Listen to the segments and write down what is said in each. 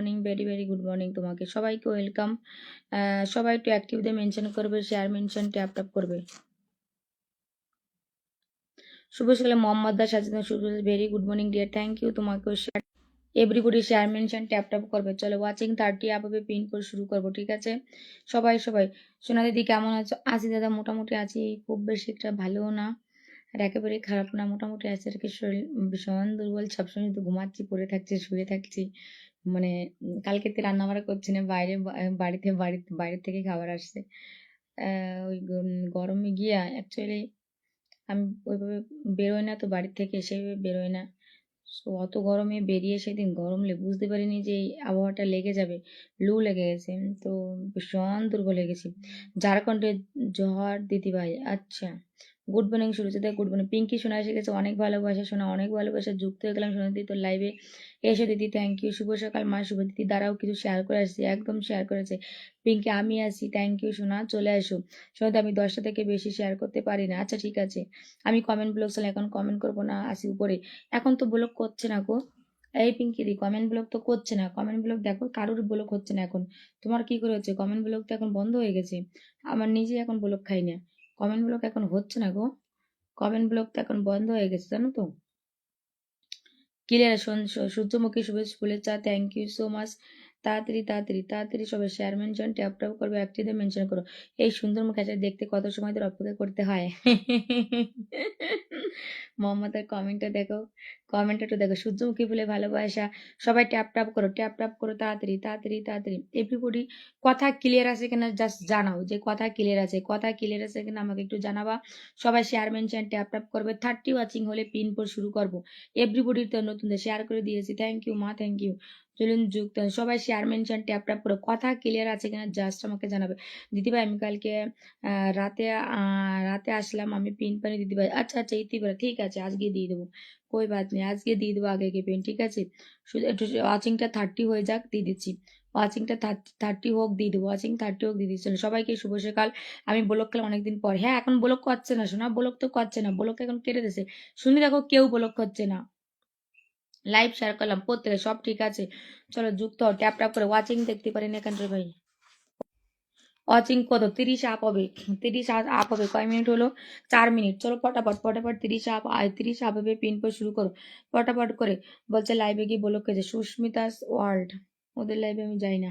Morning, very very good morning তোমাকে সবাইকে welcome. সবাই একটু অ্যাক্টিভ দিয়ে মেনশন করবে, শেয়ার মেনশন ট্যাপ ট্যাপ করবে। শুভ সকালে মোহাম্মদ দাস আছেন, শুভ very good morning dear, thank you তোমাকে। Everybody share mention tap tap করবে। চলো ওয়াচিং 30 আপাবে পিন করে শুরু করবো, ঠিক আছে? সবাই সবাই সোনা দিদি কেমন আছো? আছি দাদা, মোটামুটি আছি, খুব বেশি একটা ভালো না আর একেবারে খারাপ না, মোটামুটি আছে আর কি। শরীর ভীষণ দুর্বল, সবসময় তো ঘুমাচ্ছি, পড়ে থাকছি, শুয়ে থাকছি। মানে কালকে তো রান্না বান্না করছি না, বাইরে থেকে খাবার আসছে। ওই গরমে গিয়া অ্যাকচুয়ালি আমি ওইভাবে বেরোই না, তো বাড়ির থেকে সেভাবে বেরোই না। সো অত গরমে বেরিয়ে সেদিন গরমলে বুঝতে পারিনি যে এই আবহাওয়াটা লেগে যাবে, লু লেগে গেছে। তো ভীষণ দুর্বল হয়ে গেছি। ঝাড়খণ্ডের জহর দিদিভাই, আচ্ছা good morning Surajita, good morning. Pinky শোনা এসে গেছে, অনেক ভালোবাসা শোনা, অনেক ভালোবাসা, যুক্ত হয়ে গেলাম সোনা দিদি তোর লাইভে। এসো দিদি, থ্যাংক ইউ। শুভ সকাল মা, শুভ দিদি দ্বারাও কিছু শেয়ার করে আসছি, একদম শেয়ার করেছে পিঙ্কি। আমি আছি, থ্যাংক ইউ সোনা, চলে আসো। সোনা আমি 10টা থেকে বেশি শেয়ার করতে পারি না, আচ্ছা ঠিক আছে। আমি কমেন্ট ব্লগ চালাই, এখন কমেন্ট করবো না, আসি উপরে। এখন তো ব্লগ করছে না গো, এই পিঙ্কি দি কমেন্ট ব্লগ তো করছে না। কমেন্ট ব্লগ দেখো, কারোর ব্লগ হচ্ছে না এখন। তোমার কি করে হচ্ছে? কমেন্ট ব্লগ তো এখন বন্ধ হয়ে গেছে, আমার নিজে এখন ব্লগ খাই না। কমেন্ট ব্লগ এখন হচ্ছে না গো, কমেন্ট ব্লগ তো এখন বন্ধ হয়ে গেছে, জানো তো। ক্লিয়ার? সূর্যমুখী শুভেচ্ছা ফুলের চা, থ্যাংক ইউ সো মাচ। তাড়াতাড়ি তাড়াতাড়ি তাড়াতাড়ি সবাই শেয়ার মেনশন ট্যাপ ট্যাপ করবে, একটিতে মেনশন করো। এই সুন্দর মুখ আছে দেখতে কত সময় ধরে অপেক্ষা করতে হয়। মোহাম্মদের কমেন্টটা দেখো, কমেন্টটা একটু দেখো। সূর্যমুখী ফুলে ভালোবাসা, সবাই ট্যাপ ট্যাপ করো, ট্যাপ ট্যাপ করো, তাড়াতাড়ি তাড়াতাড়ি তাড়াতাড়ি। এভরিবডি কথা ক্লিয়ার আছে কিনা জাস্ট জানাও, যে কথা ক্লিয়ার আছে, কথা ক্লিয়ার আছে কিনা আমাকে একটু জানাবা। সবাই শেয়ার মেনশন ট্যাপ ট্যাপ করবে। 30 ওয়াচিং হলে পিন পর শুরু করবো। এভরিবডির তো নতুন শেয়ার করে দিয়েছি, থ্যাংক ইউ মা, থ্যাংক ইউ। চলুন যুক্ত সবাই শেয়ার মেনশন ট্যাপ ট্যাপ করে কথা ক্লিয়ার আছে কিনা জাস্ট আমাকে জানাবে। দিদিভাই আমি কালকে রাতে আসলাম, আমি পিন পানি দিদিভাই, আচ্ছা আচ্ছা ইতিবার ঠিক আছে, আজকে দিয়ে দেবো, কই বাত নেই, আজকে দিয়ে দেবো আগে পিন, ঠিক আছে? শুধু একটু ওয়াচিংটা 30 হয়ে যাক, দিয়ে দিচ্ছি। ওয়াচিংটা 30 হোক, দিয়ে দেবো, ওয়াচিং 30 হোক, দিয়ে দিচ্ছি। সবাইকে শুভ সকাল। আমি ব্লক করলাম অনেকদিন পর, হ্যাঁ এখন ব্লক করছে না শোনা, ব্লক তো করছে না, ব্লক এখন কেটে দিয়েছে। শুনি দেখো কেউ ব্লক করছে না। লাইভ শেয়ার করলাম প্রত্যেকে, সব ঠিক আছে। চলো যুক্ত হও, ট্যাপ ট্যাপ করে। ওয়াচিং দেখতে পারেন এখান রে ভাই, ওয়াচিং কত 30 আপ হবে, 30 আপ হবে। কয় মিনিট হলো? 4 মিনিট। চলো ফটাফট ফটাফট 30 আপ, 30 আপ হবে, পিন পর শুরু করো ফটাফট করে। বলছে লাইভে গিয়ে বলো কে যে সুস্মিতাস ওয়ার্ল্ড, ওদের লাইভে আমি যাই না।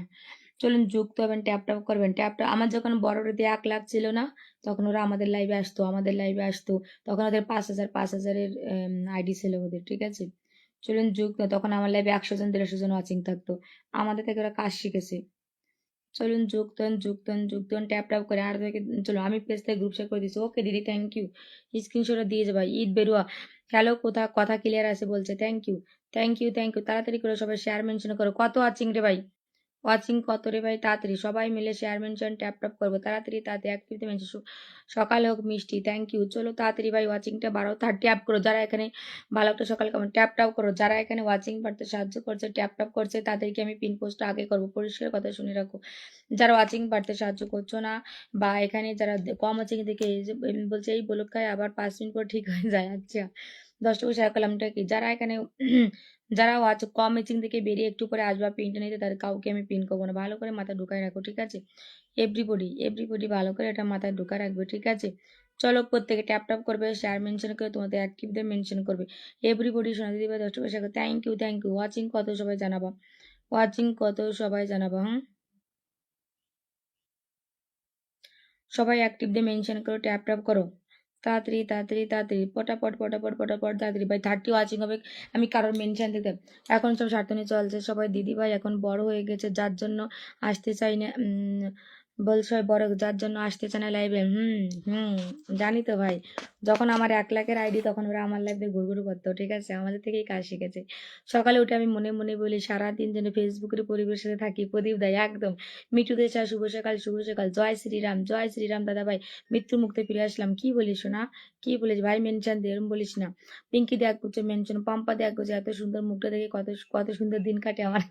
চলুন যুক্ত হবেন, ট্যাপ ট্যাপ করবেন, ট্যাপ ট্যাপ। আমার যখন বড়দের 1 লাখ ছিল না, তখন ওরা আমাদের লাইভে আসতো, আমাদের লাইভে আসতো। তখন ওদের 5,000 আইডি ছিল ওদের, ঠিক আছে? চলুন যুক্ত, তখন আমার লাইভে 100 জন 150 জন ওয়াচিং থাকতো। আমাদের থেকে ওরা কাজ শিখেছে। চলুন যুক্তন ট্যাপ ট্যাপ করে আর থেকে। চলো আমি পেজ থেকে গ্রুপ শেয়ার করে দিচ্ছি, ওকে দিদি থ্যাংক ইউ। স্ক্রিনশট দিয়ে যাবা। ঈদ বেরুয়া, হ্যালো, কথা ক্লিয়ার আছে বলছে, thank you thank you thank you. তাড়াতাড়ি করে সবাই শেয়ার মেনশন করো। কত ওয়াচিং রে ভাই? ওয়াচিং কত রে ভাই? তাড়াতাড়ি সবাই মিলে শেয়ার মেনশন ট্যাপ ট্যাপ করবো, তাড়াতাড়ি তাড়াতাড়ি অ্যাক্টিভিটি মেনশন। সকালে হোক মিষ্টি, থ্যাংক ইউ। চলো তাড়াতাড়ি ভাই ওয়াচিংটা বাড়াও, ট্যাপ করো যারা এখানে। ভালো একটা সকাল কেমন, ট্যাপ ট্যাপ করো যারা এখানে ওয়াচিং বাড়তে সাহায্য করছে, ট্যাপ ট্যাপ করছে তাদেরকে আমি পিন পোস্টটা আগে করবো, পরিষ্কার কথা শুনে রাখো। যারা ওয়াচিং বাড়তে সাহায্য করছো না, বা এখানে যারা কম ওয়াচিং দেখে এই যে বলছে এই বলুক খায় আবার 5 মিনিট পর ঠিক হয়ে যায়, আচ্ছা 10 টাকা শেয়ার করলামটা কি, যারা এখানে যারা ওয়াচ কম ওয়াচিং থেকে বেরিয়ে একটু পরে আসবা পিনটা নিতে, তাদের কাউকে আমি পিন করবো না। ভালো করে মাথায় ঢুকায় রাখো, ঠিক আছে? এভরিবডি ভালো করে এটা মাথায় ঢুকায় রাখবে, ঠিক আছে? চলো প্রত্যেকে ট্যাপ ট্যাপ করবে, শেয়ার মেনশন করে তোমাদের অ্যাক্টিভদের মেনশন করবে। এভরিবডি সোনা দিদি ভাই 10 টাকা শেয়ার, থ্যাংক ইউ। ওয়াচিং কত সবাই জানাবা, ওয়াচিং কত সবাই জানাবা। সবাই অ্যাক্টিভদের মেনশন করো, ট্যাপ ট্যাপ করো, তাড়াতাড়ি তাড়াতাড়ি তাড়াতাড়ি পটাপট পটাপট পটাপট তাড়াতাড়ি ভাই 30 ওয়াচিং হবে। আমি কারোর মেনশন দিতে, এখন সব স্বার্থনী চলছে, সবাই দিদি ভাই এখন বড় হয়ে গেছে, যার জন্য আসতে চাই না, বলছে বড় যার জন্য আসতে চায় না লাইভে। হুম, জানি তো ভাই। যখন আমার 1 লাখের আইডি তখন ওরা আমার লাইভে ঘুরঘুর করতো, ঠিক আছে? আমাদের থেকেই কাজ শিখেছে। সকালে উঠে আমি মনে মনে বলি সারাদিন যেন ফেসবুকের পরিবেশে থাকি, প্রদীপ দেয় একদম। মিঠু দেশা শুভ সকাল শুভ সকাল, জয় শ্রীরাম দাদা ভাই, মৃত্যুর মুক্তি ফিরে আসলাম। কি বলিস না, কি বলিস ভাই? মেনশন দিয়ে এরম বলিস না। পিঙ্কি দেখ করছে মেনশন, পম্পা দেখ করছে, এত সুন্দর মুখটা দেখে কত কত সুন্দর দিন কাটে আমার।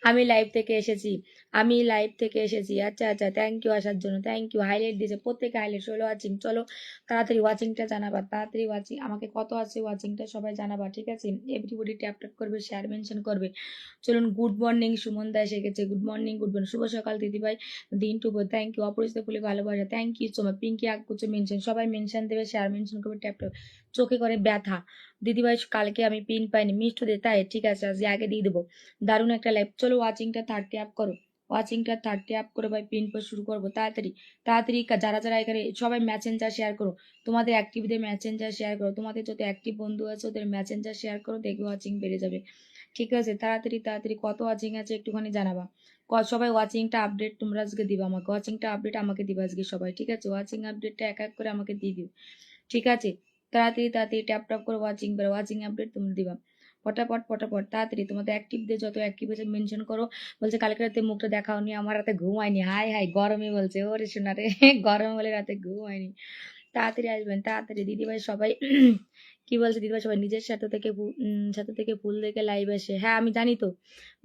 আমি লাইভ থেকে এসেছি, আমি লাইভ থেকে এসেছি। আচ্ছা আচ্ছা, থ্যাংক ইউ আসার জন্য, থ্যাংক ইউ। হাইলাইট দিয়েছে প্রত্যেকে, হাইলাইট হলো ওয়াচিং। চলো তাড়াতাড়ি ওয়াচিংটা জানাবা, তাড়াতাড়ি ওয়াচিং আমাকে কত আছে ওয়াচিংটা সবাই জানাবা, ঠিক আছে? এভরিবডি ট্যাপ ট্যাপ করবে, শেয়ার মেনশন করবে। চলুন, গুড মর্নিং সুমন দা এসে গেছে, গুড মর্নিং, গুড মর্নিং, শুভ সকাল দিদিভাই, দিন টু থ্যাংক ইউ। অপরিচিত ফুলে ভালোবাসা, thank you so much. Pinky আকুচে মেনশন, সবাই মেনশন দেবে, শেয়ার মেনশন করবে, ট্যাপ ট্যাপ। চোখে করে ব্যথা দিদিভাই, কালকে আমি পিন পাইনি, মিষ্টি দে, তাই ঠিক আছে আজকে আগে দিয়ে দেবো। দারুণ একটা লাইভ। চলো ওয়াচিংটা 30 আপ করো, ওয়াচিংটা 30 আপ করে ভাই পিন পর শুরু করবো তাড়াতাড়ি তাড়াতাড়ি। যারা যারা এখানে সবাই মেসেঞ্জার শেয়ার করো, তোমাদের অ্যাক্টিভদের মেসেঞ্জার শেয়ার করো, তোমাদের যত অ্যাক্টিভ বন্ধু আছে ওদের মেসেঞ্জার শেয়ার করো, দেখবে ওয়াচিং বেড়ে যাবে, ঠিক আছে? তাড়াতাড়ি তাড়াতাড়ি কত ওয়াচিং আছে একটুখানি জানাবা। সবাই ওয়াচিংটা আপডেট তোমরা আজকে দিবা আমাকে, ওয়াচিংটা আপডেট আমাকে দিবা আজকে সবাই, ঠিক আছে? ওয়াচিং আপডেটটা এক এক করে আমাকে দিয়ে দিও, ঠিক আছে? তাড়াতাড়ি তাড়াতাড়ি ট্যাপ ট্যাপ করে ওয়াচিং বেরো, ওয়াচিং আপডেট তোমরা দিবা ফটাফট ফটাফট তাড়াতাড়ি। তোমাদের অ্যাক্টিভদের যত অ্যাক্টিভ আছে মেনশন করো। বলছে কালকে রাতে মুখটা দেখাওনি, আমার রাতে ঘুম হয়নি, হাই হাই গরমে বলছে, ওরে শোনা রে গরম বলে রাতে ঘুম হয়নি। তাড়াতাড়ি আসবেন তাড়াতাড়ি দিদিভাই সবাই কি বলছে দিদিভাই সবাই নিজের সাথে থেকে ফুল দেখে লাইভ আসে, হ্যাঁ আমি জানি তো।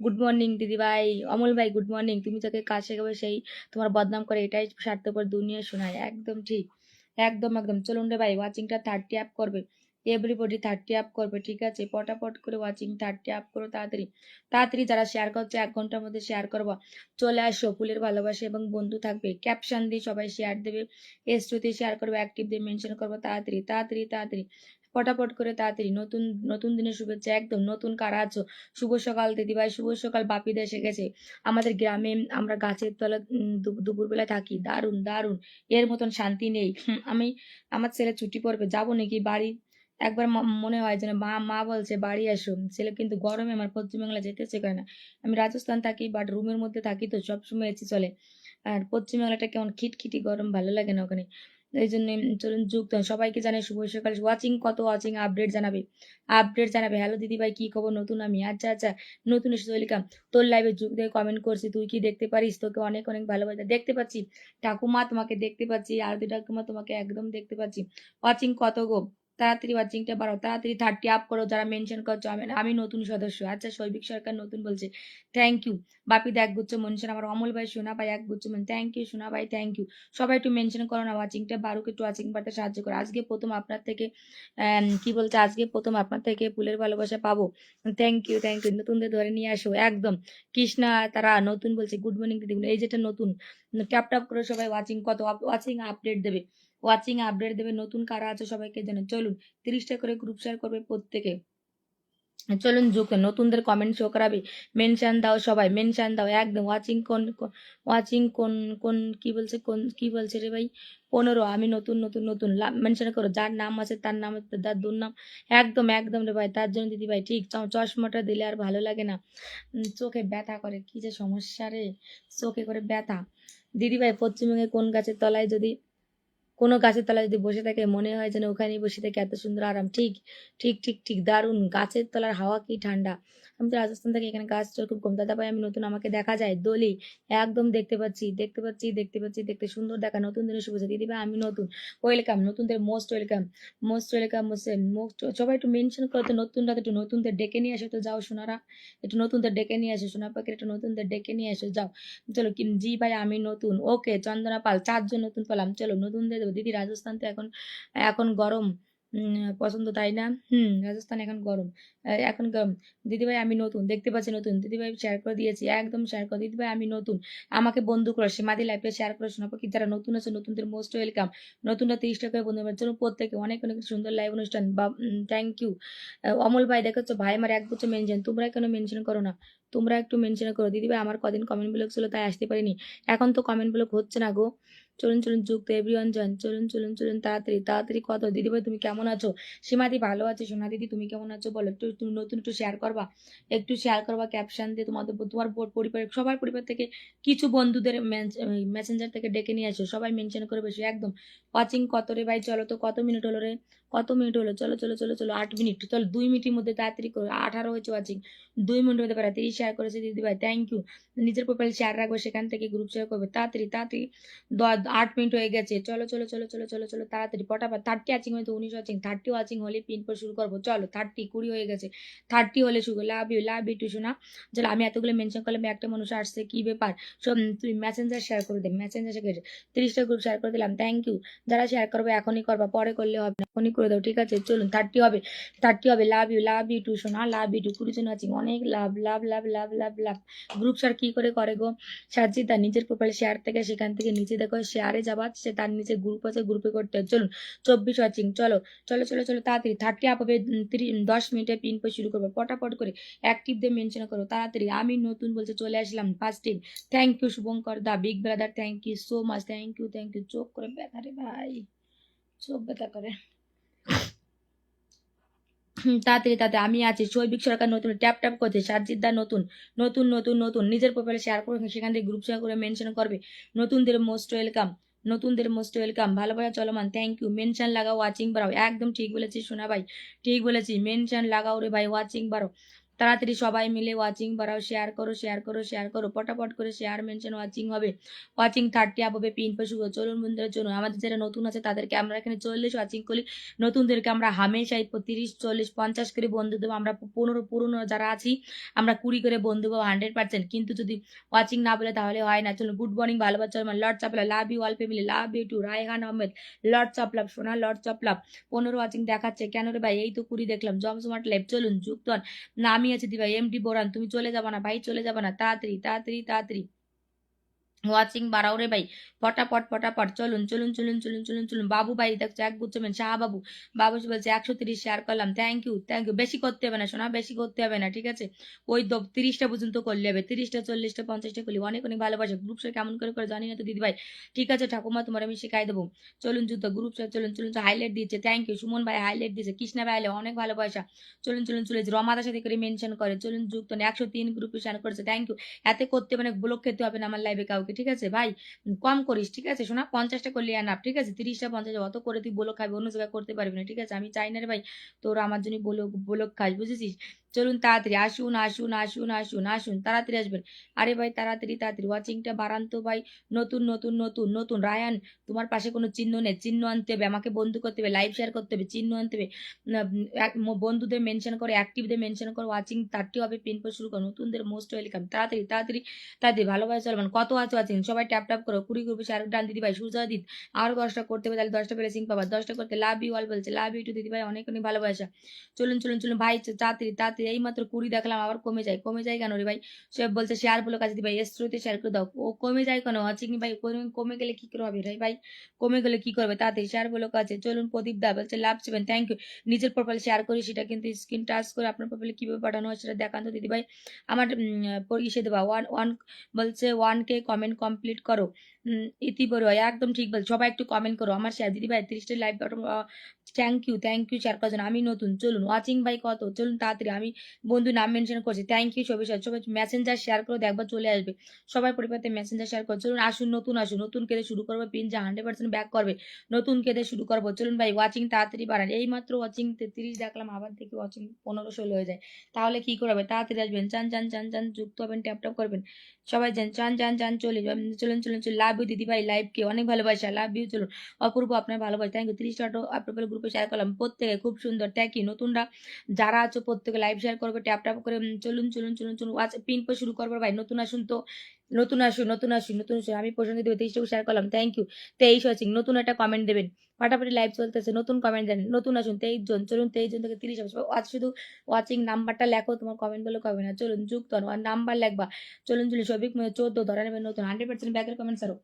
গুড মর্নিং দিদিভাই, অমল ভাই গুড মর্নিং। তুমি যাকে কাজ শেখাবে সেই তোমার বদনাম করে, এটাই স্বার্থপর দুনিয়া শোনায়, একদম ঠিক, একদম একদম। চলুন রে ভাই, ওয়াচিংটা 30 আপ করবে, এভরিবডি 30 আপ করবে, ঠিক আছে? পটাপট করে ওয়াচিং 30 আপ করো তাড়াতাড়ি তাড়াতাড়ি। যারা শেয়ার করছে 1 ঘন্টার মধ্যে শেয়ার করবো, চলে আসো, ফুলের ভালোবাসা এবং বন্ধু থাকবে, ক্যাপশন দিয়ে সবাই শেয়ার দেবে, স্টোরিতে শেয়ার করবে, অ্যাক্টিভ দিয়ে মেনশন করবো, তাড়াতাড়ি তাড়াতাড়ি তাড়াতাড়ি ফটাফট করে তাড়াতাড়ি। নতুন নতুন দিনের শুভেচ্ছা, একদম নতুন কারা আছো, শুভ সকাল দিদিভাই, শুভ সকাল। বাপিদা এসে গেছে। আমাদের গ্রামে আমরা গাছের তলা দুপুরবেলা থাকি, দারুণ দারুণ, এর মতন শান্তি নেই। আমি আমার ছেলে ছুটি পড়বে, যাবো নাকি বাড়ি, একবার মনে হয় যেন মা মা বলছে বাড়ি আসো। ছেলে কিন্তু গরমে আমার পশ্চিমবাংলা যেতে ইচ্ছে করে না। আমি রাজস্থান থাকি, বাট রুমের মধ্যে থাকি তো সবসময় এসি চলে, আর পশ্চিমবাংলাটা কেমন খিটখিটি গরম, ভালো লাগে না ওখানে। এই জন্য চলুন যুক্ত হন। সবাইকে জানাই শুভ সকাল। ওয়াচিং কত ওয়াচিং আপডেট জানাবে, আপডেট জানাবে। হ্যালো দিদি ভাই কি খবর, নতুন আমি, আচ্ছা আচ্ছা নতুন এসে ওয়েলকাম। তোর লাইভে যুগ দিয়ে কমেন্ট করছি, তুই কি দেখতে পারিস? তোকে অনেক অনেক ভালোবাসা, দেখতে পাচ্ছি ঠাকুমা, তোমাকে দেখতে পাচ্ছি, আরতি ঠাকুমা তোমাকে একদম দেখতে পাচ্ছি। ওয়াচিং কত গো, তাড়াতাড়ি ওয়াচিংটা বাড়াও, তাড়াতাড়ি 30 আপ করো যারা মেনশন করছো। আমি নতুন সদস্য, আচ্ছা সৈবিক সরকার নতুন বলছে, থ্যাংক ইউ। বাপিদা একগুচ্ছ মেনশন, আমার অমল ভাই, সোনা ভাই একগুচ্ছ মেন, থ্যাংক ইউ সোনা ভাই, থ্যাংক ইউ। সবাই একটু মেনশন করো না, ওয়াচিংটা বারুকে একটু ওয়াচিং বাড়তে সাহায্য করো। আজকে প্রথম আপনার থেকে কি বলছে, আজকে প্রথম আপনার থেকে ফুলের ভালোবাসা পাবো, থ্যাংক ইউ থ্যাংক ইউ। নতুনদের ধরে নিয়ে আসো, একদম। কৃষ্ণা তারা নতুন বলছে, গুড মর্নিং দিদি, এই যেটা নতুন, ট্যাপ ট্যাপ করে সবাই ওয়াচিং কত ওয়াচিং আপডেট দেবে, ওয়াচিং আপডেট দেবে। নতুন কারা আছে সবাইকে জানেন। চলুন 30টা করে গ্রুপ শেয়ার করবে প্রত্যেকে। চলুন যুক্ত, নতুনদের কমেন্ট শো করাবে, মেনশন দাও সবাই, মেনশন দাও একদম। ওয়াচিং ওয়াচিং কোন কি বলছে, কোন কি বলছে রে ভাই, 15 আমি নতুন নতুন নতুন মেনশন করো, যার নাম আছে তার নাম, তার দুর্নাম, একদম একদম রে ভাই। তার জন্য দিদি ভাই ঠিক, চশমাটা দিলে আর ভালো লাগে না, চোখে ব্যথা করে, কি যে সমস্যা রে, চোখে করে ব্যথা। দিদি ভাই পশ্চিমবঙ্গে কোন গাছের তলায় যদি, কোনো গাছের তলায় যদি বসে থাকে মনে হয় যেন ওখানেই বসে থাকে, এত সুন্দর আরাম, ঠিক ঠিক ঠিক ঠিক, দারুণ। গাছের তলার হাওয়া কি ঠান্ডা। আমি তো রাজস্থান থেকে, এখানে গাছ খুব কম। দাদা ভাই আমি নতুন, আমাকে দেখা যায় দলি, একদম দেখতে পাচ্ছি দেখতে পাচ্ছি দেখতে পাচ্ছি, দেখতে সুন্দর দেখা। নতুন দিনের শুভেচ্ছা দিদি ভাই, আমি নতুন, ওয়েলকাম। নতুনদের most welcome, most welcome, most. সবাই একটু মেনশন করো তো, নতুনরা তো একটু নতুনদের ডেকে নিয়ে আসো তো, যাও সোনারা, একটু নতুনদের ডেকে নিয়ে আসো, সোনা পাখির একটু নতুনদের ডেকে নিয়ে আসো, যাও। চলো জি ভাই আমি নতুন, ওকে। চন্দনা পাল, 4 জন নতুন পেলাম, চলো নতুন দিয়ে দেবো। দিদি রাজস্থান তো এখন এখন গরম, পছন্দ তাই না? রাজস্থান এখন গরম, এখন গরম। দিদিভাই আমি নতুন, দেখতে পাচ্ছি নতুন, দিদিভাই শেয়ার করে দিয়েছি, একদম শেয়ার করো। দিদিভাই আমি নতুন, আমাকে বন্ধু করো, সীমাদি লাইফে শেয়ার করো, শোনা পাখি। যারা নতুন আছে নতুনদের মোস্ট ওয়েলকাম। নতুনরা 30টা করে বন্ধু জন্য প্রত্যেকে অনেক অনেক সুন্দর লাইভ অনুষ্ঠান, বা থ্যাংক ইউ। অমল ভাই দেখেছো ভাই আমার একগুচ্ছ মেনশন, তোমরা কেন মেনশন করো না? তোমরা একটু মেনশন করো। দিদিভাই আমার কদিন কমেন্ট ব্লক ছিল তাই আসতে পারিনি, এখন তো কমেন্ট ব্লক হচ্ছে না গো। চলুন চলুন যুক্ত এভরিওয়ান জয়েন, চলুন চলুন চলুন তাড়াতাড়ি তাড়াতাড়ি। কত দিদিভাই তুমি কেমন আছো? সীমাদি ভালো আছে, সোনা দিদি তুমি কেমন আছো বলো, একটু তুমি নতুন একটু শেয়ার করবা, একটু শেয়ার করবা ক্যাপশন দিয়ে। তোমার পরিবার, সবার পরিবার থেকে কিছু বন্ধুদের মেসেঞ্জার থেকে ডেকে নিয়ে আসো, সবাই মেনশন করে বেশি, একদম। ওয়াচিং কত রে ভাই, চলো তো কত মিনিট হলো রে, কত মিনিট হলো? চলো, চলো, চলো, চলো 8 মিনিট। চলো 2 মিনিটের মধ্যে তাড়াতাড়ি করো। 18 হয়েছে ওয়াচিং। 2 মিনিটের মধ্যে প্রায় 30 শেয়ার করেছে দিদিভাই। Thank you. নিজের প্রোফাইল শেয়ার রাখবে, সেখান থেকে গ্রুপ শেয়ার করবে। তাড়াতাড়ি, তাড়াতাড়ি 8 মিনিট হয়ে গেছে। চলো, চলো, চলো, চলো, চলো, চলো তাড়াতাড়ি ফটাফট। 30 ওয়াচিং হয়তো 19 ওয়াচিং। 30 ওয়াচিং হলে পিন করে শুরু করবো। চলো 30, 20 হয়ে গেছে। 30 হলে শুরু। লাভ ইউ টু শোনা। চলো আমি এতগুলো মেনশন করলাম, একটা মানুষ আসছে, কি ব্যাপার? সব তুই মেসেঞ্জার শেয়ার করে দে, মেসেঞ্জার শেয়ার 30টা গ্রুপ শেয়ার করে দিলাম। Thank you. যারা শেয়ার করবে এখনই করবা, পরে করলে হবে না, এখনই করে দাও, ঠিক আছে? চলুন 30 হবে, 30 হবে। লাভ ইউ টু শোনা, লাভ ইউ টু। 20 জন আছি, অনেক লাভ লাভ লাভ লাভ লাভ লাভ। গ্রুপ শেয়ার কি করে গো? সাজিদা নিজের প্রোফাইল শেয়ার থেকে, সেখান থেকে নিচে দেখো শেয়ারে যাবা, সে তার নিচে গ্রুপ আছে, গ্রুপে করতে হয়। চলুন 24 ওয়াচিং। চলো চলো চলো চলো তাড়াতাড়ি 30 আপ হবে। 10 মিনিটে পিন করে শুরু করবো, পটাপট করে অ্যাক্টিভ দিয়ে মেনশন করো তাড়াতাড়ি। আমি নতুন বলছে চলে আসলাম first time. Thank you Shubhankar দা, big brother, thank you so much, thank you thank you. চোখ করে ব্যথা রে ভাই, চোখ ব্যথা করে। তাড়াতাড়ি তাড়াতাড়ি আমি আছি। শৈবিক সরকার নতুন ট্যাপ ট্যাপ করছে। সাজিদ দা নতুন নতুন নতুন নতুন নিজের প্রোফাইলে শেয়ার করে, সেখান থেকে গ্রুপ শেয়ার করে মেনশন করবে। নতুনদের মোস্ট ওয়েলকাম, নতুনদের মোস্ট ওয়েলকাম। ভালোবাসা চলমান, থ্যাংক ইউ। মেনশন লাগাও, ওয়াচিং বাড়াও। একদম ঠিক বলেছি সোনা ভাই, ঠিক বলেছি। মেনশন লাগাও রে ভাই, ওয়াচিং বাড়াও তাড়াতাড়ি। সবাই মিলে ওয়াচিং বাড়াও, শেয়ার করো শেয়ার করো শেয়ার করো, পটাপট করে শেয়ার মেনশন ওয়াচিং হবে। ওয়াচিং 30 আপ হবে, পিন পে শুরু। চলুন বন্ধুরা চলুন, আমাদের যারা নতুন আছে তাদেরকে আমরা এখানে 40 ওয়াচিং করি। নতুনদেরকে আমরা হামেশাই 30, 40, 50 করে বন্ধু দেবো। আমরা 15 পুরনো যারা আছি আমরা 20 করে বন্ধু দেবো 100%। কিন্তু যদি ওয়াচিং না বলে তাহলে হয় না। চলুন গুড মর্নিং, ভালোবাসা lords of love, love you all family, love you too Raihan Ahmed, lords of love সোনা, লর্ডস অফ লাভ। 15 ওয়াচিং দেখাচ্ছে কেন রে ভাই? এই তো 20 দেখলাম। জমজমাট লাইভ। চলুন যুক্ত হন। না আমি আছি দি ভাই, এমডি বোরান। তুমি চলে যাবা না ভাই, চলে যাবা না। তাড়াতাড়ি তাড়াতাড়ি তাড়াতাড়ি ওয়াচিং বাড়াও রে ভাই, ফটাফট ফটাফট। চলুন চলুন চলুন চলুন চলুন চলুন। বাবু ভাই দেখছো এক গুচ্ছ মেন, শাহ বাবু। বাবু বলছে 130 শেয়ার করলাম। Thank you thank you. বেশি করতে হবে না সোনা, বেশি করতে হবে না, ঠিক আছে? ওই 30টা পর্যন্ত করলে হবে। 30টা 40টা 50টা করলে অনেক অনেক ভালোবাসে। গ্রুপ শেয়ার কেমন করে জানি না তো দিদি ভাই, ঠিক আছে ঠাকুমা, তোমার আমি শিখাই দেবো। চলুন যুদ্ধ গ্রুপ শেয়ার। চলুন চলুন হাইলাইট দিচ্ছে, থ্যাংক ইউ। সুমন ভাই হাইলাইট দিচ্ছে, কৃষ্ণা ভাই অনেক ভালোবাসা। চলুন চলুন চলে রমাদার সাথে করে মেনশন করে। চলুন যুক্ত 103 গ্রুপে শেয়ার করেছে, থ্যাংক ইউ। এতে করতে মানে ব্লক খেতে হবে না আমার লাইভে কাউকে, ঠিক আছে ভাই? কম করিস, ঠিক আছে শোনা? 50টা করলে এনাফ, ঠিক আছে? 30টা 50 অত করে তুই বলো খাবি, অন্য জায়গায় করতে পারবি না, ঠিক আছে? আমি চাই না রে ভাই তোর আমার জন্য বলো খাস, বুঝেছিস? চলুন তাড়াতাড়ি আসুন আসুন আসুন আসুন আসুন, তাড়াতাড়ি আসবেন। আরে ভাই তাড়াতাড়ি তাড়াতাড়ি ওয়াচিংটা বাড়ান তো ভাই। নতুন নতুন নতুন নতুন রায়ান, তোমার পাশে কোনো চিহ্ন নেই, চিহ্ন আনতে হবে, আমাকে বন্ধু করতে হবে, লাইভ শেয়ার করতে হবে, চিহ্ন আনতে হবে। বন্ধুদের মেনশন করে, অ্যাক্টিভদের মেনশন করে, ওয়াচিং 30 হবে, পিন করে শুরু করো। নতুনদের মোস্ট ওয়েলকাম। তাড়াতাড়ি তাড়াতাড়ি তাড়াতাড়ি ভালোভাবে চলবেন। কত আছে আছেন সবাই ট্যাপ ট্যাপ করো। 20 গ্রুপে শেয়ার ডান দিদি ভাই, সুজা দিদ। আরো 10টা করতে হবে, তাহলে 10টা প্লেসিং পাবা। 10টা করতে লাভ ইউ অল বলছে, লাভ ইউ টু দিদি ভাই, অনেক অনেক ভালোবাসা। চলুন চলুন চলুন ভাই, তাড়াতাড়ি তাড়াতাড়ি। এই মাত্র 20 দেখলাম, আবার কমে যায়। কমে যায় কেন রে ভাই? সে বলছে শেয়ার বলে কাছে দিদি ভাই, স্ত্রোতে শেয়ার করে দাও। ও কমে যায় কেন? আছে কি ভাই? কমে গেলে কি করে হবে রে ভাই? কমে গেলে কি করবে? তাড়াতাড়ি শেয়ার বলে কাছে। চলুন প্রদীপ দা বলছে লাভ 7, থ্যাংক ইউ। নিজের প্রোফাইল শেয়ার করি, সেটা কিন্তু স্ক্রিন টাচ করে আপনার প্রোফাইলে কিভাবে পাঠানো হয় সেটা দেখান তো দিদি ভাই। আমার ইসে দেবা ওয়ান বলছে 1K কমেন্ট কমপ্লিট করো। ইতি বড়ুয়া একদম ঠিক বল, সবাই একটু কমেন্ট করো। আমার শেয়ার দিদি ভাই 30টা live button. Thank you share করার জন্য। আমি নতুন, চলুন ওয়াচিং ভাই কত? চলুন তাড়াতাড়ি, আমি বন্ধু নাম মেনশন করছি। থ্যাংক ইউ সবাই, সবাই মেসেঞ্জার শেয়ার করে দেখবার চলে আসবে। সবাই পরিবারে মেসেঞ্জার শেয়ার করো। চলুন আসুন, নতুন আসুন, নতুন কেটে শুরু করবো। পিন যা 100% ব্যাক করবে, নতুন কেটে শুরু করবো। চলুন ভাই ওয়াচিং তাড়াতাড়ি বাড়ান। এই মাত্র ওয়াচিং 33 দেখলাম, আবার দেখি ওয়াচিং 15-16 হয়ে যায়। তাহলে কি করবে? তাড়াতাড়ি আসবেন, চান চান চান চান যুক্ত হবেন, ট্যাপ ট্যাপ করবেন। সবাই যান, চান চান চান চলে চলুন চলুন চলুন। লাভ ইউ দিদি ভাই, লাইভকে অনেক ভালোবাসা, লাভ ইউ। চলুন অপূর্ব, আপনার ভালোবাসা, থ্যাংক ইউ। 30টা আপনার গ্রুপে শেয়ার করলাম, প্রত্যেকে খুব সুন্দর, থ্যাংক ইউ। নতুনরা যারা আছো প্রত্যেকে লাইভ শেয়ার করবে, ট্যাপ ট্যাপ করে। চলুন চলুন চলুন চলুন পিন পর শুরু করবো ভাই। নতুন আসুন তো, নতুন আসুন নতুন আসুন নতুন আসুন। আমি পছন্দ দেবো। 30টা শেয়ার করলাম, থ্যাংক ইউ। 23 ওয়াচিং, নতুন একটা কমেন্ট দেবেন। ফাটাফাটি লাইভ চলতেছে, নতুন কমেন্ট দেন। নতুন আসুন 23 জন। চলুন 23 জন থেকে 30 হবে। আজ শুধু ওয়াচিং নাম্বারটা লেখো, তোমার কমেন্ট বলে কবে না। চলুন যুক্ত হন, আর নাম্বার লেখবা। চলুন চলুন সবিক 14 ধরা নেবেন নতুন 100% ব্যাকের কমেন্টস আরো।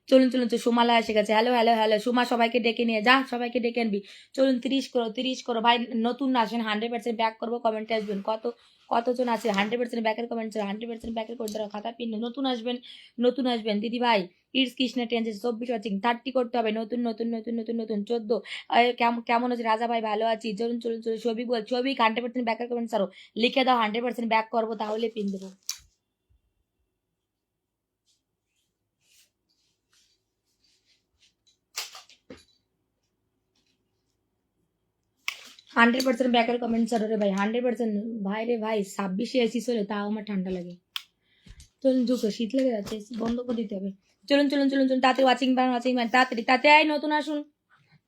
চলুন চলুন সুমালা এসে গেছে। হ্যালো হ্যালো হ্যালো সুমা, সবাইকে ডেকে নিয়ে যা, সবাইকে ডেকে আনবি। চলুন 30 করো 30 করো ভাই। নতুন আসেন, 100% ব্যাক করবো, কমেন্টে আসবেন। কতজন আছে 100% ব্যাকের কমেন্টস? 100% ব্যাকের করে ধরো, খাতা পিন। নতুন আসবেন, নতুন আসবেন দিদি ভাই। ইটস কৃষ্ণা টেন্স 24 ওয়াচিং, 30 করতে হবে। নতুন নতুন নতুন নতুন নতুন 14। কেমন আছে রাজা ভাই? ভালো আছি। চলুন চলুন চলুন ছবি 100% ব্যাকের কমেন্টস আরো লিখে দাও। 100% ব্যাক করবো, তাহলে পিন দেবো। 100% ব্যাকের কমেন্ট ছাড়ো রে ভাই, 100%। ভাই রে ভাই, 26-এ এসি চলে, তাও আমার ঠান্ডা লাগে। চলুন ঢুকো, শীত লেগে যাচ্ছে, এসি বন্ধ করে দিতে হবে। চলুন চলুন চলুন চলুন, তাড়াতাড়ি ওয়াচিং তাড়াতাড়ি তাড়াতাড়ি নতুন আসুন,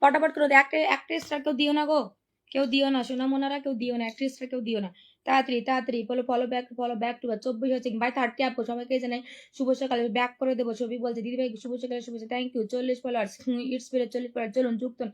পটাপট করে একটা একটা স্টার কেউ দিও না গো, কেউ দিও না সোনা মোনারা, কেউ দিও না, একটা স্টার কেউ দিও না। তাড়াতাড়ি তাড়াতাড়ি বলো, ফলো ব্যাক টু 24 হচ্ছে ভাই, 30 আপু সবাইকে জানাই শুভ সকালে, ব্যাক করে দেবো। ছবি বলছে দিদি ভাই শুভ সকালে শুভেচ্ছা, থ্যাংক ইউ। 40 ফলোয়ার্স, ইটস ফিরে 40 ফলোয়ার। চলুন যুক্তন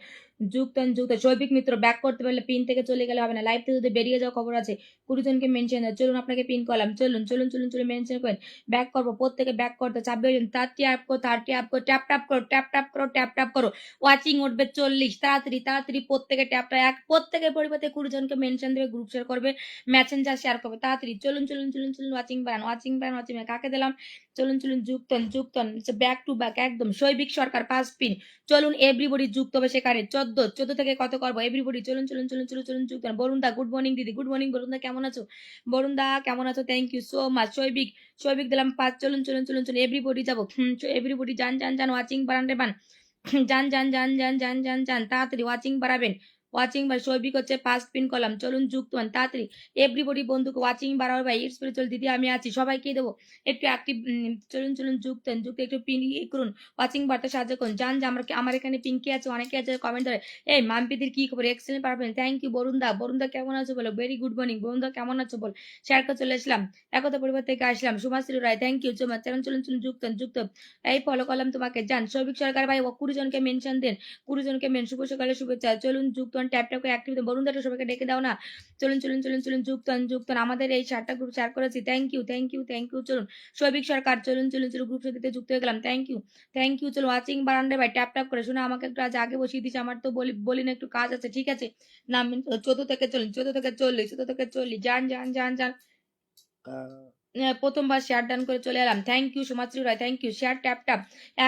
যুক্তন যুক্ত সৌভিক মিত্র, ব্যাক করতে পারলে পিন থেকে চলে গেলে হবে না, লাইভ থেকে যদি বেরিয়ে যাওয়া খবর আছে 20 জনকে মেনশন। চলুন আপনাকে পিন করলাম, চলুন চলুন চলুন চলুন মেনশন করেন, ব্যাক করবো প্রত্যেকে, ব্যাক করতে 26 জন। 30 অ্যাপ করো, 30 অ্যাপ করো, ট্যাপ ট্যাপ করো, ট্যাপ ট্যাপ করো, ট্যাপ ট্যাপ করো, ওয়াচিং উঠবে 40। তাড়াতাড়ি তাড়াতাড়ি প্রত্যেকে ট্যাপটা প্রত্যেকের পরিবর্তে 20 জনকে মেনশন দেবে, গ্রুপ শেয়ার করবে, মেসেঞ্জার শেয়ার করবে। তাড়াতাড়ি চলুন চলুন চলুন চলুন, ওয়াচিং বাড়ান ওয়াচিং বাড়ান ওয়াচিং বাড়ান। কাকে দিলাম? চলুন চলুন যুক্তন যুক্তন, ব্যাক টু ব্যাক একদম। শৈবিক সরকার ফার্স্ট পিন, চলুন এভরিবডি যুক্ত হবে সেখানে। 14 থেকে কত করবো এভরিবডি, চলুন চলুন চলুন চলুন চলুন যুক্তন। বরুণ দা গুড মর্নিং দিদি, গুড মর্নিং বরুণ দা, কেমন আছো? বরুণ দা কেমন আছো? Thank you so much. Shaibik দিলাম 5। চলুন চলুন চলুন চলুন এভরিবডি যাবো, এভরিবডি যান যান যান, ওয়াচিং বাড়ান রে বান, যান যান যান যান যান যান যান, তাড়াতাড়ি ওয়াচিং বাড়াবেন। ওয়াচিং ভাই শৈবিক হচ্ছে ফার্স্ট পিন কলাম, চলুন যুক্ত হন তাড়াতাড়ি এভরিবডি বন্ধুকে ওয়াচিং বাড়াও ভাই, ইটস স্পিরিচুয়াল দিদি আমি আছি, সবাইকে দেবো একটু অ্যাক্টিভ। চলুন চলুন যুক্ত হন, যুক্ত একটু পিন করুন, ওয়াচিং বাড়তে সাহায্য করুন। জান যে আমার এখানে পিঙ্কি আছে, অনেকে আছে কমেন্ট ধরে, এই মাম্পিদির কি খবর, এক্সেলেন্ট পারবেন, থ্যাংক ইউ। বরুণ দা কেমন আছো বলো, ভেরি গুড মর্নিং। বরুণ দা কেমন আছো বল, শেয়ার করে চলে আসলাম, একতা পরিবার থেকে আসলাম। সুমাশ্রী Roy thank you so much. চলুন চলুন চলুন যুক্ত হন, যুক্ত হন। এই ফলো করলাম তোমাকে, যান শৈবিক সরকার ভাই 20 জনকে মেনশন দেন, 20 জনকে শুভ সকালে শুভেচ্ছা। চলুন যুক্ত হন, ট্যাপ ট্যাপ করে অ্যাক্টিভ বরুণ দা সবাইকে ডেকে দাও না। চলুন চলুন চলুন চলুন যুক্ত হন, যুক্ত হন। আমাদের এই 4টা গ্রুপ শেয়ার করেছি, thank you thank you thank you. চলুন শৈবিক সরকার, চলুন চলুন চলুন গ্রুপ সাথে যুক্ত হয়ে গেলাম, থ্যাংক ইউ থ্যাংক ইউ। চলো ওয়াচিং বারান্ডে ভাই ট্যাপ ট্যাপ করে শোনা, আমাকে একটু আজ আগে বসিয়ে দিচ্ছে, আমার তো বলি না একটু কাজ আছে, ঠিক আছে না। 14 থেকে চলুন, 14 থেকে 40, 14 থেকে 40, যান যান যান যান। প্রথমবার শেয়ার ডান করে চলে এলাম, thank you Sumashree Roy, thank you. Share tap tap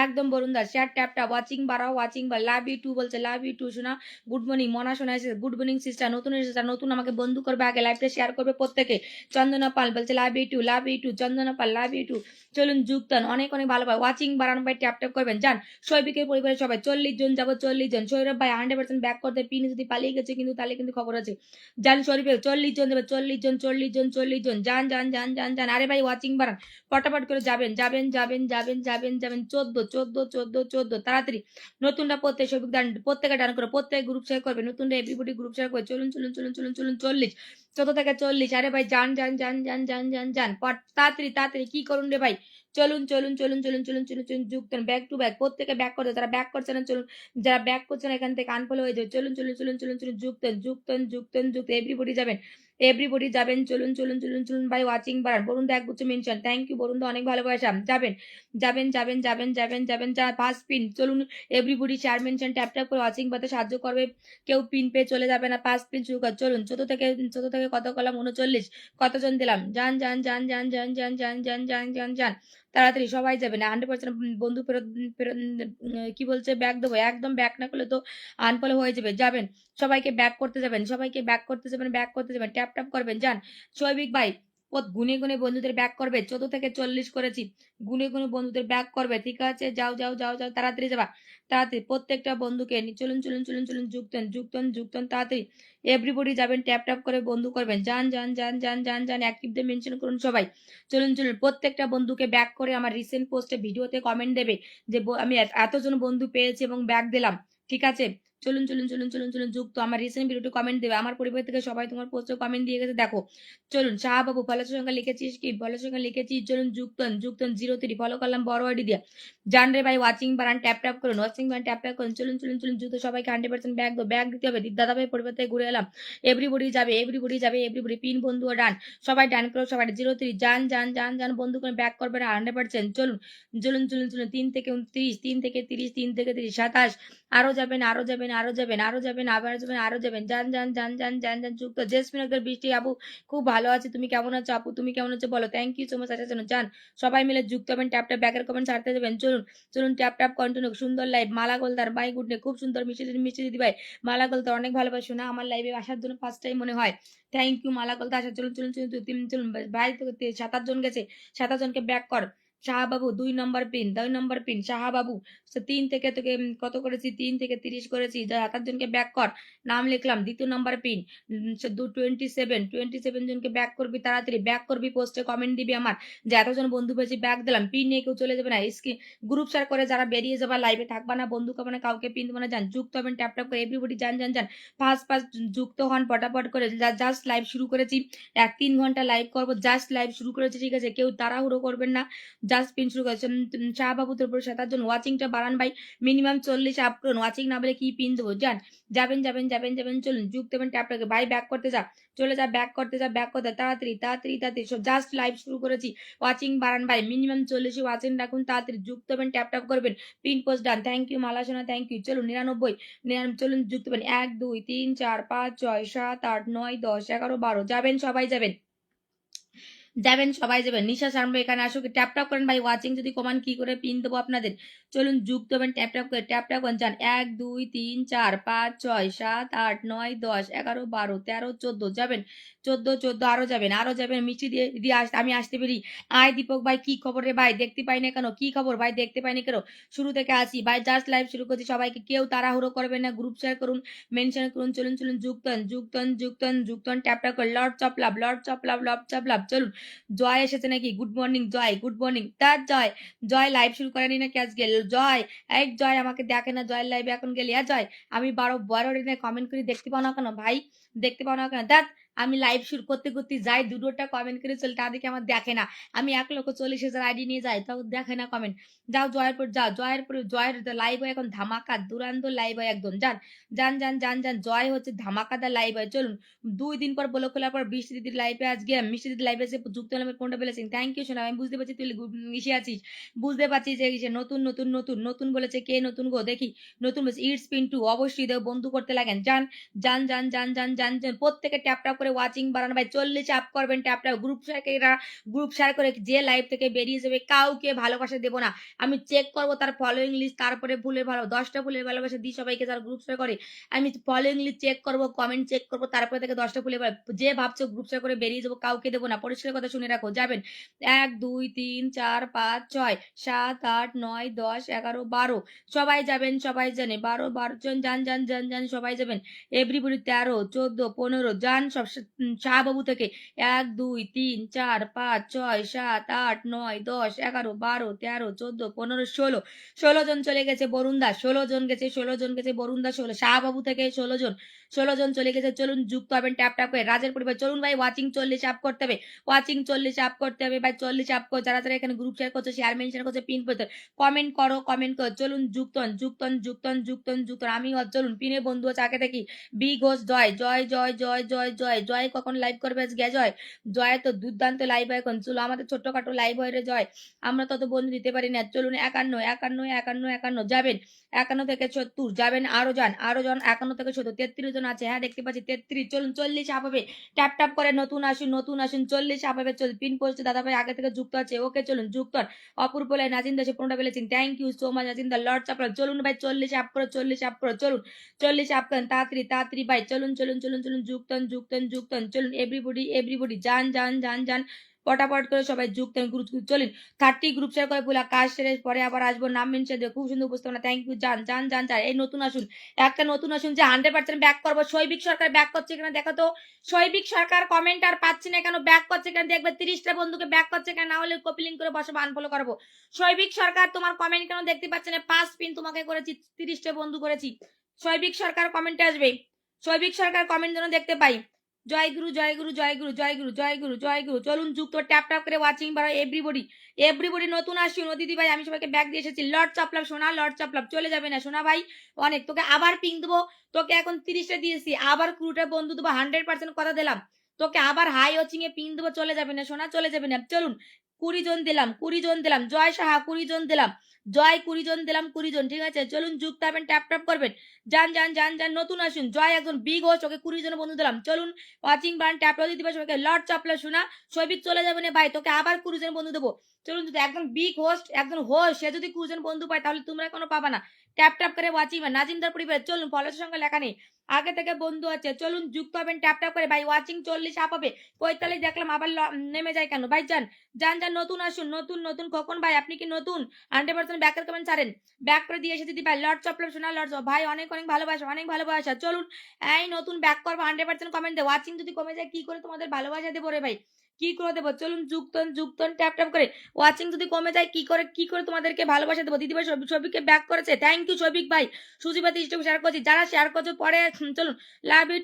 একদম বরুণ দা, শেয়ার ট্যাপ ট্যাপ, ওয়াচিং বাড়াও ওয়াচিং বা লাভ ইউ টু বলছে, লাভ ইউ টু শোনা। গুড মর্নিং মনা শোনা এসেছে, গুড মর্নিং সিস্টার, নতুন এসেছে, নতুন আমাকে বন্ধু করবে, আগে লাইভটা শেয়ার করবে প্রত্যেকে। চন্দনা পাল বলছে love you too, Chandana Pal love you too. চলুন যুক্তন, অনেক অনেক ভালো ভাই, ওয়াচিং বাড়ানো ভাই ট্যাপ ট্যাপ করবেন, যান। শৈবিকের পরিবারের সবাই 40 জন যাবো, 40 জন। সৌরভ ভাই 100% ব্যাক করতে, পিন যদি পালিয়ে গেছে কিন্তু, তাহলে কিন্তু খবর আছে। যান শরীফে 40 জন যাবে, 40 জন 40 জন 40 জন, যান যান যান যান যান। আরে ভাই ওয়াচিং বাড়ান, ফটাফট করে যাবেন যাবেন যাবেন যাবেন যাবেন যাবেন। 14 তাড়াতাড়ি নতুনটা প্রত্যেকে ডান করে, প্রত্যেকে গ্রুপ শেয়ার করবে, নতুনটা এভরিবডি গ্রুপ শেয়ার করে। চলুন চলুন চলুন চলুন চলুন 40, 14 থেকে 40। আরে ভাই যান যান যান যান যান যান যান, তাড়াতাড়ি তাড়াতাড়ি কি করুন রে ভাই। চলুন চলুন চলুন চলুন চলুন চলুন চলুন যুক্ত, ব্যাক টু ব্যাক প্রত্যেকে ব্যাক করতে, তারা ব্যাক করছে না চলুন, যারা ব্যাক করছে না এখান থেকে আনফলো হয়ে যাবে। চলুন চলুন চলুন চলুন চলুন যুক্ত এভরিবডি যাবেন, চলুন চলুন চলুন চলুন ভাই ওয়াচিং বাড়ান। বরুণ দা একগুচ্ছ মেনশন, থ্যাংক ইউ বরুণ দা, অনেক ভালোবাসা। যাবেন যাবেন যাবেন যাবেন যাবেন যাবেন, যা ফার্স্ট পিন। চলুন everybody share mention tap tap করে ওয়াচিং বাড়তে সাহায্য করবে, কেউ পিন পেয়ে চলে যাবে না, ফার্স্ট পিন শুরু কর। চলুন 14 থেকে কত করলাম 39, কতজন দিলাম, যান যান যান যান যান যান যান যান যান যান যান, তাড়াতাড়ি সবাই যাবে না। 100% বন্ধু ফেরত কি বলছে ব্যাক দেবো, একদম ব্যাক না করলে তো আনফলো হয়ে যাবে। যাবেন সবাইকে ব্যাক করতে যাবেন, সবাইকে ব্যাক করতে যাবেন, ব্যাক করতে যাবেন, ট্যাপ ট্যাপ করবেন, যান। শৈবিক ভাই গুনে গুনে বন্ধুদের ব্যাক করবে, 14 থেকে 40 করেছি, গুনে গুনে বন্ধুদের ব্যাক করবে, ঠিক আছে যাও যাও যাও যাও, তাড়াতাড়ি যাবা, তাড়াতাড়ি প্রত্যেকটা বন্ধুকে চলুন চলুন চলুন চলুন যুক্তন তাড়াতাড়ি এভরিবডি যাবেন, ট্যাপ ট্যাপ করে বন্ধু করবেন, যান যান যান যান যান যান, অ্যাক্টিভদের মেনশন করুন সবাই। চলুন চলুন প্রত্যেকটা বন্ধুকে ব্যাক করে আমার রিসেন্ট পোস্টে ভিডিওতে কমেন্ট দেবে যে আমি এতজন বন্ধু পেয়েছি এবং ব্যাক দিলাম, ঠিক আছে। চলুন চলুন চলুন চলুন চলুন যুক্ত, আমার রিসেন্ট ভিডিওটি কমেন্ট দেবে, আমার পরিবার থেকে সবাই তোমার পোস্টে কমেন্ট দিয়ে গেছে দেখো। চলুন শাহবাবু ফলের সঙ্গে লিখেছিস কি, ফলের সঙ্গে লিখেছিস, চলুন যুক্তন 03 ফলো করলাম বড় আইডি দিয়া। জান রে ভাই ওয়াচিং বাড়ান, ট্যাপ ট্যাপ করুন, ওয়াচিং বাড়ান ট্যাপ ট্যাপ করুন। চলুন চলুন চলুন যুক্ত, সবাইকে 100% ব্যাগ দিতে হবে, দাদা ভাই পরিবার থেকে ঘুরে এলাম। এভরিবডি যাবে এভরিবডি পিন বন্ধু ডান, সবাই ডান করো, সবাই 03 যান যান যান যান, বন্ধু করে ব্যাক করবে না 100%। চলুন চলুন চলুন চলুন 3 থেকে 29, 3 থেকে 30, 3 থেকে 30, 27, আরো যাবেন আরো যাবেন আরো যাবেন আরো যাবেন আবার যাবেন আরো যাবেন, যান যান যান যান যান যান যুক্ত। জেসমিন আক্তার বৃষ্টি আপু খুব ভালো আছে, তুমি কেমন আছো আপু, তুমি কেমন আছো বলো, থ্যাংক ইউ সো মাচ। আচ্ছা চলুন যান সবাই মিলে যুক্ত হবেন, ট্যাপ ট্যাপ ব্যাকের কমেন্ট ছাড়তে যাবেন। চলুন চলুন ট্যাপ ট্যাপ কন্টিনিউ, সুন্দর লাইভ। মালা গোলদার বাই গুড ডে, খুব সুন্দর মিষ্টি দিদি ভাই। মালা গোলদার অনেক ভালোবাসো না, আমার লাইভে আসার জন্য ফার্স্ট টাইম মনে হয়, থ্যাংক ইউ মালা গোলদার। আচ্ছা চলুন চলুন চলুন চলুন ভাই, 7 জন গেছে, 7 জনকে ব্যাক কর। শাহবাবু 2 নম্বর পিন, 2 নম্বর পিন শাহবাবু। 3 থেকে তোকে কত করেছি? 3 থেকে 30 করেছি। যা 7 জনকে ব্যাক কর। নাম লিখলাম। দ্বিতীয় নম্বর পিন 27 জনকে ব্যাক করবি তাড়াতাড়ি। ব্যাক করবি, পোস্টে কমেন্ট দিবি আমার যে এতজন বন্ধু পেয়েছি, ব্যাক দিলাম। পিন নিয়ে কেউ চলে যাবে না। গ্রুপ শেয়ার করে যারা বেরিয়ে যাবা, লাইভে থাকবা না, বন্ধু কামনা কাউকে পিন দেবো না, যান যুক্ত হবেন ট্যাপ ট্যাপ করে এভরিবডি, যান যান যান ফাস্ট যুক্ত হন পটাপট করে। জাস্ট লাইভ শুরু করেছি, 1-3 ঘন্টা লাইভ করবো, জাস্ট লাইভ শুরু করেছি, ঠিক আছে? কেউ তাড়াহুড়ো করবেন না, জাস্ট পিন শুরু করেছেন। শাহবাবু তোর উপর 7 জন, ওয়াচিংটা বাড়ান ভাই, মিনিমাম 40 আপ করুন। ওয়াচিং না বলে কি পিন দেবো? যান যাবেন যাবেন যাবেন যাবেন, চলুন যুক্ত হবেন ট্যাপ ট্যাপ করে। ভাই ব্যাক করতে যা, চলে যা, ব্যাক করতে যা, ব্যাক করতে তাড়াতাড়ি তাড়াতাড়ি তাড়াতাড়ি। জাস্ট লাইভ শুরু করেছি, ওয়াচিং বাড়ান ভাই, মিনিমাম 40 ওয়াচিং রাখুন, তাড়াতাড়ি যুক্ত হবেন ট্যাপ ট্যাপ করবেন। Pin post done, thank you Mala সোনা, থ্যাংক ইউ। চলুন 99 চলুন যুক্ত হবেন। 1 2 3 4 5 6 7 8 9 10 11 12 যাবেন, সবাই যাবেন, যাবেন সবাই যাবেন। নিশা শর্মা এখানে আসুক, ট্যাপ ট্যাপ করেন ভাই। ওয়াচিং যদি কমান কি করে পিন দেবো আপনাদের? চলুন যুক্ত হবেন, ট্যাপ ট্যাপ করে, ট্যাপ ট্যাপ করেন, যান। 1 2 3 4 5 6 7 8 9 10 11 12 13 14 যাবেন, 14 আরো যাবেন, আরো যাবেন। মিষ্টি দিয়ে দিয়ে আমি আসতে পেরি। আয় দীপক ভাই, কি খবর রে ভাই? দেখতে পাই না কেন? কি খবর ভাই? দেখতে পাইনি কেন? শুরু থেকে আসি ভাই, জাস্ট লাইভ শুরু করছি। সবাইকে কেউ তাড়াহুড়ো করবেন না, গ্রুপ শেয়ার করুন, মেনশন করুন। চলুন চলুন যুক্ত হন, যুক্ত হন, যুক্ত হন, যুক্ত হন, ট্যাপ ট্যাপ করে। লর্ড চপ লাভ, লর্ড চপ লাভ, লর্ড চপ লাভ। চলুন জয় এসেছে নাকি? গুড মর্নিং জয়, গুড মর্নিং। তার জয়, জয় লাইভ শুরু করেনি নাকি আজকে? জয়, এই জয় আমাকে দেখে না, জয়ের লাইভে এখন গেলি? হ্যাঁ জয়, আমি 12 দিনে কমেন্ট করে দেখতে পাও না কেন ভাই? দেখতে পাও না কেন? দেখ, আমি লাইভ শুরু করতে করতে যাই, দুটোটা কমেন্ট করে চলে, তাদেরকে আমার দেখে না। আমি 1,40,000 আইডি নিয়ে যাই, তাও দেখে না কমেন্ট। যাও জয়ের পর যাও, জয়ের লাইভ হয় এখন ধামাকা, দুরান্ত লাইভ হয় একদম। যান যান যান যান যান, জয় হচ্ছে ধামাকাদার লাইভ হয়। চলুন 2 দিন পর বলে খোলার পর বৃষ্টি দিদির লাইভে আজকে, মিষ্টি দিদির লাইভে এসে যুক্ত হলাম, ফোনটা বলেছেন। থ্যাংক ইউ সোনা, আমি বুঝতে পারছি তুই ইসে আছিস, বুঝতে পারছি যে ইসে নতুন নতুন নতুন নতুন বলেছে। কে নতুন গো? দেখি নতুন বলছে। ইটস পিন্টু, অবশ্যই দেব, বন্ধু করতে লাগেন। যান যান যান যান যান যান যান, প্রত্যেকে ট্যাপ ট্যাপ করে ওয়াচিং বাড়ানো ভাই, 40 আপ করবেন ট্যাপ ট্যাপ। গ্রুপ শেয়ার করে যে লাইভ থেকে বেরিয়ে যাবে কাউকে ভালোবাসা দেবো না। আমি চেক করবো তার ফলোইং লিস্ট, তারপরে ফুলের ভালো 10টা ফুলের ভালোবাসা দিই সবাইকে যারা গ্রুপ শেয়ার করে। আমি ফলোইং লিস্ট চেক করবো, কমেন্ট চেক করবো, তারপরে থেকে 10টা ফুলের যে ভাবছো গ্রুপ শেয়ার করে বেরিয়ে যাবো, কাউকে দেবো না। পরিষ্কার কথা শুনে রাখো, যাবেন 1 2 3 4 5 6 7 8 9 10 11 12 সবাই যাবেন, সবাই জানে 12 জন, যান যান যান যান, সবাই যাবেন। এভরিবডি 13 14 15 যান সব। শাহবাবু থেকে 1 2 3 4 5 6 7 8 9 10 11 12 13 14 15 16 জন চলে গেছে বরুণদা, 16 জন গেছে, 16 জন গেছে বরুণদা, 16 শাহবাবু থেকে 16 জন চলে গেছে। চলুন যুক্ত হবেন ট্যাপ ট্যাপ করে। রাজের পরিবার চলুন ভাই, ওয়াচিং 40 আপ করতে হবে, ওয়াচিং 40 আপ করতে হবে ভাই, 40 আপ করে। যারা যারা এখানে গ্রুপ শেয়ার করছে, শেয়ার মেনশন করছে, পিন করতে, কমেন্ট করো, কমেন্ট করো। চলুন যুক্ত হন, যুক্ত হন, যুক্ত হন, যুক্ত হন, যুক্ত হন। আমি চলুন পিনে বন্ধু আছে আগে দেখি। বি ঘোষ জয় জয় জয় জয় জয় জয় জয়, কখন লাইভ করবে আজকে? জয়, জয় তো দুর্দান্ত লাইভ হয় এখন। চলো আমাদের ছোট্টখাটো লাইভ হয় রে জয়, আমরা তত বন্ধু দিতে পারি না। চলুন 51 51 51 51 যাবেন, 51 থেকে 70 যাবেন, আরো যান, আরো যান। 51 থেকে 70 33 জন আছে, হ্যাঁ দেখতে পাচ্ছি 33। চলুন 40 আপাবে, ট্যাপ ট্যাপ করে নতুন আসুন, নতুন আসুন, 40 আপাবে। চল পিন পোস্ট দাদা ভাই আগে থেকে যুক্ত আছে, ওকে চলুন যুক্ত হন। অপূর্ব লাই নাজিন দাসে পুরোটা বলেছেন, thank you so much Najin দা, লর্ড চাপড়া। চলুন ভাই 40 আপ করে, 40 আপ করে। চলুন 40 আপ করেন তাড়াতাড়ি তাড়াতাড়ি ভাই, চলুন চলুন চলুন চলুন যুক্ত হন, যুক্ত হন, যুক্ত হন। চলুন এভরিবডি যান যান যান যান, পটাপট করে সবাই যুক্ত হন। গ্রুপ চলুন 30 গ্রুপ শেয়ার করে ভুলা কাজ সেরে পরে আবার আসবো, নাম মেনশন দিয়ে খুব সুন্দর উপস্থাপনা, থ্যাংক ইউ। যান যান যান যান, এই নতুন আসুন, একটা নতুন আসুন যে 100% ব্যাক করবো। শৈবিক সরকার ব্যাক করছে কিনা দেখো তো, শৈবিক সরকার কমেন্ট আর পাচ্ছি না কেন? ব্যাক করছে কেন দেখবে, 30টা বন্ধুকে ব্যাক করছে কেন? না হলে কপি লিঙ্ক করে বসে আনফলো করবো। শৈবিক সরকার তোমার কমেন্ট কেন দেখতে পাচ্ছে না? 5 পিন তোমাকে করেছি, 30টা বন্ধু করেছি। শৈবিক সরকার কমেন্টে আসবে, শৈবিক সরকার কমেন্ট যেন দেখতে পাই। জয় গুরু জয় গুরু জয় গুরু জয় গুরু জয় গুরু জয় গুরু। চলুন যুক্ত ট্যাপ ট্যাপ করে ওয়াচিং বাড়াও এভরিবডি নতুন আসুন। ও দিদি ভাই আমি সবাইকে ব্যাগ দিয়ে এসেছি। লর্ড চাপলাম সোনা, লর্ড চাপলাম চলে যাবে না সোনা ভাই, অনেক তোকে আবার পিং দেবো। তোকে এখন 30টা দিয়েছি, আবার ক্রুটা বন্ধু দেবো, 100% কথা দিলাম। তোকে আবার হাই ওয়াচিং এ পিং দেবো, চলে যাবে না সোনা, চলে যাবে না। চলুন 20 জন দিলাম, 20 জন দিলাম। জয় সাহা 20 জন দিলাম, জয় 20 জন দিলাম, 20 জন, ঠিক আছে? চলুন যুক্ত হবেন, ট্যাপ ট্যাপ করবেন, যান যান যান যান, নতুন আসুন। জয় একজন বিগ হোস্ট, ওকে 20 জন বন্ধু দিলাম। চলুন ওয়াচিং বান ট্যাপ দিয়ে দিবে সবাইকে। লর্ড চাপলা শোনা, সৈবিক চলে যাবে না ভাই, তোকে আবার 20 জন বন্ধু দেবো। চলুন যদি একজন বিগ হোস্ট, একজন হোস্ট, সে যদি 20 জন বন্ধু পায় তাহলে তোমরা কোনো পাবা না। ট্যাপ ট্যাপ করে ওয়াচিং নাজিমদার পরিবার চলুন ফলোর সঙ্গে লেখা নেই আগে থেকে বন্ধু আছে চলুন যুক্ত হবেন ট্যাপ ট্যাপ করে ভাই ওয়াচিং 40 আপ হবে 45 দেখলাম আবার নেমে যায় কেন ভাই যান যান যান নতুন আসুন নতুন নতুন কখন ভাই আপনি কি নতুন 100% ব্যাকের কমেন্ট ছাড়েন ব্যাক করে দিয়ে এসে দিদি ভাই লর্ডস অফ শোনা লর্ডস ভাই অনেক অনেক ভালোবাসা চলুন এই নতুন ব্যাক করবো 100% কমেন্ট দে ওয়াচিং যদি কমে যায় কি করে তোমাদের ভালোবাসা দেবো রে ভাই কি করে দেবো চলুন যুক্তন ট্যাপ ট্যাপ করে ওয়াচিং যদি কমে যায় কি করে তোমাদেরকে ভালোবাসা দেবো দিদি ভাই সবিককে ব্যাক করেছে থ্যাংক ইউ সবিক ভাই সুজিবাতি শেয়ার করছি যারা শেয়ার করছো পরে চলুন লাভ ইউ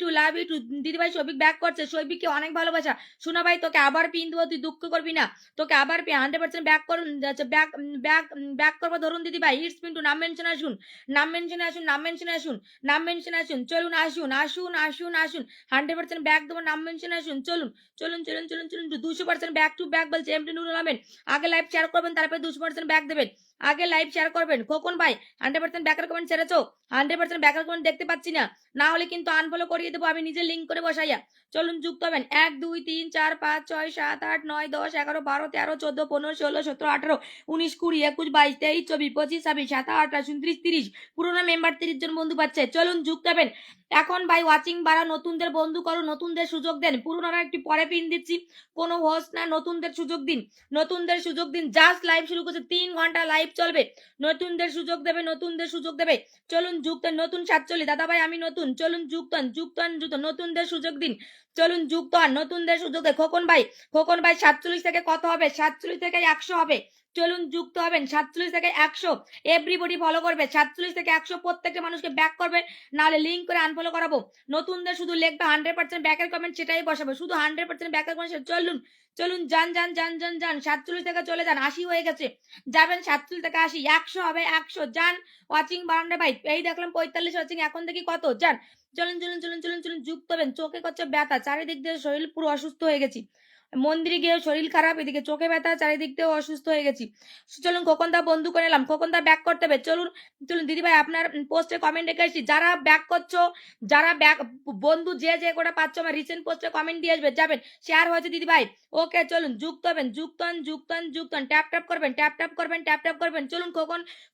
টু দিদি ভাই সবিক ব্যাক করছে সবিককে অনেক ভালোবাসা শোনা ভাই তোকে আবার পিন দেবো তুই দুঃখ করবি না তোকে আবার 100% ব্যাক করুন ব্যাক করবো ধরুন দিদি ভাই ইটস পিন্টু নাম মেনশন আসুন চলুন আসুন 100% ব্যাক দেবো নাম মেনশন আসুন চলুন 200% ব্যাক টু ব্যাক বলছে এমটি নুরুল আহমেদ আগে লাইভ শেয়ার করবেন তারপরে 200% ব্যাক দেবেন আগে লাইভ শেয়ার করবেন খোকন ভাই 100% ব্যাকের কমেন্ট ছেড়েছো 100% ব্যাকের কমেন্ট দেখতে পাচ্ছি না হলে কিন্তু আনফলো করিয়ে দেবো আমি নিজে লিঙ্ক করে বসাইয়া চলুন যুক্ত হবেন 1 2 3 4 5 6 7 8 9 10 11 12 13 14 15 16 17 18 19 20 21 22 23 24 25 26 27 28 29 30 পুরোনো মেম্বার 30 জন বন্ধু পাচ্ছে চলুন যুক্ত হবেন এখন ভাই ওয়াচিং বাড়া নতুনদের বন্ধু করো নতুনদের সুযোগ দেন পুরোনোরা একটু পরে পিন দিচ্ছি কোনো হোস্ট না নতুনদের সুযোগ দিন জাস্ট লাইভ শুরু করছে 3 ঘন্টা লাইভ চলবে নতুনদের সুযোগ দেবে চলুন যুক্ত নতুন 47 দাদা ভাই আমি নতুন চলুন যুক্ত নতুনদের সুযোগ দিন চলুন যুক্ত নতুনদের সুযোগ দেয় খোকন ভাই 47 থেকে কত হবে 47 থেকে 100 হবে চলুন যুক্ত হবেন 47 থেকে 100 এভরিবডি ফলো করবে 47 থেকে 100 প্রত্যেকটা মানুষকে ব্যাক করবে নাহলে লিংক করে আনফলো করাবো নতুনদের শুধু লিখবে 100% ব্যাকের কমেন্ট সেটাই বসাবে শুধু 100% ব্যাকের কমেন্ট চলুন যান 47 থেকে চলে যান 80 হয়ে গেছে যাবেন 47 থেকে 80 100 হবে 100 যান ওয়াচিং বাড়ানো ভাই এই দেখলাম 45 ওয়াচিং এখন দেখি কত যান চলুন যুক্ত হবেন চোখে করছে ব্যথা চারিদিক দিয়ে শরীর পুরো অসুস্থ হয়ে গেছি মন্দিরে গিয়ে শরীর খারাপ এদিকে চোখে ব্যথা চারিদিক দিয়ে অসুস্থ হয়ে গেছি চলুন খোকনদা বন্ধু করে নিলাম খোকনদা ব্যাক করতে হবে চলুন দিদি ভাই আপনার পোস্টে কমেন্ট রেখে আসছি যারা ব্যাক করছো যারা ব্যাক বন্ধু যে করে পাচ্ছ আমার রিসেন্ট পোস্টে কমেন্ট দিয়ে আসবে যাবেন শেয়ার হয়েছে দিদি ভাই ওকে চলুন যুক্ত হবেন যুক্তন ট্যাপ ট্যাপ করবেন চলুন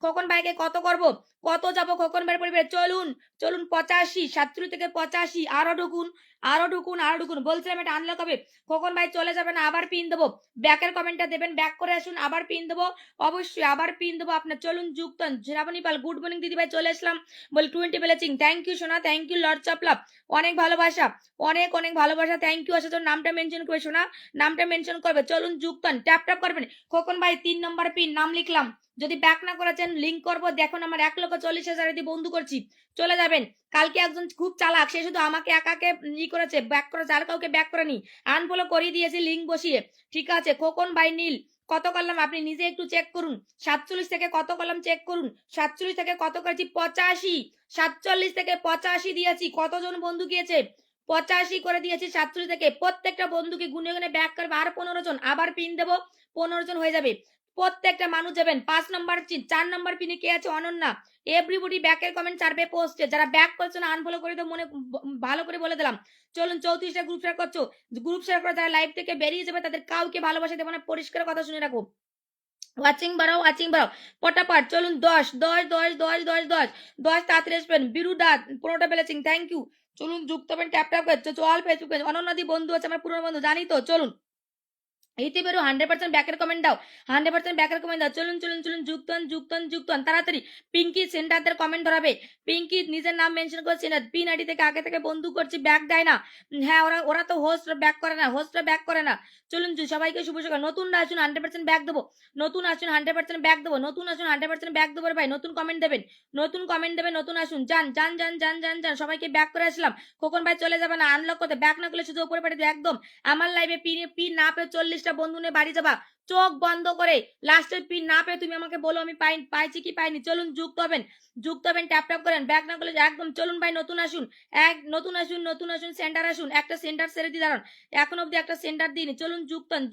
খোকন ভাইকে কত করব কত যাবো খোকন ভাইয়ের পরিবারে চলুন 85 70 থেকে 85 আরো ঢুকুন বলছিলাম এটা আনলক হবে খোকন ভাই চলে যাবেন আবার পিন দেবো ব্যাকের কমেন্টটা দেবেন ব্যাক করে আসুন আবার পিন দেবো অবশ্যই আবার পিন দেবো আপনার চলুন যুক্তন শ্রাবণী পাল গুড মর্নিং দিদি ভাই চলে আসলাম বল 20 বেলেচিং থ্যাংক ইউ সোনা thank you lords of love অনেক ভালোবাসা থ্যাংক ইউ আছে তোর নামটা মেনশন করে সোনা নামটা মেনশন করবে চলুন যুক্তন ট্যাপ করবেন খোকন ভাই 3 নম্বর পিন নাম লিখলাম যদি ব্যাক না করেছেন লিংক করবো দেখুন আমার 1,40,000 দিয়ে বন্ধু করছি চলে যাবেন কালকে একজন খুব চালাক সে শুধু আমাকে একাকে করেছে ব্যাক করেছে আর কাউকে ব্যাক করেনি আনফলো করিয়ে দিয়েছি লিংক বসিয়ে ঠিক আছে খোকন ভাই নীল কত করলাম আপনি নিজে একটু চেক করুন 47 থেকে কত করলাম চেক করুন 47 থেকে কত করেছি 85 47 থেকে 85 দিয়েছি কতজন বন্ধু গিয়েছে 85 করে দিয়েছি 47 থেকে প্রত্যেকটা বন্ধুকে গুনে গুনে ব্যাক করবে আর 15 জন আবার পিন দেবো 15 জন হয়ে যাবে প্রত্যেকটা মানুষ যাবেন 5 নম্বর 4 নম্বর পিনে কে আছে অনন্যা এভরিবডি ব্যাকের কমেন্ট ছাড়বে পোস্টে যারা ব্যাক করছে না আনফলো করে দাও মনে ভালো করে বলে দিলাম চলুন 34টা গ্রুপ শেয়ার করছো গ্রুপ শেয়ার করে যারা লাইভ থেকে বেরিয়ে যাবে তাদের কাউকে ভালোবাসা দেবো না পরিষ্কার কথা শুনে রাখো ওয়াচিং বাড়াও পটাপট চলুন 10 তাড়াতাড়ি আসবেন বিরুদাত 15টা বেলেচিং থ্যাংক ইউ চলুন যুক্ত হবেন ট্যাপ করছে চল ফেসবুক পেজ অনন্যাদি বন্ধু আছে আমার পুরনো বন্ধু জানি তো চলুন এইতে বেরো 100% ব্যাকের কমেন্ট দাও 100% ব্যাকের কমেন্ট দাও চলুন যুক্তন তাড়াতাড়ি পিঙ্কি সেন্টারদের কমেন্ট ধরাবে পিঙ্কি নিজের নাম মেনশন করছে না পিন আইডি থেকে আগে থেকে বন্ধু করছি ব্যাক দেয় না হ্যাঁ ওরা তো হোস্টরা ব্যাক করে না চলুন সবাইকে শুভ সকাল নতুনরা আসুন 100% ব্যাক দেবো নতুন আসুন 100% ব্যাক দেবো 100% ব্যাক দেবো ভাই নতুন কমেন্ট দেবেন নতুন আসুন যান সবাইকে ব্যাক করে আসলাম খোকন ভাই চলে যাবে না আনলক করতে ব্যাক না করলে শুধু উপরে পাঠিয়ে একদম আমার লাইভে পিন না পেয়ে 40টা বন্ধু নিয়ে বাড়ি যাবা চোখ বন্ধ করে লাস্টের পিন না পেয়ে তুমি আমাকে বলো আমি পাইছি কি পাইনি চলুন যুক্ত হবেন ট্যাপ করেন ব্যাক না করলে একদম চলুন ভাই নতুন আসুন সেন্টার আসুন একটা সেন্টার ছেড়ে দিয়ে দাঁড়ান এখন অব্দি একটা সেন্টার দিইনি চলুন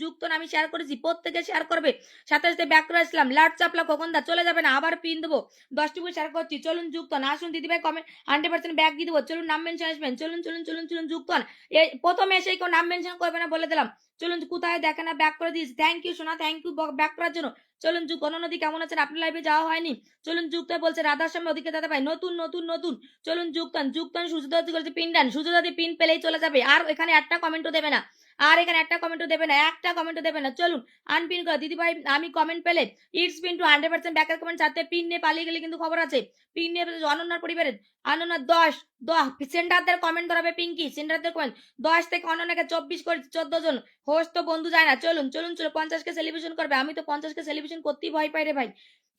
যুক্তন আমি শেয়ার করেছি প্রত্যেকে শেয়ার করবে সাথে সাথে ব্যাক করে আসলাম লাট চাপলা কখন দা চলে যাবে না আবার পিন দেবো 10টি শেয়ার করছি চলুন যুক্তন আসুন দিদি ভাই কমেন্ট 100% ব্যাক দিয়ে দেবো চলুন নাম মেনশন আসবেন চলুন যুক্তন প্রথমে এসে কেউ নাম মেনশন করবে না বলে দিলাম চলুন কোথায় দেখে না ব্যাক করে দিয়েছি থ্যাংক ইউ সোনা, থ্যাংক ইউ ব্যাক করার জন্য। চলুন যুক্ত। অনন্যদি কেমন আছেন? আপনার লাইভে যাওয়া হয়নি, চলুন যুক্ত বলছে রাধার সামনে ওদিকে দাদা ভাই নতুন নতুন নতুন। চলুন যুক্তান যুক্তান। সুজুদাদি করেছে পিন ডান, সুজুদাদি পিন পেলেই চলে যাবে, আর এখানে একটা কমেন্টও দেবে না, আর এখানে একটা কমেন্টও দেবে না, একটা কমেন্টও দেবে না। চলুন আনপিন করো দিদি ভাই। আমি কমেন্ট পেলে ইটস পিন টু 100% ব্যাকের কমেন্ট ছাড়তে, পিন নিয়ে পালিয়ে গেলে কিন্তু খবর আছে। পিন নিয়ে অনন্যার পরিবারের অনন্যা 10 সেন্টারদের কমেন্ট ধরাবে পিঙ্কি, সেন্টারদের কমেন্ট 10 থেকে অনন্যাকে 24 করে 14 জন হোস্ট তো বন্ধু যায় না। চলুন চলুন চলুন 50কে সেলিব্রেশন করবে, আমি তো 50কে সেলিব্রেশন করতেই ভয় পাই রে ভাই।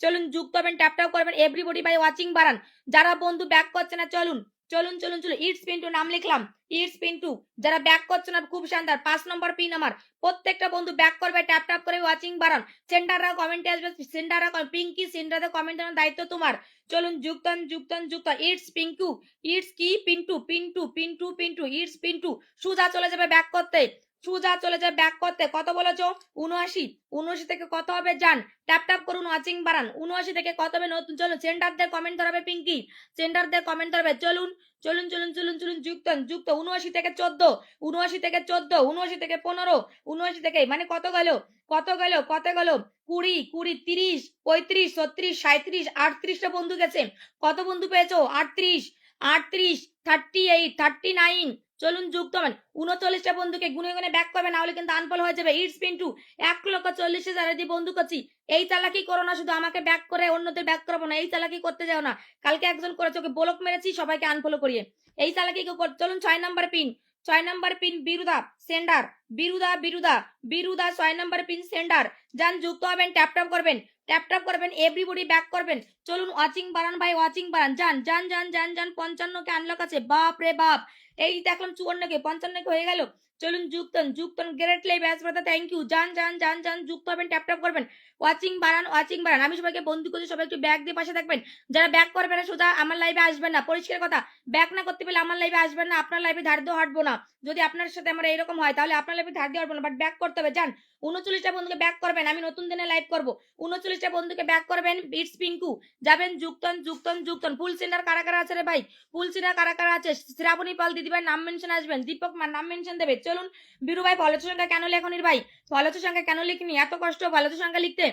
চলুন যুক্ত হবেন, ট্যাপ ট্যাপ করবেন, এভরিবডি ভাই ওয়াচিং বাড়ান, যারা বন্ধু ব্যাক করছে না চলুন চলুন চলুন চলুন। ইটস পিন্টু নাম লিখলাম, ইটস পিন্টু। যারা ব্যাক করছে না খুব শানদার, 5 নম্বর পিন আমার, প্রত্যেকটা বন্ধু ব্যাক করবে, ট্যাপ ট্যাপ করে ওয়াচিং বাড়ান। সেন্টাররা কমেন্টে আসবে, সেন্টাররা পিঙ্কি সেন্টারে কমেন্ট দেওয়ার দায়িত্ব তোমার। চলুন যুক্তন যুক্তন যুক্ত। ইটস পিঙ্কু, ইটস কি পিন্টু পিন্টু পিন্টু পিন্টু, ইটস পিন্টু। সুজা চলে যাবে ব্যাক করতে, সুজা চলে যাবে ব্যাক করতে। কত বলেছো? 79, 79 থেকে কত হবে জান? ট্যাপ ট্যাপ করুন, ওয়াচিং বাড়ান। 79 থেকে কত হবে নতুন? চলুন সেন্টারদের কমেন্ট ধরাবে পিঙ্কি, সেন্টারদের কমেন্ট ধরাবে। চলুন চলুন চলুন চলুন চলুন যুক্তন যুক্ত। 79 থেকে 14, 79 থেকে 14, 79 থেকে 15, 79 থেকে মানে কত গেল? কত গেল? কত গেল? 20, 20, 30, 35, 36, 37, 38টা বন্ধু গেছে। কত বন্ধু পেয়েছো? 38, 38, 38, 39। চলুন যুক্ত হবেন। 39টা বন্ধুকে গুনে গুনে ব্যাক করবে, না হলে কিন্তু আনফল হয়ে যাবে। ইটস পিন্টু 1,40,000 দিয়ে বন্ধু করছি। এই চালাকি করো না, শুধু আমাকে ব্যাক করে অন্যদের ব্যাক করবো না, এই চালাকি করতে যাও না। কালকে একজন করেছে, ওকে ব্লক মেরেছি সবাইকে আনফলো করিয়ে, এই চালাকি কেউ কর। চলুন 6 নাম্বার পিন, 6 নাম্বার পিন বিরুদা সেন্ডার, বিরুদা বিরুদা বিরুদা 6 নাম্বার পিন সেন্ডার। যান যুক্ত হবেন, ট্যাপ ট্যাপ করবেন, ট্যাপ ট্যাপ করবেন, এভরিবডি ব্যাক করবেন। চলুন ওয়াচিং বাড়ান ভাই, ওয়াচিং বাড়ান। যান যান যান যান যান। 55কে আনলক আছে, বাপ রে বাপ। এই দেখলাম 54কে, 55কে হয়ে গেল। চলুন যুক্তন যুক্তন। গ্রেটলি ব্যাস ব্রাদার, থ্যাংক ইউ। যান যান যান যান যুক্ত হবেন, ট্যাপ ট্যাপ করবেন, ওয়াচিং বাড়ান, ওয়াচিং বাড়ান। আমি সবাইকে বন্ধু করছি, সবাই একটু ব্যাক দিয়ে পাশে থাকবেন। যারা ব্যাক করবে না সোজা আমার লাইভে আসবেন না, পরিষ্কার কথা। ব্যাক না করতে পেলে আমার লাইভে আসবেন না, আপনার লাইভে ধার দিয়ে হাঁটবো না। যদি আপনার সাথে আমার এরকম হয় তাহলে আপনার লাইভে ধার দিয়ে হাঁটবো না, বাট ব্যাক করতে হবে। যান 39টা বন্ধুকে ব্যাক করবেন, আমি নতুন দিনে লাইভ করবো। 39টা বন্ধুকে ব্যাক করবেন, ইটস পিঙ্কু। যাবেন যুক্তন যুক্তন যুক্তন। ফুল সেন্টার কারা কারা আছে রে ভাই? ফুল সেন্টার কারা কারা আছে? শ্রাবণী পাল দিদি ভাই নাম মেনশন আসবেন, দীপক নাম মেনশন দেবে। চলুন বিরু ভাই ফলোচ্ছ সংখ্যা কেন লেখনির ভাই? ফলোচ্ছ সংখ্যা কেন লিখিনি? এত কষ্ট ফলোচ্ছ সংখ্যা লিখতে,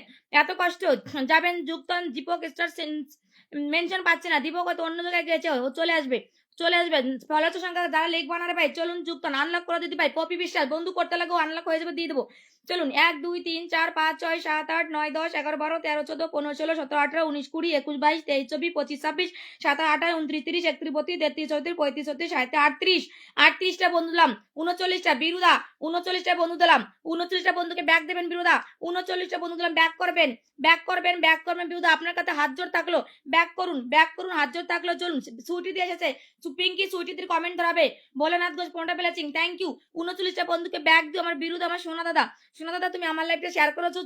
এত কষ্ট। যাবেন যুক্তন। দীপক স্টার মেনশন পাচ্ছে না, দীপক হয়তো অন্য জায়গায় গেছে, ও চলে আসবে চলে আসবে। ফলোচ্ছ সংখ্যা যারা লিখবো না রে ভাই, চলুন যুক্তন। আনলক করে দিদি ভাই, পপি বিশ্বাস বন্ধু করতে লাগো, আনলক হয়ে যাবে, দিয়ে দেবো। চলুন 1 2 3 4 5 6 7 8 9 10 11 12 13 14 15 16 17 18 19 20 21 22 23 24 25 26 27 28 29 30 31 32 33 34 35 36 37 38 38টা বন্ধু দিলাম। 39টা বিরুদা, 39টা বন্ধু দিলাম। 39টা বন্ধুকে ব্যাক দেবেন বিরুদা। 39টা বন্ধু দিলাম, ব্যাক করবেন, ব্যাক করবেন, ব্যাক করবেন বিরুদা। আপনার কাছে হাত জোর থাকলো, ব্যাক করুন, ব্যাক করুন, হাত জোর থাকলো। চলুন সুইটি দিয়ে এসেছে, পিঙ্কি সুইটিদের কমেন্ট ধরাবে। ভোলেনাথ ঘোষ 15টা পেলেছিং, থ্যাংক ইউ। 39টা বন্ধুকে ব্যাক দিও আমার বিরুদা, আমার সোনা দাদা। সোনা দাদা তুমি আমার লাইভটা শেয়ার করেছো,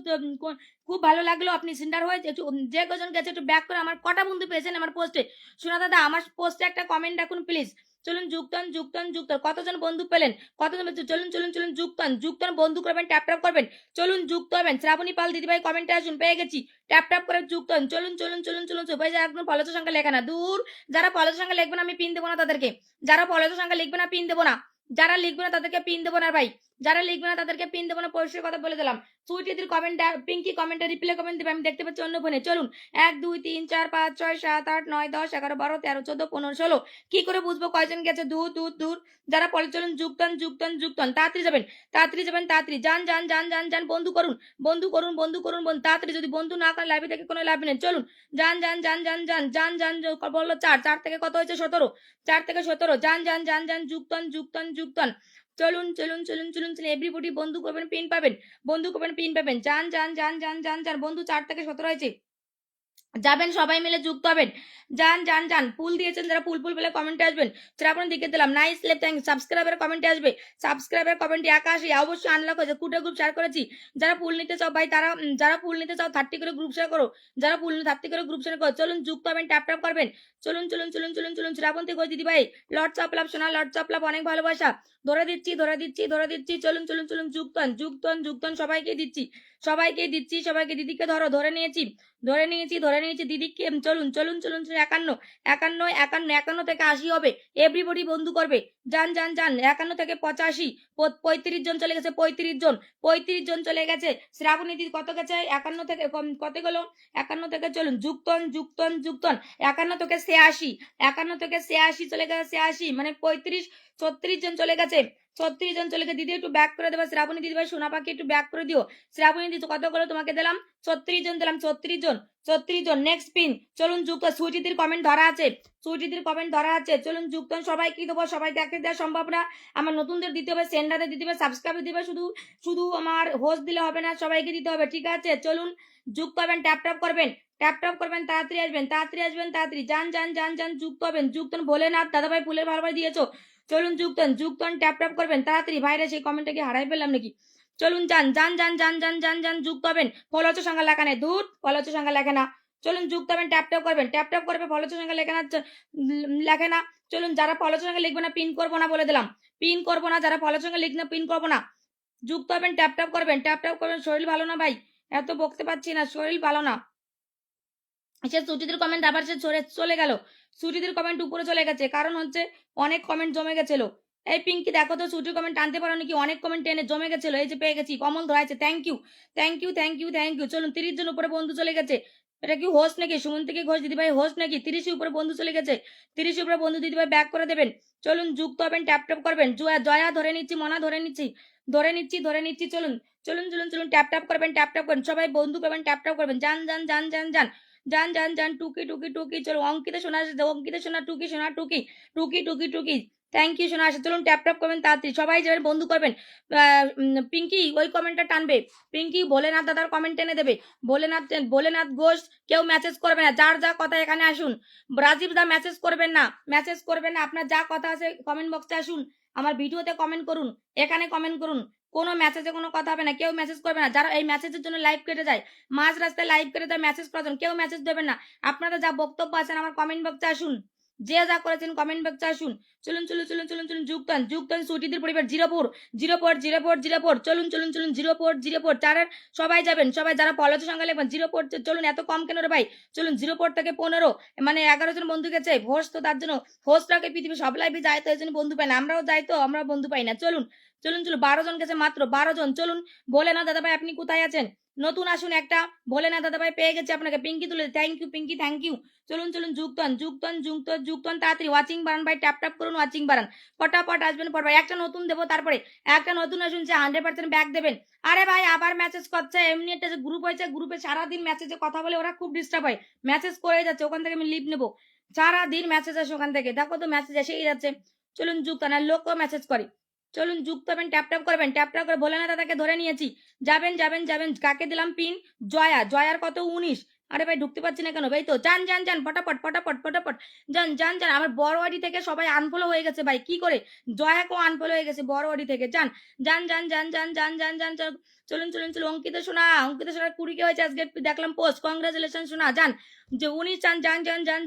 খুব ভালো লাগলো। আপনি সেন্টার হয়ে একটু যে কজন গেছে একটু ব্যাক করে। আমার কটা বন্ধু পেয়েছেন আমার পোস্টে? সোনা দাদা আমার পোস্টে একটা কমেন্ট রাখুন প্লিজ। চলুন যুক্তন যুক্তন যুক্তন। কতজন বন্ধু পেলেন? কতজন? চলুন চলুন চলুন যুক্তন যুক্তন। বন্ধু করবেন, ট্যাপ ট্যাপ করবেন। চলুন যুক্ত হবেন। শ্রাবণী পাল দিদিভাই কমেন্টে আসুন, পেয়ে গেছি। ট্যাপ ট্যাপ করে যুক্তন। চলুন চলুন চলুন চলুন। ভাই যারা একদম ফলোচ্ছ সংখ্যা লেখা না, দূর। যারা ফলোচ্ছ সংখ্যা লিখবে না আমি পিন দেবো না তাদেরকে। যারা ফলোচ্ছ সংখ্যা লিখবে না পিন দেবো না, যারা লিখবে না তাদেরকে পিন দেবো না ভাই, যারা লিখবে না তাদেরকে পিন দেবো না, পরিষ্কার কথা বলে দিলাম। সুইটিদের কমেন্ট, পিঙ্কি কমেন্টে রিপ্লাই কমেন্ট দেবে, আমি দেখতে পাচ্ছি অন্য ফোনে। চলুন 1 2 3 4 5 6 7 8 9 10 11 12 13 14 15 16। কি করে বুঝবো কয়জন গেছে? দূর দূর দূর। যারা পরে চলুন যুক্তন যুক্তন যুক্তন। তাড়াতাড়ি যাবেন, তাড়াতাড়ি যাবেন, তাড়াতাড়ি যান যান যান যান যান। বন্ধু করুন, বন্ধু করুন, বন্ধু করুন, বন্ধু তাড়াতাড়ি। যদি বন্ধু না করেন লাইভে থেকে কোনো লাভ নেই। চলুন যান যান যান যান যান যান যান। বললো 4, 4 থেকে কত হয়েছে? 17, 4 থেকে 17। যান যান যান যান যুক্তন যুক্তন যুক্তন। চলুন চলুন চলুন চলুন চলুন। এভরিবডি বন্ধু করবেন, পিন পাবেন, বন্ধু করবেন, পিন পাবেন। যান যান যান যান যান যান। বন্ধু 4 থেকে 17 হয়েছে, যাবেন সবাই মিলে যুক্ত হবেন। যান যান যান। ফুল দিয়েছেন যারা, ফুল ফুল পেলে কমেন্টে আসবেন। শ্রাবণ দিকে দিলাম, নাইস লেপ, থ্যাংক। সাবস্ক্রাইবার কমেন্টে আসবে, সাবস্ক্রাইবার কমেন্টে আকাশে অবশ্যই আনলক হয়েছে। কুটে গ্রুপ শেয়ার করেছি, যারা ফুল নিতে চাও ভাই তারা, যারা ফুল নিতে চাও 30 করে গ্রুপ শেয়ার করো, যারা ফুল 30 করে গ্রুপ শেয়ার করো। চলুন যুক্ত হবেন, ট্যাপ ট্যাপ করবেন। চলুন চলুন চলুন চলুন চলুন। শ্রাবণ থেকে দিদি ভাই লর্ডস অফ লাভ, সোনা লর্ডস অফ লাভ, অনেক ভালোবাসা। ধরে দিচ্ছি। চলুন চলুন চলুন, যুক্তন সবাইকে দিচ্ছি। দিদিকে ধরে নিয়েছি দিদিকে। চলুন 51 থেকে 80 হবে। এভরিবডি বন্ধু করবে। যান 51 থেকে 85, 35 জন চলে গেছে। 35 জন চলে গেছে। শ্রাবণী দিদি কত গেছে? 51 থেকে কত গেল? 51 থেকে চলুন যুক্তন 51 থেকে 86 চলে গেছে। 86 মানে 36 জন চলে গেছে। 36 জন চলে গেছে। দিদি একটু ব্যাক করে দেবে। শ্রাবণী দিদি ভাই, সোনা পাখি একটু ব্যাক করে দিও। শ্রাবণী দিদি কত করে তোমাকে দিলাম? 36 জন দিলাম। 36 জন। Next pin. চলুন যুক্ত। সুজিতির কমেন্ট ধরা আছে। চলুন যুক্ত। সবাই কি দেবো? সবাইকে একটা দেওয়া সম্ভব না। আমার নতুনদের দিতে হবে, সেন্ডারে দিতে হবে, সাবস্ক্রাইব দিতে হবে। শুধু আমার হোস্ট দিলে হবে না, সবাইকে দিতে হবে। ঠিক আছে, চলুন যুক্ত হবেন। ট্যাপ করবেন। তাড়াতাড়ি আসবেন। যান যুক্ত হবেন। ভোলেনাথ দাদাভাই ফুলের ভালোবাসা দিয়েছো। চলুন যুক্তন ট্যাপ করবেন তাড়াতাড়ি। ভাইরা সেই কমেন্টটা কি হারাই পেলাম নাকি? চলুন যান যুক্ত হবেন। ফলোচ সংখ্যা লেখা নেই, ধুর ফলোচ সংখ্যা লেখে না। চলুন যুক্ত হবেন। ট্যাপ করবেন। করবে, ফলোচ সংখ্যা লেখে না। চলুন, যারা ফলোচ সংখ্যা লিখবে না পিন করবো না, বলে দিলাম। পিন করবো না, যারা ফলোচ সংখ্যা লিখবে না পিন করবো না। যুক্ত হবেন। ট্যাপ করবেন। শরীর ভালো না ভাই, এত বকতে পারছি না, শরীর ভালো না। সে সুচিতির কমেন্ট আবার সে চলে গেল। সুচিতির কমেন্ট উপরে চলে গেছে, কারণ হচ্ছে অনেক কমেন্ট জমে গেছিল। এই পিঙ্কি দেখো তো, সুচির কমেন্ট আনতে পারো নাকি? অনেক কমেন্ট টেনে জমে গেছিল। এই যে পেয়ে গেছি, কমল ধরাইছে। Thank you. চলুন 30 জন উপরে বন্ধু চলে গেছে। এটা কি হোস্ট নাকি? সুমন্তিকে ঘোষ দিদিভাই হোস্ট নাকি? 30 উপরে বন্ধু চলে গেছে। 30 উপরে বন্ধু দিদিভাই ব্যাক করে দেবেন। চলুন যুক্ত হবেন। ট্যাপ করবেন। জয়া ধরে নিচ্ছি, মনা ধরে নিচ্ছি। চলুন ট্যাপ করবেন। সবাই বন্ধু করবেন। ট্যাপ করবেন। যান টুকি। চলো অঙ্কিতা সোনা টুকি। থ্যাংক ইউ সোনা। চলুন ট্যাপ করবেন তাড়াতাড়ি। সবাই যাবেন, বন্ধু করবেন। পিঙ্কি ওই কমেন্টটা টানবে। পিঙ্কি ভোলেনাথ দাদার কমেন্ট টেনে দেবে। ভোলেনাথ ঘোষ কেউ মেসেজ করবে না। যার যা কথা এখানে আসুন। রাজীব দা মেসেজ করবেন না। আপনার যা কথা আছে কমেন্ট বক্সে আসুন। আমার ভিডিওতে কমেন্ট করুন, এখানে কমেন্ট করুন। কোনো মেসেজে কোনো কথা হবে না, কেউ মেসেজ করবে না। যারা এই মেসেজের জন্য লাইভ কেটে যায়, মাঝ রাস্তায় লাইভ কেটে যায় মেসেজ করার জন্য, কেউ মেসেজ দেবেন না। আপনারা যা বক্তব্য আছেন আমার কমেন্ট বক্সে আসুন। যে যা করেছেন কমেন্ট বক্সে আসুন। চলুন যুক্তন সুটিদের পরিবার 04 চলুন 04 চারের সবাই যাবেন। সবাই যারা ফলোচ সংখ্যা লিখবেন 04। চলুন এত কম কেন রে ভাই? চলুন 04 থেকে 15 মানে 11 জন বন্ধু গেছে। হোস্ট তো তার জন্য, হোস্টরাকে পৃথিবী সব লাইভে যায় তো এই জন্য বন্ধু পায় না। আমরাও যাই তো আমরা বন্ধু পাই না। চলুন 12 জন গেছে, মাত্র 12 জন। চলুন বলে না দাদা ভাই আপনি কোথায় আছেন? নতুন আসুন একটা। বলে না দাদা ভাই পেয়ে গেছে আপনাকে। পিঙ্কি তুলে thank you Pinky, thank you. চলুন যুক্তন তাড়াতাড়ি ওয়াচিং বাড়ান ভাই। ট্যাপ করুন, ওয়াচিং বাড়ান। ফটাফট আসবেন পর ভাই। একটা নতুন দেবো, তারপরে একটা নতুন আসুন যে 100% ব্যাক দেবেন। আরে ভাই আবার মেসেজ করছে। এমনি একটা যে গ্রুপ হয়েছে, গ্রুপে সারাদিন মেসেজে কথা বলে ওরা খুব ডিস্টার্ব হয়। মেসেজ করে যাচ্ছে, ওখান থেকে আমি লিভ নেবো। সারাদিন মেসেজ আসে ওখান থেকে, দেখো তো মেসেজ এসেই যাচ্ছে। চলুন যুক্ত না, লোকও মেসেজ করে। চলুন যুক্ত হবেন। ট্যাপ করবেন। করে ভোলেনাথ দাদাকে ধরে নিয়েছি। যাবেন। কাকে দিলাম পিন? জয়ার কত? 19। আরে ভাই ঢুকতে পারছি না কেন ভাই? তো যান ফটাফট যান। আমার বড়বাড়ি থেকে সবাই আনফলো হয়ে গেছে ভাই, কি করে? জয়াকেও আনফলো হয়ে গেছে বড়বাড়ি থেকে। যান। চলুন অঙ্কিত সোনা 20 কে হয়েছে আজকে, দেখলাম পোস্ট। কংগ্রাচুলেশন সোনা। যান যে 19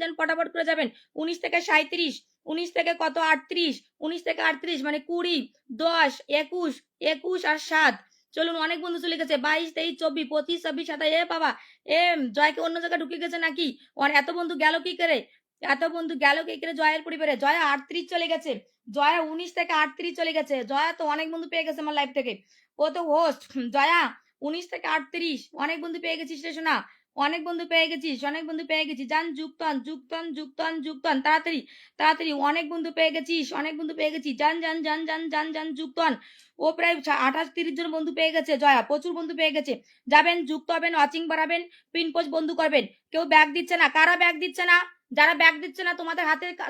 যান ফটাফট করে যাবেন। 19 থেকে 37, 19 থেকে কত? 38, 19 থেকে 38 মানে 20, 10, 21 আর 7। চলুন অনেক বন্ধু চলে গেছে। 22, 23, 24, 25, 26, 27। এ বাবা, এ জয়কে অন্য জায়গায় ঢুকে গেছে নাকি? এত বন্ধু গেল কি করে? জয়ের পরিবারে? জয়া 38 চলে গেছে। জয়া 19 থেকে 38 চলে গেছে। জয়া তো অনেক বন্ধু পেয়ে গেছে আমার লাইফ থেকে। ও তো হোস্ট। জয়া 19 থেকে 38 অনেক বন্ধু পেয়ে গেছিস রে সোনা। অনেক বন্ধু পেয়ে গেছিস। যান যুক্তন তাড়াতাড়ি। অনেক বন্ধু পেয়ে গেছিস। যান যুক্তন। ও প্রায় 28-30 জন বন্ধু পেয়ে গেছে। জয়া প্রচুর বন্ধু পেয়ে গেছে। যাবেন, যুক্ত হবেন, ওয়াচিং বাড়াবেন, পিন পোস্ট বন্ধু করবেন। কেউ ব্যাগ দিচ্ছে না। কারা ব্যাগ দিচ্ছে না? যারা ব্যাগ দিচ্ছে না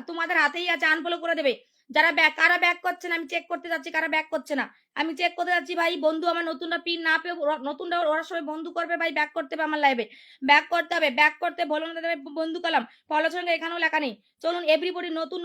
তোমাদের হাতেই আছে, আনফলো করে দেবে। কারা ব্যাক করছে না আমি চেক করতে যাচ্ছি। কারা ব্যাক করছে না আমি চেক করতে যাচ্ছি ভাই। বন্ধু আমার নতুনরা পিন না পেয়ে, নতুনরা ওরা সবাই বন্ধু করবে ভাই। ব্যাক করতে হবে আমার লাইভে, ব্যাক করতে বলো না দাদা বন্ধু করলাম। ফলোর সঙ্গে এখানেও লেখা নেই। চলুন এভরিবডি নতুন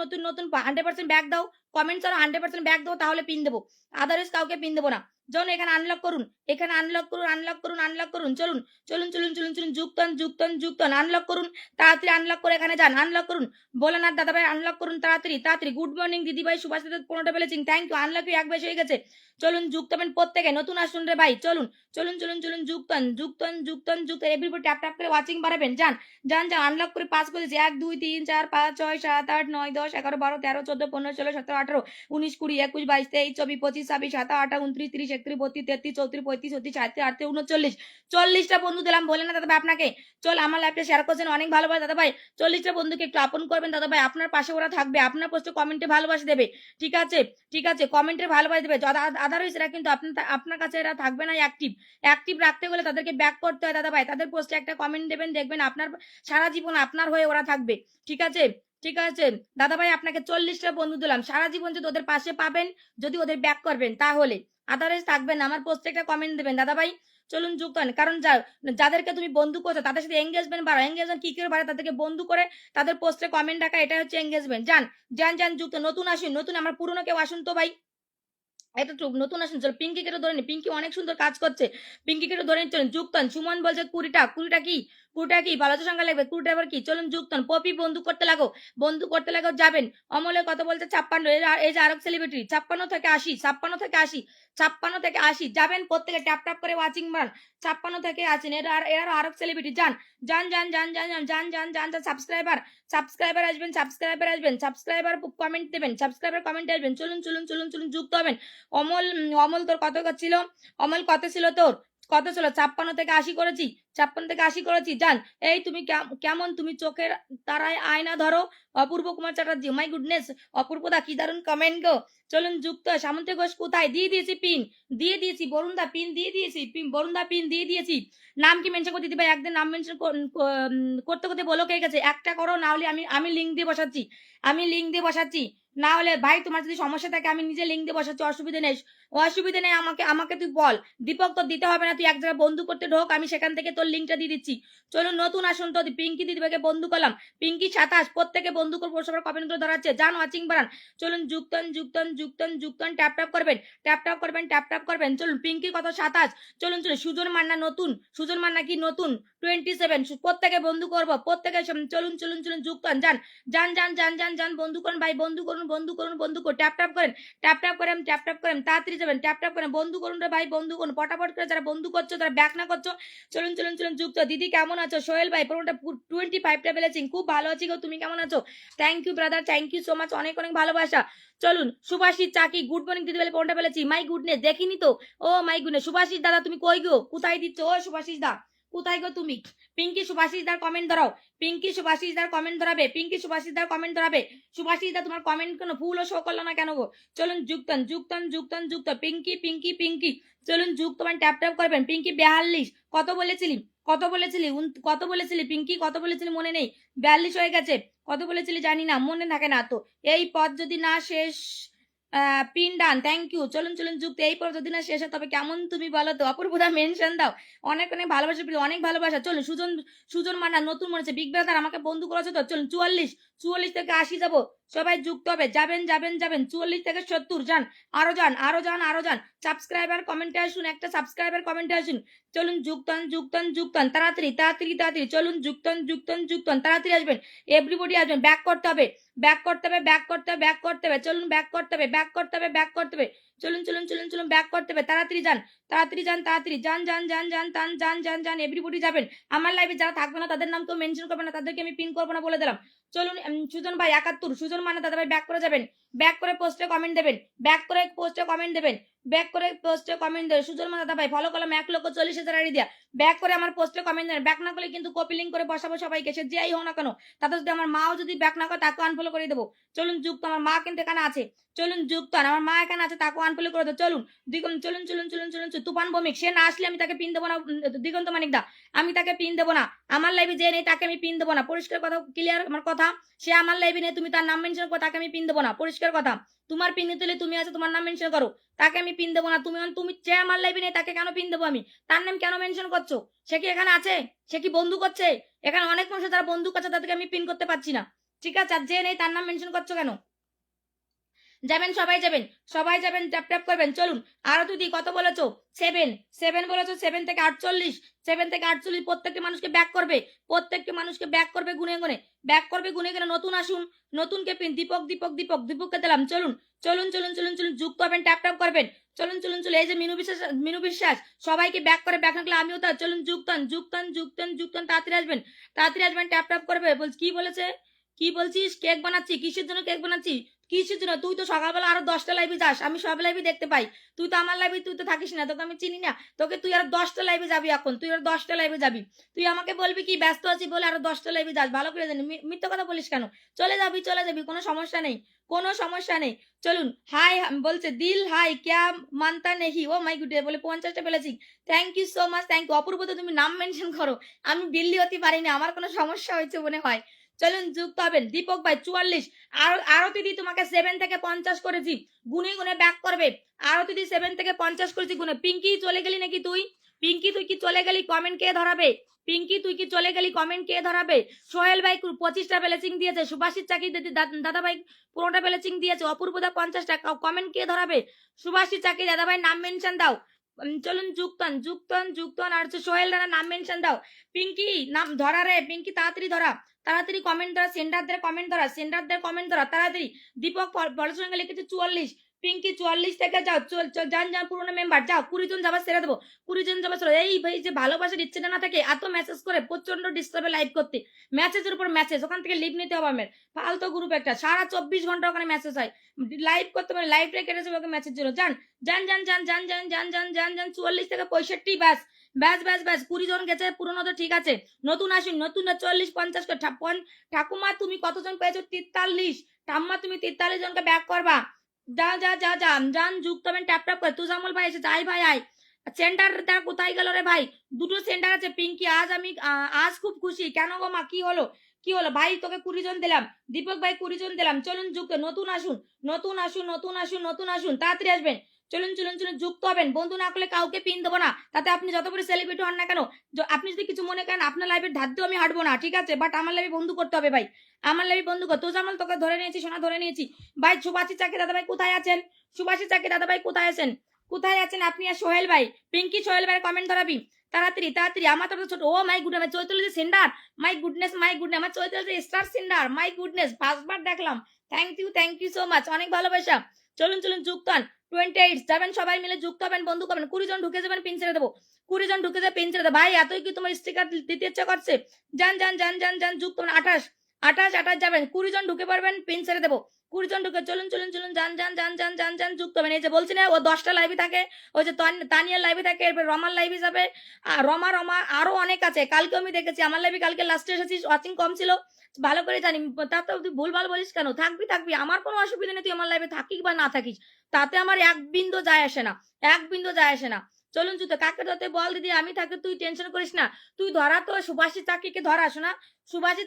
100% ব্যাক দাও। কমেন্টস আর 100% ব্যাক দাও, তাহলে পিন দেবো। আদারওয়াইজ কাউকে পিন দেবো না। চলুন এখানে আনলক করুন, এখানে আনলক করুন, আনলক করুন, আনলক করুন। চলুন চলুন চলুন চলুন চলুন যুক্তন যুক্তন যুক্তন আনলক করুন, তাড়াতাড়ি আনলক করে এখানে যান, আনলক করুন। ভোলানাথ দাদাভাই আনলক করুন তাড়াতাড়ি তাড়াতাড়ি। গুড মর্নিং দিদিভাই, সুভাষ দাদা 15টা পেলেছেন, থ্যাংক ইউ। আনলক এক বেশি হয়ে গেছে। চলুন যুক্ত হবেন প্রত্যেকে, নতুন আসুন রে ভাই, চলুন চলুন চলুন চলুন যুক্তন যুক্তন যুক্তন যুক্ত। এভরিবডি ট্যাপ ট্যাপ করে ওয়াচিং বাড়াবেন, যান যান যান। আনলক করে পাস করেছি 1 2 3 4 5 6 7 8 9 10 11 12 13 14 15 16 17 18 19 20 21 22 23 24 25 26 27 28 29 30 31 32 33 34 35 36 37 38 39 40টা বন্ধু দিলাম, বলে না দাদা ভাই আপনাকে। চল আমার লাইভটা শেয়ার করছেন, অনেক ভালোবাসা দাদা ভাই। 40টা বন্ধুকে একটু আপন করবেন দাদা ভাই, আপনার পাশে ওরা থাকবে, আপনার পোস্টে কমেন্টে ভালোবাসা দেবে, ঠিক আছে ঠিক আছে, কমেন্টে ভালোবাসা দেবে। আদারওয়াইজ এরা কিন্তু আপনার কাছে এরা থাকবে না অ্যাক্টিভ। অ্যাক্টিভ রাখতে হলে তাদেরকে ব্যাক করতে হয় দাদা ভাই, তাদের পোস্টে একটা কমেন্ট দেবেন, দেখবেন আপনার সারা জীবন আপনার হয়ে ওরা থাকবে, ঠিক আছে ঠিক আছে দাদা ভাই। আপনাকে 40টা বন্ধু দিলাম, সারা জীবন যদি ওদের পাশে পাবেন, যদি ওদের ব্যাক করবেন তাহলে, আদারওয়াইজ থাকবেন না। আমার পোস্টে একটা কমেন্ট দেবেন দাদা ভাই, চলুন যুক্ত হন। কারণ যাদেরকে তুমি বন্ধু করছো তাদের সাথে এঙ্গেজমেন্ট বাড়াও, এঙ্গেজমেন্ট কি করে বাড়ে, তাদেরকে বন্ধু করে তাদের পোস্টে কমেন্ট রাখা, এটা হচ্ছে এঙ্গেজমেন্ট। যান যান যান যুক্ত, নতুন আসুন, নতুন আমার পুরনো কেউ আসুন তো ভাই, এটা নতুন আসুন। চলো পিঙ্কি কেটে ধরে নি, পিঙ্কি অনেক সুন্দর কাজ করছে, পিঙ্কি কেটে ধরে চলুন যুক্তন। সুমন বলছে 20টা কি 20টা কি ভালো তো সংখ্যা লাগবে, 20টা আবার কি, চলুন যুক্তন। পপি বন্ধু করতে লাগো, বন্ধু করতে লাগো, যাবেন। অমলের কথা বলছে 56, এই যে আরব সেলিব্রিটি 56 থেকে 80, 56 থেকে 80, 56 থেকে 80 যাবেন প্রত্যেকে, ট্যাপ ট্যাপ করে ওয়াচিং বাড়ান। 56 থেকে আছেন এরা আরব সেলিব্রিটি, যান যান যান যান যান যান যান যান যান যান। সাবস্ক্রাইবার আসবেন, সাবস্ক্রাইবার আসবেন, সাবস্ক্রাইবার কমেন্ট দেবেন, সাবস্ক্রাইবার কমেন্ট আসবেন। চলুন চলুন চলুন চলুন যুক্ত হবেন। অমল অমল তোর কত ছিল, অমল কত ছিল তোর, কত ছিল? 56 থেকে 80 করেছি, 56 থেকে 80 করেছি, যান। এই তুমি কেমন, তুমি চোখের তারায় আয়না ধরো, অপূর্ব কুমার চ্যাটার্জি, মাই গুডনেস, অপূর্ব দা কি দারুন কমেন্ট গো। চলুন যুক্ত। সামন্তী ঘোষ কোথায়, দিয়ে দিয়েছি পিন, দিয়ে দিয়েছি। বরুণ দা পিন দিয়ে দিয়েছি, বরুণ দা পিন দিয়ে দিয়েছি। নাম কি মেনশন করে দিদি ভাই, একদিন নাম মেনশন করতে করতে বলো কে গেছে, একটা করো, না হলে আমি লিঙ্ক দিয়ে বসাচ্ছি, আমি লিঙ্ক দিয়ে বসাচ্ছি। না হলে ভাই তোমার যদি সমস্যা থাকে আমি নিজে লিঙ্ক দিয়ে বসাচ্ছি, অসুবিধা নেই, অসুবিধা নেই। আমাকে আমাকে তুই বল, দীপক তোর দিতে হবে না, তুই এক জায়গায় বন্ধু করতে ঢোক, আমি সেখান থেকে তোর লিঙ্কটা দিয়ে দিচ্ছি। চলুন নতুন আসুন তো, পিঙ্কি দিদিভাইকে বন্ধু করলাম, পিঙ্কি 27 প্রত্যেকে বন্ধু করবো, সবার কমেন্ট করে ধরাচ্ছে, যান ওয়াচিং বাড়ান। চলুন যুক্তন যুক্তন যুক্তন যুক্তন, ট্যাপ ট্যাপ করবেন, ট্যাপ ট্যাপ করবেন, ট্যাপ ট্যাপ করবেন। চলুন পিঙ্কি কত 27, চলুন চলুন। সুজন মান্না নতুন, সুজন মান্না কি নতুন 27, প্রত্যেকে বন্ধু করবো, প্রত্যেকে চলুন চলুন চলুন যুক্তন, যান যান যান যান যান যান। বন্ধু করুন ভাই, বন্ধু করুন, বন্ধু করুন, বন্ধু করুন, ট্যাপ ট্যাপ করেন, ট্যাপ ট্যাপ করেন, ট্যাপ ট্যাপ করেন, তাড়াতাড়ি যাবেন, ট্যাপ ট্যাপ করেন, বন্ধু করুন রে ভাই, বন্ধু করুন পটাপট করে, যারা বন্ধু করছো যারা ব্যাক না করছো। চলুন চলুন চলুন যুক্ত। দিদি কেমন আছো? সোহেল ভাই পুরোটা 25টা বেলেছি, খুব ভালো আছি গো, তুমি কেমন আছো? Thank you brother, thank you so much, অনেক অনেক ভালোবাসা। চলুন সুভাষিস চাকি গুড মর্নিং দিদি বলে 15টা বেলেছি, মাই গুডনেস দেখিনি তো, ও মাই গুডনেস। সুভাষিস দাদা তুমি কই গো, কোথায় দিচ্ছ? ও সুভাষিস দা কোথায় গো তুমি? পিঙ্কি সুভাষিস দার কমেন্ট ধরাও, পিঙ্কি সুভাষিস দার কমেন্ট ধরাবে, পিঙ্কি সুভাষিস দার কমেন্ট ধরাবে। সুভাষিস দা তোমার কমেন্ট কোনো ভুলও শো করলো না কেন গো? চলুন যুক্তন যুক্তন যুক্তন যুক্ত। পিঙ্কি পিঙ্কি পিঙ্কি চলুন যুক্ত, মানে ট্যাপ ট্যাপ করবেন। পিঙ্কি 42 কত বলেছিলি, কত বলেছিলি, কত বলেছিলি পিঙ্কি, কত বলেছিলি মনে নেই, 42 হয়ে গেছে। কত বলেছিলি জানি না, মনে থাকে না তো। এই পথ যদি না শেষ, পিন ডান, থ্যাংক ইউ। চলুন চলুন যুক্ত। এই পর যদি না শেষ হয় তবে কেমন তুমি বলো তো, অপূর্বদা মেনশন দাও, অনেক অনেক ভালোবাসা, অনেক ভালোবাসা। চলুন সুজন, সুজন মান্না নতুন মনেছে, বিগ ব্রাদার আমাকে বন্ধু করেছে তো। চলুন 44 থেকে 80 যাবো, সবাই যুক্ত হবে, যাবেন যাবেন যাবেন। 44 থেকে 70 যান, আরো যান আরো যান আরো যান। সাবস্ক্রাইবার কমেন্টে আসুন, একটা সাবস্ক্রাইবার কমেন্টে আসুন। চলুন যুক্তন যুক্তন যুক্তন, তাড়াতাড়ি তাড়াতাড়ি তাড়াতাড়ি। চলুন যুক্তন যুক্তন যুক্তন, তাড়াতাড়ি আসবেন, এভরিবডি আসবেন। ব্যাক করতে হবে, ব্যাক করতে হবে, ব্যাক করতে হবে, ব্যাক করতে হবে। চলুন ব্যাক করতে হবে, ব্যাক করতে হবে, ব্যাক করতে হবে। চলুন চলুন চলুন চলুন ব্যাক করতে হবে, তাড়াতাড়ি যান, তাড়াতাড়ি যান, তাড়াতাড়ি যান যান যান যান যান যান যান যান। এভরিবডি যাবেন। আমার লাইভে যারা থাকবে না তাদের নাম কেউ মেনশন করবে না, তাদেরকে আমি পিন করবো না বলে দিলাম। চলুন সুজন ভাই 71, সুজন মানে দাদা ভাই ব্যাক করে যাবেন, ব্যাক করে পোস্টে কমেন্ট দেবেন, ব্যাক করে পোস্টে কমেন্ট দেবেন, ব্যাক করে পোস্টে কমেন্ট দেবেন। সুজন মানে দাদা ভাই ফলো করলাম 1,40,000 আইডি দিয়া, ব্যাক করে আমার পোস্টে কমেন্ট দেবেন। ব্যাক না করলে কিন্তু কপি লিঙ্ক করে বসাবো সবাইকে, সে যেই হোক না কেন। তাতে যদি আমার মাও যদি ব্যাক না করে তাকেও আনফলো করে দেবো। চলুন যুক্ত, আমার মা কিন্তু এখানে আছে, চলুন যুক্ত, আমার মা এখানে আছে, তাকেও আনফলো করে দেবো। চলুন দ্বিগন্ত, চলুন চলুন চলুন চলুন। তুফান ভৌমিক সে না আসলে আমি তাকে পিন দেবো না, দিগন্ত মানিক দা আমি তাকে পিন দেবো না, আমার লাইভে যে নেই তাকে আমি পিন দেবো না, পরিষ্কার কথা, ক্লিয়ার আমার কথা। সে আমার লাইভে নেই, তুমি তার নাম মেনশন করো, তাকে আমি পিন দেবো না, পরিষ্কার কথা। তোমার পিন নিতে হলে তুমি আছে, তোমার নাম মেনশন করো, তাকে আমি পিন দেবো না। তুমি তুমি যে আমার লাইভে নেই তাকে কেন পিন দেবো আমি, তার নাম কেন মেনশন করছো? সে কি এখানে আছে? সে কি বন্ধু করছে? এখানে অনেক মানুষ যারা বন্ধু করছে তাদেরকে আমি পিন করতে পারছি না, ঠিক আছে? আর যে নেই তার নাম মেনশন করছো কেন? যাবেন, সবাই যাবেন, ট্যাপ ট্যাপ করবেন। চলুন আরো দিদি কত বলেছো? 7 বলেছো। 7 থেকে 48, 7 থেকে 48 প্রত্যেকটা মানুষকে ব্যাক করবে, গুনে গুনে ব্যাক করবে, গুনে গুনে। নতুন আসুন, নতুনকে পিন দীপককে দিলাম। চলুন চলুন চলুন চলুন চলুন যুক্ত হবেন, ট্যাপ ট্যাপ করবেন। চলুন চলুন চলুন, এই যে মিনু বিশ্বাস সবাইকে ব্যাক করে, ব্যাক রাখলে আমিও তা। চলুন যুক্তন তাড়াতাড়ি আসবেন, ট্যাপ ট্যাপ করবে। কি বলেছে? কি বলছিস? কেক বানাচ্ছি? কিসের জন্য কেক বানাচ্ছি? কিসের জন্য? তুই তো সকালবেলা আরো 10টা লাইভে যাস, আমি সব লাইভে দেখতে পাই। তুই তো আমার লাইভে তুই তো থাকিস না, তোকে আমি চিনি না। তোকে তুই আরো 10টা লাইভে যাবি, এখন তুই আরো 10টা লাইভে যাবি। তুই আমাকে বলবি কি ব্যস্ত আছি বলে আরো 10টা লাইভে যাস? ভালো করে জানি মিথ্যা কথা বলিস কেন? চলে যাবি, কোনো সমস্যা নেই, কোনো সমস্যা নেই। চলুন হাই বলছে দিল হাই ক্যা মানতা নেহি। ও মাই গুড, বলে 50টা পেলেছি। Thank you so much, thank you. Apurba তো তুমি নাম মেনশন করো, আমি বিল্লি হতে পারি না, আমার কোনো সমস্যা হয়েছে মনে হয়। চলুন যুক্ত হবেন। দীপক ভাই 44। আরতি দি তোমাকে 7 থেকে 50 করেছি, গুনে গুনে ব্যাক করবে। আরতি দি 7 থেকে 50 করেছি গুনে। পিঙ্কি চলে গেলি নাকি তুই? পিঙ্কি তুই কি চলে গেলি? কমেন্ট কে ধরাবে? পিঙ্কি তুই কি চলে গেলি? কমেন্ট কে ধরাবে? সোহেল ভাই 25টা প্লেসিং দিয়েছে, সুভাষিত চাকি দাদা ভাই 15টা প্লেসিং দিয়েছে, অপূর্বদা 50টা। কমেন্ট কে ধরাবে? সুভাষিত চাকি দাদা ভাই নাম মেনশন দাও। চলুন যুক্তন আর সোহেল দাদা নাম মেনশন দাও। পিঙ্কি নাম ধরা রে, পিঙ্কি তাড়াতাড়ি ধরা, তাড়াতাড়ি কমেন্ট ধরা, সেন্টারদের কমেন্ট ধরা তাড়াতাড়ি। দীপক বড় সঙ্গে লিখেছে 44। পিঙ্কি 44 থেকে যাও, যান পুরোনো মেম্বার যাও। 20 জন যাবার সেরে দেবো, 20 জন যাবার সেরে। এই ভাই যে ভালোবাসার ইচ্ছেটা না থাকে, এত মেসেজ করে প্রচন্ড ডিস্টার্বে লাইভ করতে, মেসেজের উপর মেসেজ, ওখান থেকে লিভ নিতে হবে আমার। ফালতু গ্রুপ একটা, সারা 24 ঘন্টা ওখানে মেসেজ হয়, লাইভ করতে পারে, লাইভটা কেটে যাবে মেসেজ জন্য। যান 44 থেকে 65। ব্যাস 20 জন গেছে পুরনো তো ঠিক আছে, নতুন আসুন, নতুন 40 50 করে। ঠাকুমা তুমি কতজন পেয়েছো? 43। ঠাম্মা তুমি 43 জনকে ব্যাক করবা। যান যুক্ত হবেন, ট্যাপ ট্যাপ করে। তুজামল ভাই এসেছে, আয় ভাই আয়। সেন্টারটা কোথায় গেল রে ভাই? দুটো সেন্টার আছে পিঙ্কি। আজ খুব খুশি। কেন গো মা, কি হলো? ভাই তোকে 20 জন দিলাম, দীপক ভাই 20 জন দিলাম। চলুন যুক্ত, নতুন আসুন, তাড়াতাড়ি আসবেন। চলুন যুক্ত হবেন। বন্ধু না করলে কাউকে পিন দেবো না, তাতে আপনি যত বড় সেলিব্রিটি হন না কেন। আপনি যদি কিছু মনে করেন, আপনার লাইফের ধার দিয়েও আমি হাঁটবো না, ঠিক আছে? বাট আমার লাইফে বন্ধু করতে হবে ভাই, আমার লাইফে বন্ধু কর। তোজামল তোকে ধরে নিয়েছি, সোনা ধরে নিয়েছি ভাই। সুভাষিত চাকি দাদা ভাই কোথায় আছেন? কোথায় আছেন আপনি? আর সোহেল ভাই, পিঙ্কি সোহেল ভাইয়ের কমেন্ট ধরাবি তাড়াতাড়ি। আমার তো ছোট, ও মাই গুড, আমার চৈতন্য সেন্ডার, মাই গুডনেস, আমার Chaitanya star sender, my goodness, ফার্স্টবার দেখলাম। থ্যাংক ইউ সো মাচ, অনেক ভালোবাসা। চলুন যুক্ত হন। 28 যাবেন, সবাই মিলে যুক্ত হবেন, বন্ধু করবেন। 20 জন ঢুকে যাবেন, পিন ছেড়ে দেবো। 20 জন ঢুকে যাবে, পিন ছেড়ে দেবো। ভাই এতই কি তোমার স্টিকার দিতে ইচ্ছা করছে? যান যুক্ত হন। 28 যাবেন, 20 জন ঢুকে পারবেন, পিন ছেড়ে দেবো। 20 জন ঢুকে চলুন যান যুক্ত হবেন। এই যে বলছি না, ও 10টা লাইভে থাকে, ওই যে তানিয়ার লাইভে থাকে, এরপর রমার লাইভে যাবে, রমা আরো অনেক আছে। কালকে আমি দেখেছি আমার লাইভে, কালকে লাস্টে এসেছিস, ওয়াচিং কম ছিল, ভালো করে জানি। তার তো তুই ভুলভাল বলিস কেন? থাকবি, আমার কোনো অসুবিধা নেই, তুই আমার লাইভে থাকিস বা না থাকিস, তাতে আমার এক বিন্দু যায় আসে না। চলুন যুক্ত, কাকে ধরতে বল দিদি, আমি থাকি, তুই টেনশন করিস না। তুই ধরা তো সুভাষিত চাকিকে ধরা, শোনা, সুভাষিত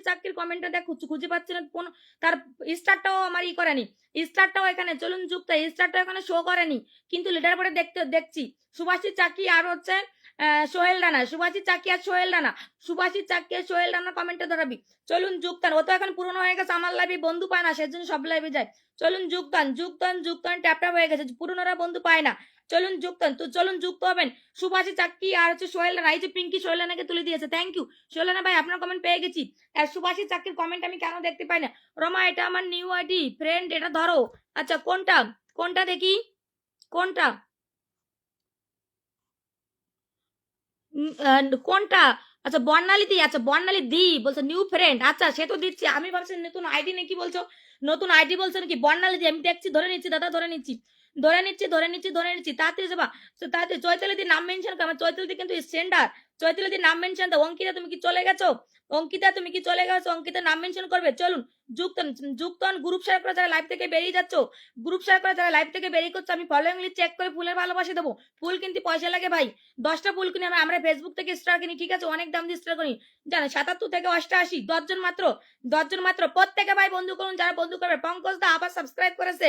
চাকির কমেন্টটা দেখ, খুঁজে পাচ্ছি না কোন, তার স্টারটাও আমার করেনি, স্টারটাও এখানে। চলুন যুক্ত, স্টারটাও এখানে শো করেনি, কিন্তু লিডার বোর্ডে দেখছি সুভাষিত চাকি আর হচ্ছে সোহেল রানা, সুভাষিত চাকি আর সোহেল রানা কমেন্টে ধরাবি। চলুন যুক্তান, ও তো এখন পুরনো হয়ে গেছে, আমার লাইভে বন্ধু পায় না, সেজন্য সব লাইভে যায়। চলুন যুক্তান ট্যাপ হয়ে গেছে, পুরনোরা বন্ধু পায় না। চলুন যুক্ত হবেন। সুভাষিত চাকি আর হচ্ছে সোহেল রানা, এই যে পিঙ্কি সোহেল রানাকে তুলে দিয়েছে, থ্যাংক ইউ সোহেল রানা ভাই, আপনার কমেন্ট পেয়ে গেছি। আর সুভাষিত চাকির কমেন্ট আমি কেন দেখতে পাই না? রমা এটা আমার নিউ আইডি ফ্রেন্ড, এটা ধরো। আচ্ছা কোনটা দেখি, কোনটা কোনটা? আচ্ছা বর্ণালী দি বলছে নিউ ফ্রেন্ড, আচ্ছা সে তো দিচ্ছি, আমি ভাবছি নতুন আইডি নাকি বলছো, নতুন আইডি বলছো নাকি? বর্ণালী দি, আমি দেখছি, ধরে নিচ্ছি দাদা, ধরে নিচ্ছি তাড়াতাড়ি যাবা, তাড়াতাড়ি। চৈতালি দি নাম মেনশন কর, আমার চৈতালি দি কিন্তু সেন্ডার, চৈতালি দি নাম মেনশন দাও। অঙ্কিতা তুমি কি চলে গেছো? অঙ্কিতা নাম মেনশন করবে। চলুন যুক্তন গ্রুপ শেয়ার করে যারা লাইভ থেকে বেরিয়ে যাচ্ছ, আমি ফলোইং লিস্ট চেক করে ফুলের ভালোবাসা দেবো। ফুল কিন্তু পয়সা লাগে ভাই, 10টা ফুল কিনে আমরা ফেসবুক থেকে স্টার কিনি, ঠিক আছে? অনেক দাম দিয়ে স্টার কিনি, জানেন? 77 থেকে 88, 10 জন মাত্র। প্রত্যেকে ভাই বন্ধু করুন, যারা বন্ধু করবে। পঙ্কজ দা আবার সাবস্ক্রাইব করেছে,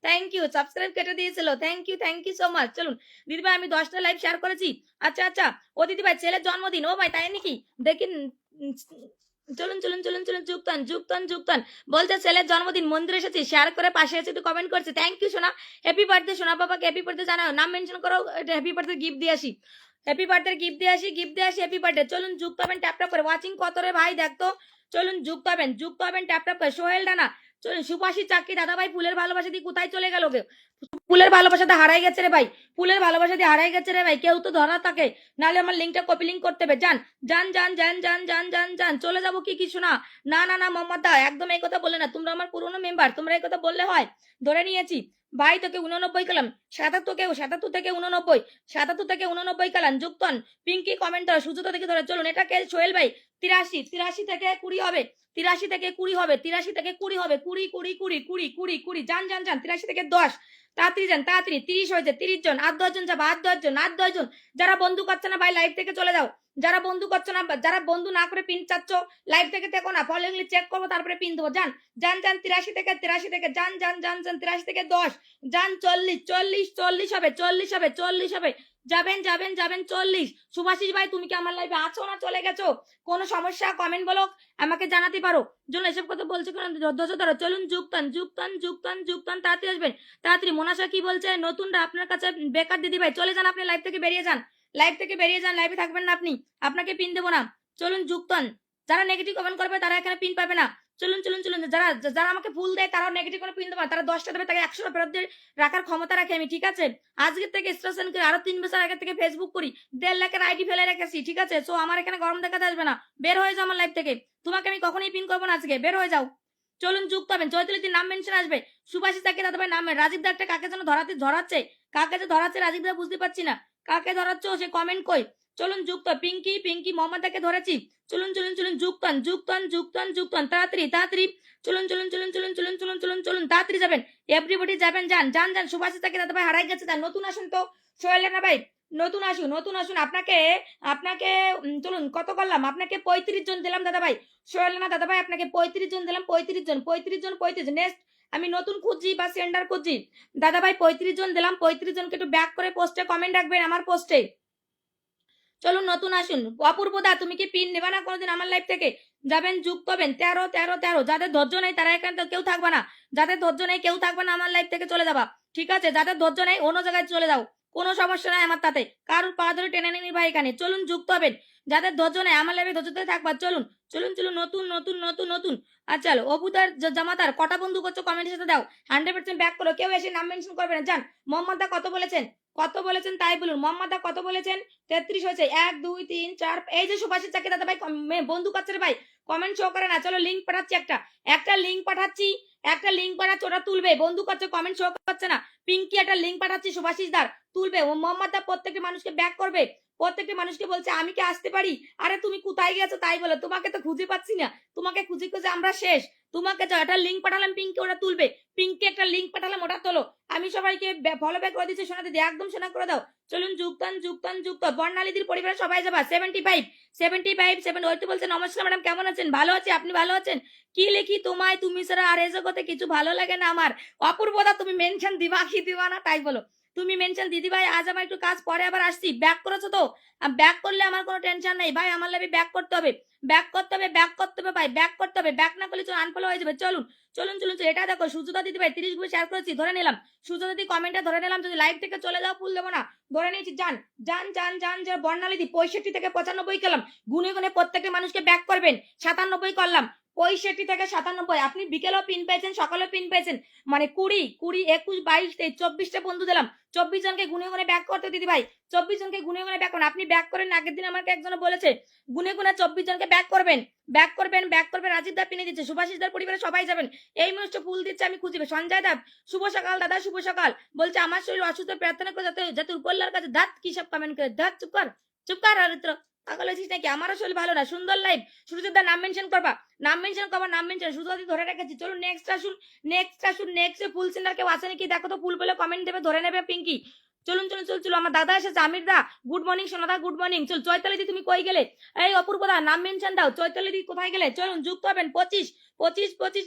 থ্যাংক ইউ, সাবস্ক্রাইব কেটে দিয়েছিল, থ্যাংক ইউ সো মাচ। চলুন দিদি ভাই, আমি 10টা লাইভ শেয়ার করেছি। আচ্ছা ও দিদি ভাই ছেলের জন্মদিন, ও ভাই তাই নাকি? দেখি চলুন চলুন চলুন চলুন যুক্তন বলছে ছেলের জন্মদিন মন্দিরে এসেছি শেয়ার করে পাশে এসে তুই কমেন্ট করছে থ্যাংক ইউ সোনা হ্যাপি বার্থডে সোনা বাবাকে হ্যাপি বার্থডে জানাও নাম মেনশন করো হ্যাপি বার্থডে গিফট দিয়ে আসি হ্যাপি বার্থডে গিফট দিয়ে আসি হ্যাপি বার্থডে চলুন যুক্ত হবেন ট্যাপ ট্যাপ করে ওয়াচিং কত রে ভাই দেখতো চলুন যুক্ত হবেন ট্যাপ ট্যাপ করে সোহেল ডানা চলুন সুপাশি চাকরি দাদা ভাই ফুলের ভালোবাসা দিয়ে কোথায় চলে গেল কেউ ফুলের ভালোবাসাতে হারাই গেছে রে ভাই ফুলের ভালোবাসা দিয়ে হারাই গেছে রে ভাই কেউ তো ধরা থাকে নাহলে আমার লিঙ্কটা কপি লিঙ্ক করতে হবে যান চলে যাবো কি শোনা না মোহাম্মদ দা একদম এই কথা বললে না তোমরা আমার পুরনো মেম্বার তোমরা এই কথা বললে হয় ধরে নিয়েছি ভাই তোকে 89 কালাম 77 থেকে 89 কালাম যুক্তন পিঙ্কি কমেন্ট ধরো সুজুতা থেকে ধরে চলুন এটাকে সোহেল ভাই 83 থেকে 20 হবে 83 থেকে 20 হবে 83 থেকে 20 হবে 20 যান 83 থেকে 10 তাড়াতাড়ি যান তাড়াতাড়ি 30 হয়েছে 30 জন 8-10 জন যাবো 8-10 জন যারা বন্ধু করছে না ভাই লাইভ থেকে চলে যাও যারা বন্ধু করছো না যারা বন্ধু না করে পিন চাচ্ছ লাইভ থেকে দেখো না ফলোইং চেক করবো তারপরে পিন দেবো যান 83 থেকে যান 83 থেকে 10 যান 40 হবে 40 হবে যাবেন 40 সুভাষিস ভাই তুমি কি আমার লাইভে আছো না চলে গেছো কোনো সমস্যা কমেন্ট বলো আমাকে জানাতে পারো জন্য এসব কথা বলছে কেন ধরো চলুন যুক্তন তাড়াতাড়ি আসবেন তাড়াতাড়ি মোনাশা কি বলছে নতুনরা আপনার কাছে বেকার দিদি ভাই চলে যান আপনি লাইভ থেকে বেরিয়ে যান লাইভে থাকবেন না আপনি আপনাকে পিন দেবো না চলুন যুক্তন যারা নেগেটিভ কমেন্ট করবে তারা এখানে পিন পাবে না চলুন যারা আমাকে ফুল দেয় তারাও নেগেটিভ কোনো পিন দেবে না তারা 10টা দেবে তাকে 100টা ফেরত দিয়ে রাখার ক্ষমতা রাখি আমি ঠিক আছে আজকের থেকে স্টেশন করে আরো 3 বছর আগে থেকে ফেসবুক করি 1.5 লাখের আইডি ফেলে রেখেছি ঠিক আছে সো আমার এখানে গরম দেখাতে আসবে না বের হয়ে যাও আমার লাইভ থেকে তোমাকে আমি কখনোই পিন করবো না আজকে বের হয়ে যাও চলুন যুক্ত হবেন জয়তুলির নাম মেনশন আসবে সুভাষিস তাকে দাদা ভাই নাম রাজীব দা একটা কাকে যেন ধরাচ্ছে কাকে যে ধরাচ্ছে রাজীব দা বুঝতে পারছি না কাকে ধরাচ্ছ সে কমেন্ট কই চলুন যুক্ত পিঙ্কি মোহাম্মদ দাকে ধরেছি চলুন যুক্তন তাড়াতাড়ি চলুন তাড়াতাড়ি যাবেন এভরিবডি যাবেন যান সুভাষিস তাকে দাদা ভাই হারাই গেছে যান নতুন আসুন তো সোহেল না ভাই নতুন আসুন আপনাকে চলুন কত করলাম আপনাকে 35 জন দিলাম দাদা ভাই সোহেল না দাদা ভাই আপনাকে 35 জন দিলাম 35 জন নেক্সট আমি নতুন খুঁজছি বা সেন্ডার খুঁজছি দাদা ভাই 35 জন দিলাম 35 জনকে একটু ব্যাক করে পোস্টে কমেন্ট রাখবেন আমার পোস্টে চলুন নতুন আসুন অপূর্ব দা তুমি কি পিন নেবা না কোনোদিন আমার লাইফ থেকে যাবেন যুক্ত হবেন 13 যাদের ধৈর্য নেই তারা এখানে তো কেউ থাকবে না যাদের ধৈর্য নেই কেউ থাকবে না আমার লাইফ থেকে চলে যাবা ঠিক আছে যাদের ধৈর্য নেই অন্য জায়গায় চলে যাও কোনো সমস্যা নাই আমার তাতে কারোর পা ধরে টেনে নিবি ভাই এখানে চলুন যুক্ত হবেন যাদের ধৈর্য নেই আমার লাইফে ধৈর্য ধরে থাকবা চলুন নতুন আর চলো অবুদার জামাতার কটা বন্ধু করছো কমেন্টের সাথে দাও 100% ব্যাক করো কেউ এসে নাম মেনশন করবে না জান মোহাম্মদ দা কত বলেছেন তাই বলুন মোহাম্মদ দা কত বলেছেন 33 হয়েছে 1 2 3 4 এই যে সুভাষিস চাকরি দাদা ভাই বন্ধু করছে রে ভাই কমেন্ট শো করে না চলো লিঙ্ক পাঠাচ্ছি একটা লিঙ্ক পাঠাচ্ছি ওটা তুলবে বন্ধু করছে কমেন্ট শো করছে না পিঙ্কি একটা লিঙ্ক পাঠাচ্ছি সুভাষিস দার তুলবে ও মোহাম্মদ দা প্রত্যেকটা মানুষকে ব্যাক করবে প্রত্যেকটা মানুষকে বলছে আমি কি আসতে পারি আরে তুমি কোথায় গেছো তাই বলো তোমাকে তো খুঁজে পাচ্ছি না তোমাকে খুঁজে আমরা শেষ তোমাকে একটা লিঙ্ক পাঠালাম পিঙ্কি ওটা তুলবে পিঙ্কি একটা লিঙ্ক পাঠালাম ওটা তোলো আমি সবাইকে ফলো ব্যাক করে দিচ্ছি শোনা দিদি একদম শোনা করে দাও চলুন যুক্ত বর্ণালীদের পরিবারে সবাই যাবা 75 ওইতে বলছে নমস্কার ম্যাডাম কেমন আছেন ভালো আছি আপনি ভালো আছেন কি লিখি তোমায় তুমি ছাড়া আর এই জগতে কিছু ভালো লাগে না আমার অপূর্বদা তুমি মেনশন দিবা কি দিবা না তাই বলো তুমি মেনশন দিদি ভাই আজ আমার একটু কাজ পরে আবার আসছি ব্যাক করেছো তো ব্যাক করলে আমার কোনো টেনশন নেই ভাই আমার লাইভে ব্যাক করতে হবে ভাই ব্যাক করতে হবে ব্যাক না করলে আনফলো হয়ে যাবে চলুন এটা দেখো সুজুতা দিদি ভাই 30 গ্রুপে শেয়ার করেছি ধরে নিলাম সুজুতা দিদি কমেন্টে ধরে নিলাম যদি লাইভ থেকে চলে যাও ফুল দেবো না ধরে নিয়েছি যান যে বর্ণালী দি 65 থেকে 95 করলাম গুনে প্রত্যেকটা মানুষকে ব্যাক করবেন 97 করলাম 65 থেকে 97 আপনি বিকেলেও পিন পেয়েছেন সকালেও পিন পেয়েছেন মানে 20 21 22 24টা বন্ধু দিলাম 24 জনকে গুনে ব্যাক করতে দিদি ভাই 24 জনকে গুনে ব্যাক করুন আপনি ব্যাক করেন আগের দিন আমাকে একজন বলেছে গুনে 24 জনকে ব্যাক করবেন রাজীব দা পিনে দিচ্ছে সুভাষিস দার পরিবারে সবাই যাবেন এই মানুষটা ফুল দিচ্ছে আমি খুঁজবে সঞ্জয় দা শুভ সকাল দাদা শুভ সকাল বলছে আমার শরীর অসুস্থ প্রার্থনা করে যাতে উপরলার কাছে দাঁত কি সব কমেন্ট করে দাঁত চুপ কর হরিত্র পাগল হয়েছিস নাকি আমারও শরীর ভালো না সুন্দর লাইভ সূর্যদার নাম মেনশন করবা নাম মেনশন সুযোগ ধরে রেখেছি চলুন নেক্সট আসুন নেক্সট ফুল সেন্টার কেউ আসে নাকি দেখো তো ফুল বলে কমেন্ট দেবে ধরে নেবে পিঙ্কি চলুন আমার দাদা এসেছে আমির দা গুড মর্নিং সোনাদা গুড মর্নিং চল চৈতালি দি তুমি কই গেলে এই অপূর্ব দা নাম মেনশন দাও চৈতালি দি কোথায় গেলে চলুন যুক্ত হবেন 25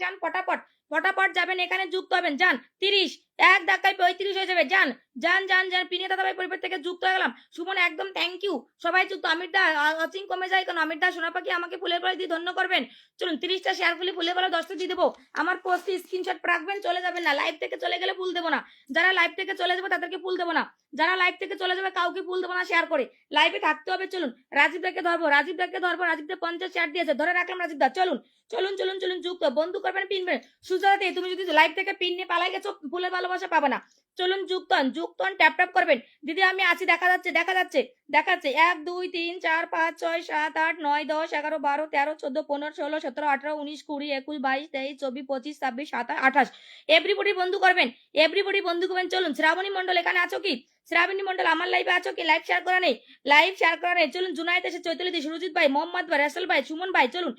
যান ফটাফট ফটাফট যাবেন, এখানে যুক্ত হবেন, যান 30 এক ধাক্কায় 35 হয়ে যাবে, যান যান যান যান। পিনিয়া দাদা ভাই পরিবার থেকে যুক্ত হয়ে গেলাম, সুমন একদম থ্যাংক ইউ, সবাই যুক্ত। আমির দা ওয়াচিং কমে যায় কেন? আমির দা সোনা পাখি আমাকে ফুলের গলা দিয়ে ধন্য করবেন। চলুন 30টা শেয়ার করলে ফুলের গলা 10টা দিয়ে দেবো। আমার পোস্টে স্ক্রিনশট রাখবেন, চলে যাবেন না, লাইভ থেকে চলে গেলে ফুল দেবো না। যারা লাইভ থেকে চলে যাবে তাদেরকে ফুল দেবো না, যারা লাইভ থেকে চলে যাবে কাউকে ফুল দেবো না, শেয়ার করে লাইভে থাকতে হবে। চলুন রাজীব দাকে ধরবো, রাজীব দাকে ধরবো, রাজীব দা 50 শেয়ার দিয়েছে, ধরে রাখলাম রাজীব দা। চলুন চলুন চলুন চলুন যুক্ত, বন্ধু করবেন, পিনবেন। সুজাতে তুমি যদি লাইভ থেকে পিন নিয়ে পালাই গেছো, ফুলের ভালোবাসা পাবে না। চলুন যুক্ত হন, যুক্ত হন, ট্যাপ ট্যাপ করবেন। দিদি আমি আছি, দেখা যাচ্ছে দেখা যাচ্ছে দেখা যাচ্ছে 1 2 3 4 5 6 7 8 9 10 11 12 13 14 15 16 17 18 19 20 21 22 23 24 25 26 27 28 এভরিবডি বন্ধু করবেন, এভরিবডি বন্ধু করবেন। চলুন শ্রাবণী মন্ডল এখানে আছো কি? শ্রাবণী মন্ডল আমার লাইভে আছো কি? লাইভ শেয়ার করা নেই, লাইভ শেয়ার করা নেই। চলুন জুনায়েদ এসে, চৈতালি দি, সুরজিৎ ভাই, মোহাম্মদ ভাই, রাসেল ভাই, সুমন ভাই। চলুন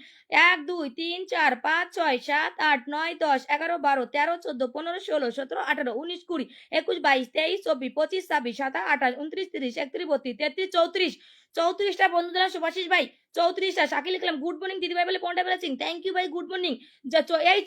1 2 3 4 5 6 7 8 9 10 11 12 13 14 15 16 17 18 19 20 21 22 23 24 25 26 27 28 29 30 31 32 33 34 34টা বন্ধু দিলাম। সুভাষিস ভাই 34টা। শাকিল লিখলাম গুড মর্নিং দিদি ভাই বলে পন্ডা বলেছেন, থ্যাংক ইউ ভাই, গুড মর্নিং। এই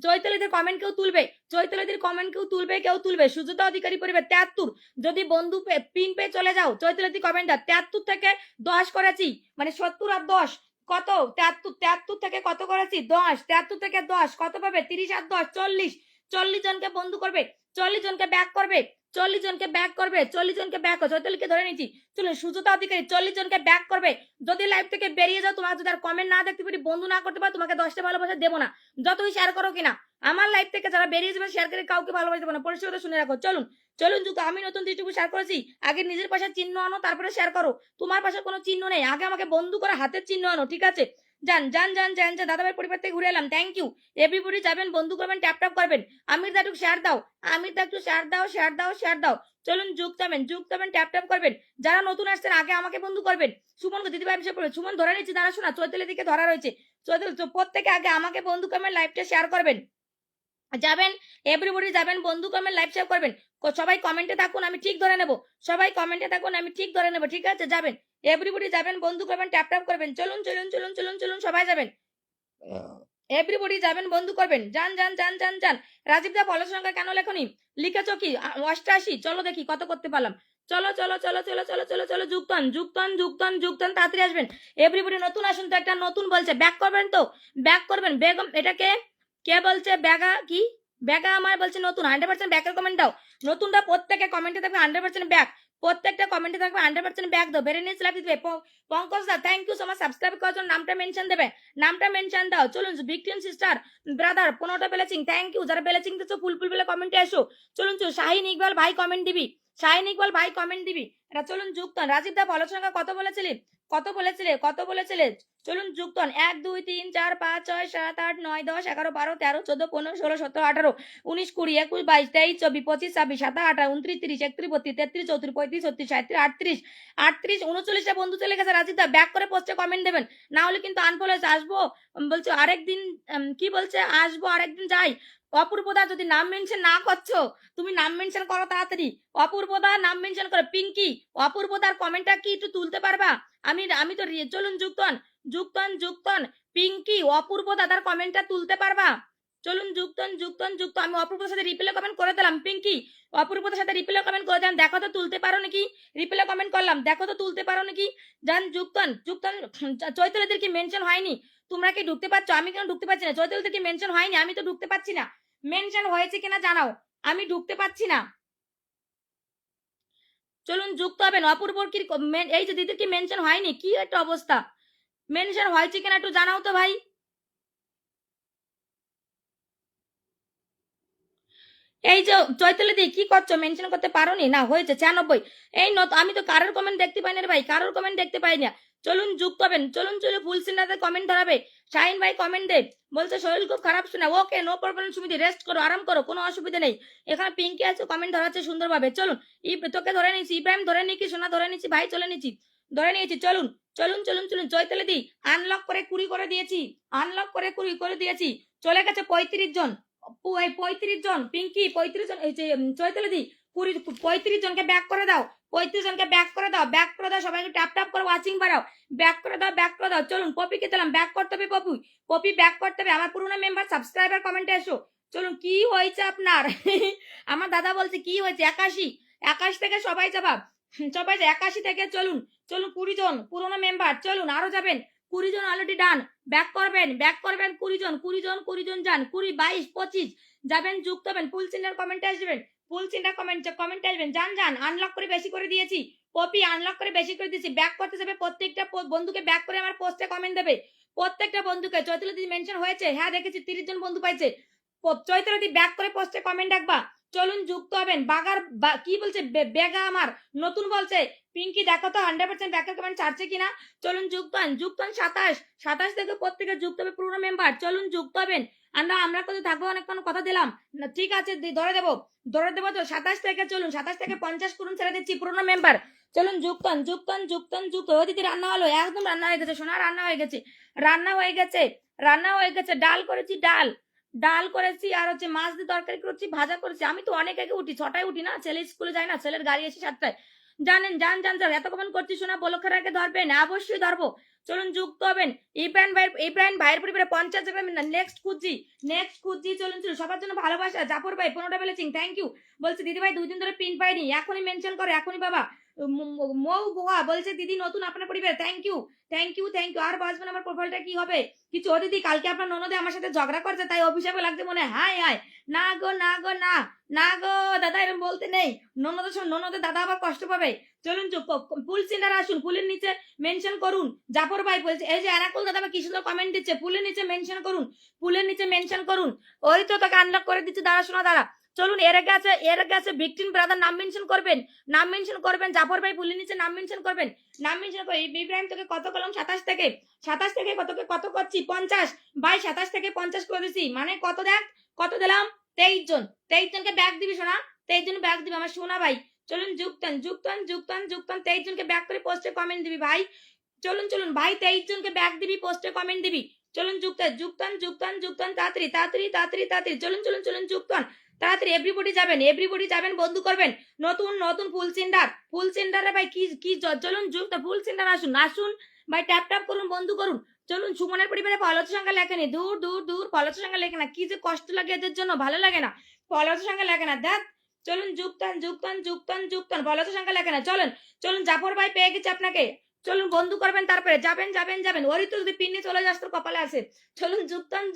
চৈতালিদের কমেন্ট কেউ তুলবে, চৈতালিদের কমেন্ট কেউ তুলবে, কেউ তুলবে। সুজাতা অধিকারী পরিবার 73। যদি বন্ধু পিন পে চলে যাও, চৈতালিদি কমেন্ট দাও। 73 থেকে 10 করেছি, মানে 70 আর 10 কত? 73 থেকে কত করেছি? 10। 73 থেকে 10 কত পাবে? 30 আর 10 40। 40 জনকে বন্ধু করবে, 40 জনকে ব্যাক করবে, 40 জনকে ব্যাক করবে, 40 জনকে ব্যাক। চৈতালিকে ধরে নিচ্ছি। চলুন সুজাতা অধিকারী 40 জনকে ব্যাক করবে। যদি লাইভ থেকে বেরিয়ে যাও, তোমার যদি আর কমেন্ট না দেখতে পারি, বন্ধু না করতে পারো, তোমাকে 10টা ভালোবাসা দেবো না, যতই শেয়ার করো কিনা। আমার লাইভ থেকে যারা বেরিয়ে যাবে, শেয়ার করে কাউকে ভালোবাসা দেবো না, পরিষ্কার শুনে রাখো। চলুন চলুন যুক্ত। আমি নতুন দৃষ্টিকোণ শেয়ার করেছি, আগে নিজের পাশে চিহ্ন আনো, তারপরে শেয়ার করো। তোমার পাশে কোনো চিহ্ন নেই, আগে আমাকে বন্ধু করে হাতের চিহ্ন আনো, ঠিক আছে? যান যান যান যান যান। দাদাভাই পরিবার থেকে ঘুরে এলাম, থ্যাংক ইউ। এভরিবডি যাবেন, বন্ধু করবেন, ট্যাপ ট্যাপ করবেন। আমির দা একটু শেয়ার দাও, আমির দা একটু শেয়ার দাও, শেয়ার দাও, শেয়ার দাও। চলুন যুক্ত হবেন, যুক্ত হবেন, ট্যাপ ট্যাপ করবেন। যারা নতুন আসছেন আগে আমাকে বন্ধু করবেন। সুমনকে দিদি ভাই বিষয় পড়বে, সুমন ধরে নিচ্ছি, দাঁড়া শোনা, চৈতালির দিকে ধরা রয়েছে। চৈতালি প্রত্যেকে আগে আমাকে বন্ধু করবেন, লাইভটা শেয়ার করবেন। যাবেন এভরিবডি যাবেন, বন্ধু করবেন, লাইভ শেয়ার করবেন। সবাই কমেন্টে থাকুন, আমি ঠিক ধরে নেব। সবাই কমেন্টে থাকুন, আমি ঠিক ধরে নেব, ঠিক আছে? যাবেন এভরিবডি যাবেন, বন্ধু করবেন, ট্যাপ ট্যাপ করবেন। চলুন চলুন চলুন চলুন চলুন সবাই যাবেন, এভরিবডি যাবেন, বন্ধু করবেন। যান যান যান যান যান। রাজীব দা ফলো সংখ্যা কেন লেখনি? লিখেছো কি 88? চলো দেখি কত করতে পারলাম। চলো চলো চলো চলো চলো চলো চলো যুক্তন যুক্তন যুক্তন যুক্তন, তাড়াতাড়ি আসবেন এভরিবডি। নতুন আসুন তো, একটা নতুন বলছে, ব্যাক করবেন তো, ব্যাক করবেন। বেগম এটাকে কে বলছে? ব্যাগা কি? ব্যাগা আমার বলছে নতুন 100% ব্যাকের কমেন্ট দাও। নতুনটা প্রত্যেকে কমেন্টে থাকবে 100% ব্যাক, প্রত্যেকটা কমেন্টে থাকবে 100% ব্যাক দাও। বেরে নিয়ে লাইভ দিবে। পঙ্কজ দা thank you so much, subscribe করার জন্য নামটা মেনশন দেবে, নামটা মেনশন দাও। চলুন ভিক্টিম সিস্টার ব্রাদার 15টা বেলেচিং, থ্যাংক ইউ। যারা বেলেচিং দিচ্ছ ফুল ফুল বেলে কমেন্টে এসো। চলুন চলুন শাহিন ইকবাল ভাই কমেন্ট দিবি, শাহিন ইকবাল ভাই কমেন্ট দিবি। এটা চলুন যুক্ত। রাজীব দা ফলো সংখ্যা কত বলেছিলি? কত বলেছিলে? কত বলেছিলে? চলুন যুক্ত 1 2 3 4 5 6 7 8 9 10 11 12 13 14 15 16 17 18 19 20 21 22 23 24 25 26 27 28 29 30 31 32 33 34 35 36 37 38 39টা বন্ধু চলে গেছে। রাজীব দা ব্যাক করে পোস্টে কমেন্ট দেবেন, না হলে কিন্তু আনফলো আসবো। বলছো আরেকদিন, কি বলছে? আসবো আরেকদিন যাই। অপূর্বদা যদি নাম মেনশন না করছো, তুমি নাম মেনশন করো তাড়াতাড়ি। অপূর্বদা নাম মেনশন করো। পিঙ্কি অপূর্বদার কমেন্টটা কি একটু তুলতে পারবা? আমি তো চলুন যুক্তন যুক্তন যুক্তন। পিঙ্কি অপূর্ব দাদার কমেন্টটা তুলতে পারবা? চলুন যুক্তন যুক্তন যুক্ত। আমি অপূর্বর সাথে রিপ্লাই কমেন্ট করে দিলাম। পিঙ্কি অপূর্বদের সাথে রিপ্লাই কমেন্ট করে দিলাম, দেখো তো তুলতে পারো নাকি? রিপ্লাই কমেন্ট করলাম, দেখো তো তুলতে পারো নাকি? যান যুক্তন যুক্তন। চৈতালিদের কি মেনশন হয়নি? তোমরা কি ঢুকতে পারছো? আমি কেন ঢুকতে পারছি না? চৈতালিদের কি মেনশন হয়নি? আমি তো ঢুকতে পারছি না। মেনশন হয়েছে কিনা জানাও, আমি ঢুকতে পারছি না। চলুন যুক্ত হবেন। অপূর্বর কি এই যে দিদির কি মেনশন হয়নি? কি একটা অবস্থা, মেনশন হয়েছে কিনা একটু জানাও তো ভাই। এই যে চৈতালি দি কি করছো? মেনশন করতে পারোনি? না হয়েছে 96। এই আমি তো কারোর কমেন্ট দেখতে পাই না রে ভাই, কারোর কমেন্ট দেখতে পাই না। চলুন যুক্ত হবেন, চলুন চলুন ফুল সিনাতে কমেন্ট ধরাবে। শাহিন ভাই কমেন্ট দে, বলছে শরীর খুব খারাপ শোনা। Okay no problem Sumiti, rest করো, আরাম করো, কোনো অসুবিধা নেই। এখানে পিঙ্কি আছে, কমেন্ট ধরাচ্ছে সুন্দরভাবে। চলুন তোকে ধরে নিচ্ছি, ইব্রাহিম ধরে নিচ্ছি, সোনা ধরে নিচ্ছি, ভাই চলে নিচ্ছি, ধরে নিয়েছি। চলুন চলুন চলুন চলুন। চৈতালি দি আনলক করে 20 করে দিয়েছি, আনলক করে 20 করে দিয়েছি। চলে গেছে 35 জন। এই 35 জন, পিঙ্কি 35 জন, এই যে চৈতালি দি 35 জনকে ব্যাক করে দাও, 35 জনকে ব্যাক করে দাও, ব্যাক করে দাও, সবাইকে ট্যাপ ট্যাপ করে ওয়াচিং বাড়াও, ব্যাক করে দাও, ব্যাক করে দাও। চলুন পপিকে দিলাম, ব্যাক করতে হবে পপি ব্যাক করতে হবে। আমার পুরনো মেম্বার সাবস্ক্রাইবার কমেন্টে এসো। চলুন কি হয়েছে আপনার? আমার দাদা বলছে কি হয়েছে? 81 থেকে সবাই জবাব, সবাই 81 থেকে চলুন, চলুন 20 জন পুরনো মেম্বার, চলুন আরো যাবেন, 20 জন অলরেডি ডান, ব্যাক করবেন 20 জন, 20 জন যান, 20, 22, 25 যাবেন, যুক্ত হবেন, ফুল চিন্তার কমেন্টে আসবেন, ফুল চিন্তার কমেন্টে আসবেন, যান আনলক করে বেশি করে দিয়েছি, পপি আনলক করে বেশি করে দিয়েছি, ব্যাক করতে যাবে, প্রত্যেকটা বন্ধুকে ব্যাক করে আমার পোস্টে কমেন্ট দেবে, প্রত্যেকটা বন্ধুকে। চৈতালি দিদি মেনশন হয়েছে, হ্যাঁ দেখেছি 30 জন বন্ধু পাইছে। চৈতালি দিদি ব্যাক করে পোস্টে কমেন্ট রাখবা। চলুন যুক্ত হবেন। বাগার কি বলছে বেগা আমার নতুন বলছে, পিঙ্কি দেখো তো 100% ব্যাকের কমেন্ট ছাড়ছে কিনা। চলুন যুক্ত হন 27 থেকে প্রত্যেকে যুক্ত হবে পুরনো মেম্বার। চলুন যুক্ত হবেন। আমরা কোথায় থাকবো, অনেকক্ষণ কথা দিলাম না, ঠিক আছে ধরে দেবো তো 27 থেকে। চলুন 27 থেকে 50 করুন, ছেড়ে দিচ্ছি পুরনো মেম্বার। চলুন যুক্ত হন। ও দিদি রান্না হলো, একদম রান্না হয়ে গেছে সোনা, রান্না হয়ে গেছে। ডাল করেছি, ডাল করেছি, আর হচ্ছে মাছ দিয়ে তরকারি করেছি, ভাজা করেছি। আমি তো অনেক আগে উঠি, 6টায় উঠি না, ছেলে স্কুলে যায় না, ছেলের গাড়ি এসে 7টায়। জানেন যান এত কমেন্ট করছি শোনা, বলক্ষার আগে ধরবেন, অবশ্যই ধরবো। চলুন যুক্ত হবেন। ইব্রাহিম ভাইয়ের পরিবারে 50 জায়গা নেক্সট খুঁজছি। চলুন সবার জন্য ভালোবাসা। জাফর ভাই 15টা বেলেছিং, থ্যাংক ইউ। বলছে দিদি ভাই 2 দিন ধরে পিন পাইনি, এখনই মেনশন করে, এখনই বাবা। মৌ গোয়া বলছে দিদি নতুন আপনার পরিবারে, থ্যাংক ইউ। আর বাসবেন আমার প্রোফাইলটা কি হবে কিছু। ও দিদি কালকে আপনার ননদে আমার সাথে ঝগড়া করছে, তাই অভিশাপে লাগছে মনে হয়। হায় না গো দাদা, এরকম বলতে নেই। ননদে দাদা আবার কষ্ট পাবে। চলুন ফুল সিন্ডার আসুন, ফুলের নিচে মেনশন করুন। জাফর ভাই বলছে, এই যে এনাকুল দাদা কি সুন্দর কমেন্ট দিচ্ছে, ফুলের নিচে মেনশন করুন। ওই তো তাকে আনলক করে দিচ্ছে, দাঁড়া। চলুন এর আগে আছে ভিকটিম ব্রাদার, নাম মেনশন করবেন। জাফর ভাই ফুলের নিচে নাম মেনশন করবেন। ইব্রাহিম তোকে কত কলম 27 থেকে কত করছি 50 ভাই, 27 থেকে 50 করে দিছি, মানে কত দিলাম 23 জনকে ব্যাক দিবি সোনা, 23 জন ব্যাক দিবি আমার সোনা ভাই। চলুন যুক্তন 23 জনকে ব্যাক করে পোস্টে কমেন্ট দিবি ভাই। চলুন ভাই 23 জনকে ব্যাক দিবি, পোস্টে কমেন্ট দিবি। চলুন যুক্তন তাড়াতাড়ি। চলুন যুক্তন তাড়াতাড়ি। এভরিবডি যাবেন, বন্ধু করবেন। নতুন ফুল সিন্ডারে ভাই কি চলুন যুক্ত ফুল সিন্ডার আসুন ভাই, ট্যাপ করুন, বন্ধু করুন। চলুন সুমনের পরিবারে ফলোয়ার সংখ্যা লেখেনি, দূর ফলোয়ার সংখ্যা লেখে না, কি যে কষ্ট লাগে এদের জন্য, ভালো লাগে না, ফলোয়ার সংখ্যা লেখে না দেখ। চলুন যুক্তন ফলোয়ার সংখ্যা লেখে না। চলুন জাফর ভাই পেয়ে গেছে আপনাকে। চলুন বন্ধু করবেন, তারপরে যাবেন। ওরই তো যদি পিন্নি চলে যাস তোর কপালে আছে। চলুন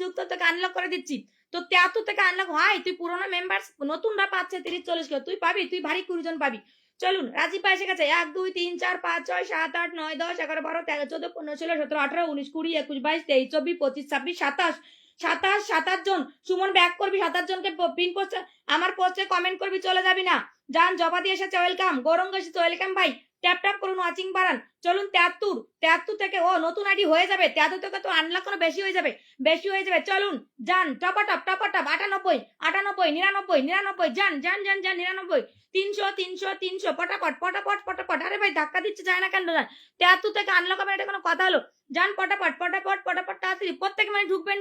যুক্ত থেকে আনলক করে দিচ্ছি। তো 73 থেকে আনলক হয়, তুই পুরোনো মেম্বার, নতুনরা পাচ্ছে 30-40 কিলো, তুই পাবি, তুই ভারী 20 জন পাবি। চলুন রাজীব ভাই এসে গেছে। 1 2 3 4 5 6 7 8 9 10 11 12 13 14 15 16 17 18 19 20 21 22 23 24 25 26 27 জন। সুমন ব্যাক করবি, 27 জনকে পিন পোস্ট আমার পোস্টে কমেন্ট করবি, চলে যাবি না। জান জবা দিয়ে এসেছে, ওয়েলকাম। গৌরঙ্গ এসেছে, ওয়েলকাম ভাই। ট্যাপ করুন, ওয়াচিং বাড়ান। চলুন 73 থেকে নতুন আইডি হয়ে যাবে, 73 থেকে তো আনলক কোনো বেশি হয়ে যাবে। চলুন যান টপাটপ 98 99 যান 99 300 পটাপট। আরে ভাই ধাক্কা দিচ্ছে, যায় না কেন? যান 73 থেকে আনলক হবে, এটা কোনো কথা হলো? যান পটাপট তাড়াতাড়ি প্রত্যেকে মানে ঢুকবেন।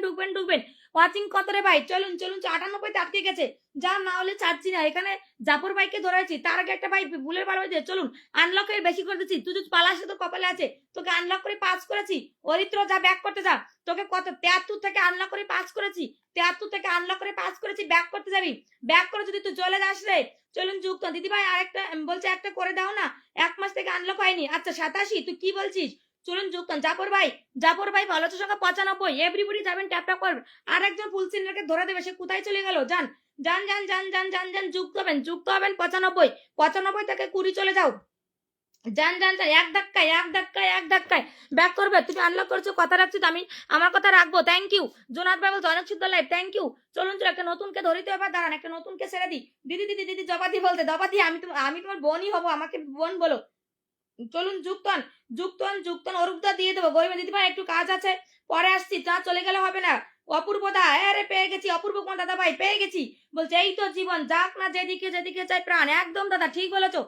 ওয়াচিং কত রে ভাই? চলুন 98 আটকে গেছে, যান না হলে ছাড়ছি না। এখানে জাফর ভাইকে ধরেছি, তার আগে একটা ভাই ভুলের বার হয়েছে। চলুন আনলকের বেশি করে দিচ্ছি, তুই যদি পালাসে তো কপালে আছে, তোকে আনলক করে পাস করেছি। অরিত্র যা ব্যাক করতে যা, তোকে কত 73 থেকে আনলক করে পাস করেছি, ব্যাক করতে যাবি, ব্যাক করে যদি তুই চলে যাস রে। চলুন যুক্ত দিদি ভাই আরেকটা বলছে, একটা করে দাও না, 1 মাস থেকে আনলক হয়নি। আচ্ছা 87, তুই কি বলছিস? চলুন যুক্ত জাফর ভাই ভালো সংখ্যা 95। এভরিবডি যাবেন, ট্যাপ করবেন। আর একজন ফুল সিন্ডারকে ধরে দেবে, সে কোথায় চলে গেল? যান যুক্ত হবেন 95 থেকে 20 চলে যাও। যান এক ধাক্কায় ব্যাক করবে। তুমি আনলক করছো, কথা রাখছো, আমি আমার কথা রাখবো। Thank you. জোনাথ ভাই বলছে অনেক সুন্দর লাইভ, থ্যাংক ইউ। চলুন একটা নতুনকে ধরিতে হবে, দাঁড়ান একটা নতুনকে ছেড়ে দিই। দিদি জবাদি বলতে, দবাদি আমি তোমার বোনই হবো, আমাকে বোন বলো। চলুন যুক্তন অরূপদা দিয়ে দেবো। গরিমা দিদি ভাই একটু কাজ আছে, পরে আসছি, তা চলে গেলে হবে না। অপূর্ব দা, আরে পেয়ে গেছি, অপূর্ব কোন দাদা ভাই পেয়ে গেছি। বলছে এই তো জীবন, যাক না যেদিকে চাই প্রাণ। একদম দাদা ঠিক বলেছো,